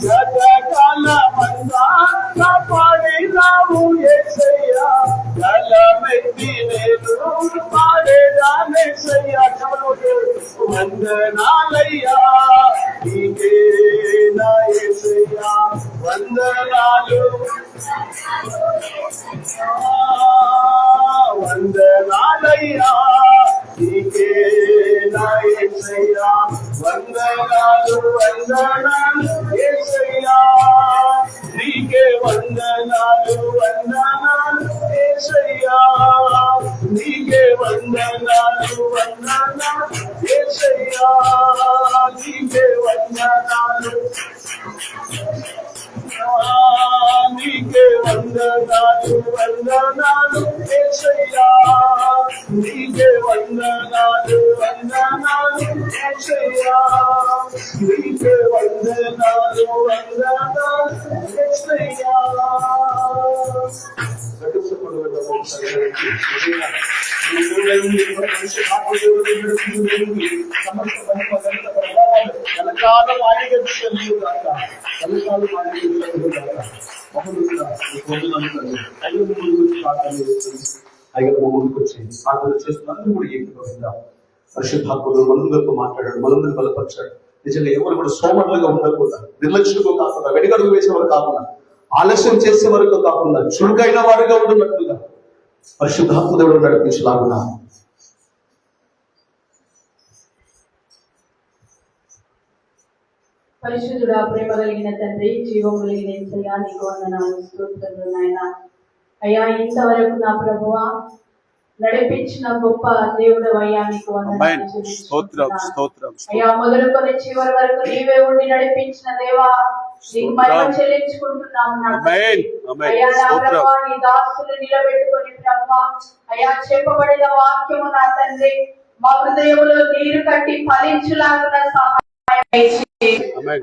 గతకాల మందారుగా పాడినావు యేసయ్యా, గాయమెత్తి నేను పాడేదానేసయ్యా. వందనాలయ్యా నీకే నా యేసయ్యా, వందనాలు వందనాలయ్యా నీకే నా యేసయ్యా, వందనాలు వందనాలు యేసయ్యా, నీకే వందనాలు వందనాలు యేసయ్యా, నీకే వందనాలు వందనాలు యేసయ్యా, నీకే వందనాలు నీకే వందనాలు వందనాలు యేసయ్యా, నీకే వందనాలు వందనాలు యేసయ్యా, నీకే వందనాలు వందనాలు యేసయ్యా. కలకాలం ఆయన పరిశుద్ధాత్మలు మనందరితో మాట్లాడాడు, మనందరితో బలపరిచాడు. నిజంగా ఎవరు కూడా సోమరులుగా ఉండకుండా, నిర్లక్ష్యంగా కాకుండా, వెనుకడుగు వేసేవారు కాకుండా, ఆలస్యం చేసే వరకు కాకుండా, చురుకైన వారుగా ఉంటున్నట్లుగా పరిశుద్ధాత్మ దేవుడు నడిపించలాగున్నా. పరిశుద్ధుడా, ప్రేమ కలిగిన తండ్రి, జీవం కలిగిన యేసయ్యా, నీకు వందనాలు స్తోత్రాలు నాయన. అయ్యా, ఇంతవరకు నా ప్రభువా నడిపించిన గొప్ప దేవుడు అయ్యా, నీకు వందనాలు చెల్లించుకుంటున్నాను. అయ్యా, మొదలుకొని చివరి వరకు నీవే ఉండి నడిపించిన దేవా, నీకు మహిమ చెల్లించుకుంటున్నాము. అయ్యా నా ప్రభువా, నీ దాసులు నిలబెట్టుకొని ప్రభువా, అయ్యా చెప్పబడిన వాక్యము నా తండ్రి మా హృదయంలో నీరు కట్టి ఫలించులాగున సహాయం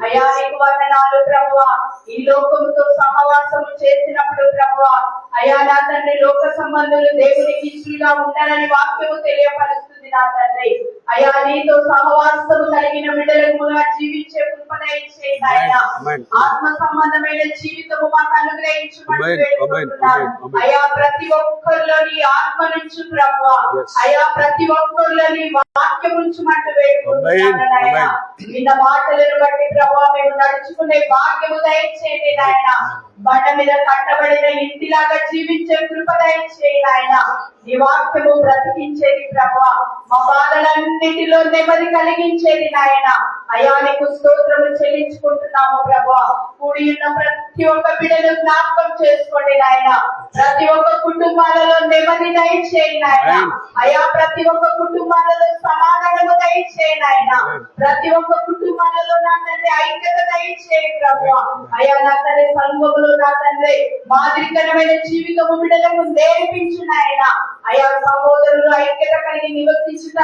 అయ్యా, నీకు వందనాలు ప్రభువా. ఈ లోకముతో సహవాసము చేసినప్పుడు ప్రభువా, అయ్యా నా తండ్రి లోక సంబంధులు దేవునికి ఇష్టలుగా ఉండాలని వాక్యము తెలియపరుస్తుంది నా తండ్రి. అయ్యా, నీతో సహవాసము కలిగిన బిడ్డలుగా జీవించే కృపణ ఇచ్చే నాయన, ఆత్మ సంబంధమైన జీవితము మాకు అనుగ్రహించమని వేడుకుంటున్నాను. అయ్యా, ప్రతి ఒక్కరిలోని ఆత్మ నుంచి ప్రభువా, అయ్యా ప్రతి ఒక్కరిలోని వాక్యం ఉంచమంటూ వేడుకుంటున్నాను నాయన. నిన్న మాటలను బట్టి ప్రభువా మేము నడుచుకునే భాగ్యము దయచేయండి నాయన. బండ మీద కట్టబడిన ఇంటిలాగా జీవించే కృప దయచేయండి నాయన. నీ వాక్యము బ్రతికించేది ప్రభువా, మా బాధలన్నిటిలో నెమ్మది కలిగించేది నాయన. అయ్యా, నీకు స్తోత్రము చెల్లించుకుంటున్నాము ప్రభువా. కూడి ఉన్న ప్రతి ఒక్క బిడ్డను జ్ఞాపకం చేసుకోండి నాయన. ప్రతి ఒక్క కుటుంబాలలో నెమ్మది దయచేయండి నాయన. అయ్యా, ప్రతి ఒక్క కుటుంబాలలో సమాధానము దయచేయండి నాయన. ప్రతి ఒక్క కుటుంబాలలో నా తండ్రి ఐక్యత దయచేయండి ప్రభువా. అయ్యా నా తండ్రి సంఘములో నా తండ్రి మాదిరికరమైన జీవితము బిడ్డలకు నేర్పించు నాయన. అయ్యా, సహోదరులు ఐక్యత కలిగి నివసించుట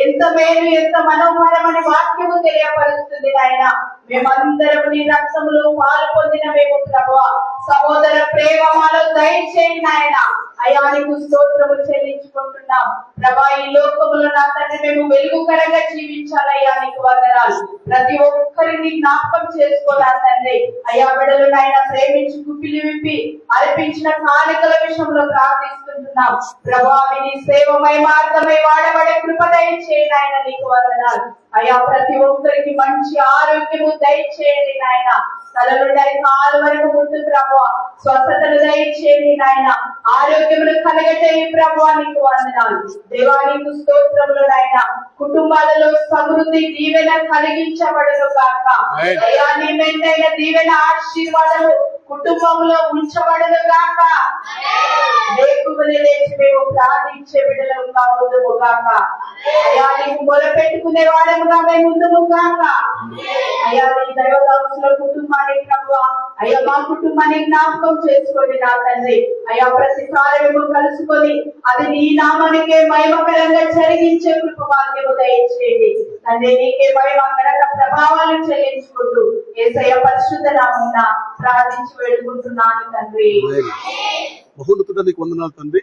ఎంత మేలు, ఎంత మనోహరమని వాక్యము తెలియపరుస్తుంది నాయన. మేమందరం నీ రక్తములో పాలు పొందిన మేము ప్రభువా, సహోదర ప్రేమ మాలో దయచేయండి నాయన. అయ్యా, నీకు స్తోత్రము చెల్లించుకుంటున్నాం ప్రభా. ఈ లోకములో నా తండ్రి మేము వెలుగుకరంగా జీవించాలయ్యా, నీకు వందనాలు. ప్రతి ఒక్కరిని జ్ఞాపకం చేసుకోవాలా తండ్రి. అయ్యా, బిడ్డలు నాయన ప్రేమించి గుప్పిలి విప్పి అర్పించిన కానుకల విషయంలో ప్రార్థిస్తుంటున్నాం ప్రభా. నీ సేవమై మార్గమై వాడబడే కృప దయచేయండి నాయన, నీకు వందనాలు. అయ్యా, ప్రతి ఒక్కరికి మంచి ఆరోగ్యము దయచేయండి నాయన. తల నుండి కాలు వరకు ఉంటుంది ప్రభా. స్వస్థతలు దయచేయండి నాయన, ఆరోగ్యములు కలగజేయి ప్రభువా, నీకు వందనాలు. దేవా నీకు స్తోత్రములు నాయన. కుటుంబాలలో సమృద్ధి దీవెన కలిగించబడును గాక. అయ్యా నీ మెండైన దీవెన ఆశీర్వాదము కుటుంబంలో ఉంచబడును గాక. లేకువని లేచి మేము ప్రార్థించే బిడ్డలు కావద్దుము గాక. అయ్యా నీకు మొదలుపెట్టుకునే వాడముగా మేము ముందుము గాక. అయ్యా నీ దైవదాసుల కుటుంబాన్ని ప్రభువా, అయ్యా మా కుటుంబాన్ని జ్ఞాపకం చేసుకోండి నా తండ్రి. అయ్యా ప్రతిసారి మేము కలుసుకొని అది నీ నామానికే మహిమకరంగా జరిగించే కృప భాగ్యము దయచేయండి తండ్రి. నీకే మహిమ ఘనత ప్రభావాలు చెల్లించుకుంటూ యేసయ్య పరిశుద్ధ నామమున ప్రార్థించి వేడుకుంటున్నాను తండ్రి. మహోన్నతుడా నీకు వందనాలు తండ్రి,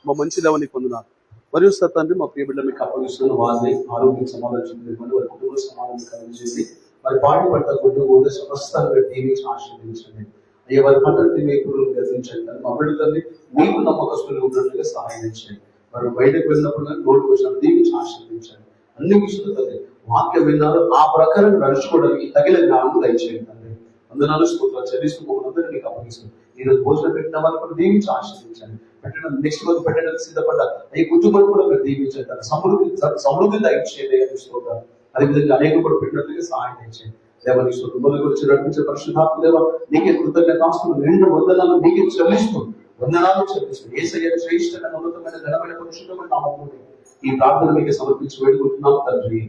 మా మంచి దేవ నీకు వందనాలు. మరియు సార్ తండ్రి, మా ప్రియ బిడ్డ మీకు అప్పగిస్తున్న వారిని ఆరోగ్యం సమాధానం వారి కుటుంబ సమాధానం కలిగించేసి వారి పాటి పట్ల కుటుంబ సమస్తాన్ని దీవించి ఆశీర్వదించండి. అయ్యా వారి పంటలు మీకు గర్వించండి. మా బిడ్డలని మీకు నమ్మకస్తులు ఉన్నట్లుగా సహాయం చేయండి. వారు బయటకు వెళ్ళినప్పుడు నోటుకు వచ్చినప్పుడు దీవించి ఆశీర్వదించండి. అన్ని విషయాలు తండ్రి వాక్యం విన్నారు, ఆ ప్రకారం నడుచుకోవడానికి తగిన జ్ఞానం దయచేయండి తండ్రి. వందనాలు స్తోత్రాలు చెల్లిస్తూ మమ్మల్ని అందరినీ మీకు అప్పగిస్తుంది. ఈ రోజు భోజనం పెట్టిన వారిని కూడా దీవించి ఆశీర్వదించండి. పెట్టడం నెక్స్ట్ మంత్ పెట్టడానికి సిద్ధపడ్డ ఈ కుటుంబాన్ని కూడా మీరు దీవించండి. సమృద్ధి దయచేయండి అని స్తోత్రాలు. అదేవిధంగా అనేక కూడా పెట్టినట్లుగా సహాయం చేయండి. దేవాన్ని కుటుంబాల గురించి నడిపించే పరిశుద్ధాత్మ దేవ నీకే కృతజ్ఞతాస్తులు నిండు వందనాలు నీకే చెల్లిస్తూ వందనాలు చెల్లిస్తూ యేసయ్య శ్రేష్టమైన ఉన్నతమైన ఘనమైన పరిశుద్ధమైన నామములో ఈ ప్రార్థన మీకు సమర్పించి వేడుకుంటున్నాం తండ్రి.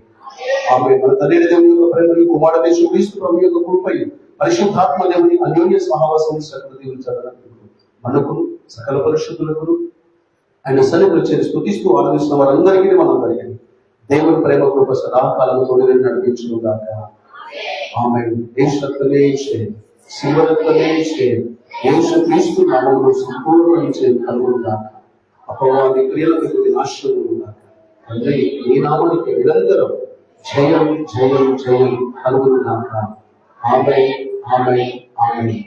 ఆమె మన తండ్రి దేవుని యొక్క ప్రేమను కుమారుడు యేసు క్రీస్తు ప్రభు యొక్క కృపయు పరిశుద్ధాత్మ దేవుని అన్యోన్య సహవాసం సకల దీవించాలని మనకు సకల పరిశుద్ధులకు ఆయన సన్నిధిలో చేరి స్తుతిస్తూ ఆరాధిస్తున్న వారందరికీ మనందరికీ దేవుని ప్రేమ కృప సదాకాలం తోడుగా నడిపించును గాక. ఆమేన్. యేసుక్రీస్తునే శివరత్నమే యేసుక్రీస్తు నామములో సంపూర్ణించే కలుగును గాక. అపవాది క్రియలకు నాశనము గాక. తండ్రి ఈ నామానికి నిరంతరం జయం జయం జయం కలుగును గాక. ఆమేన్ ఆమేన్ ఆమేన్.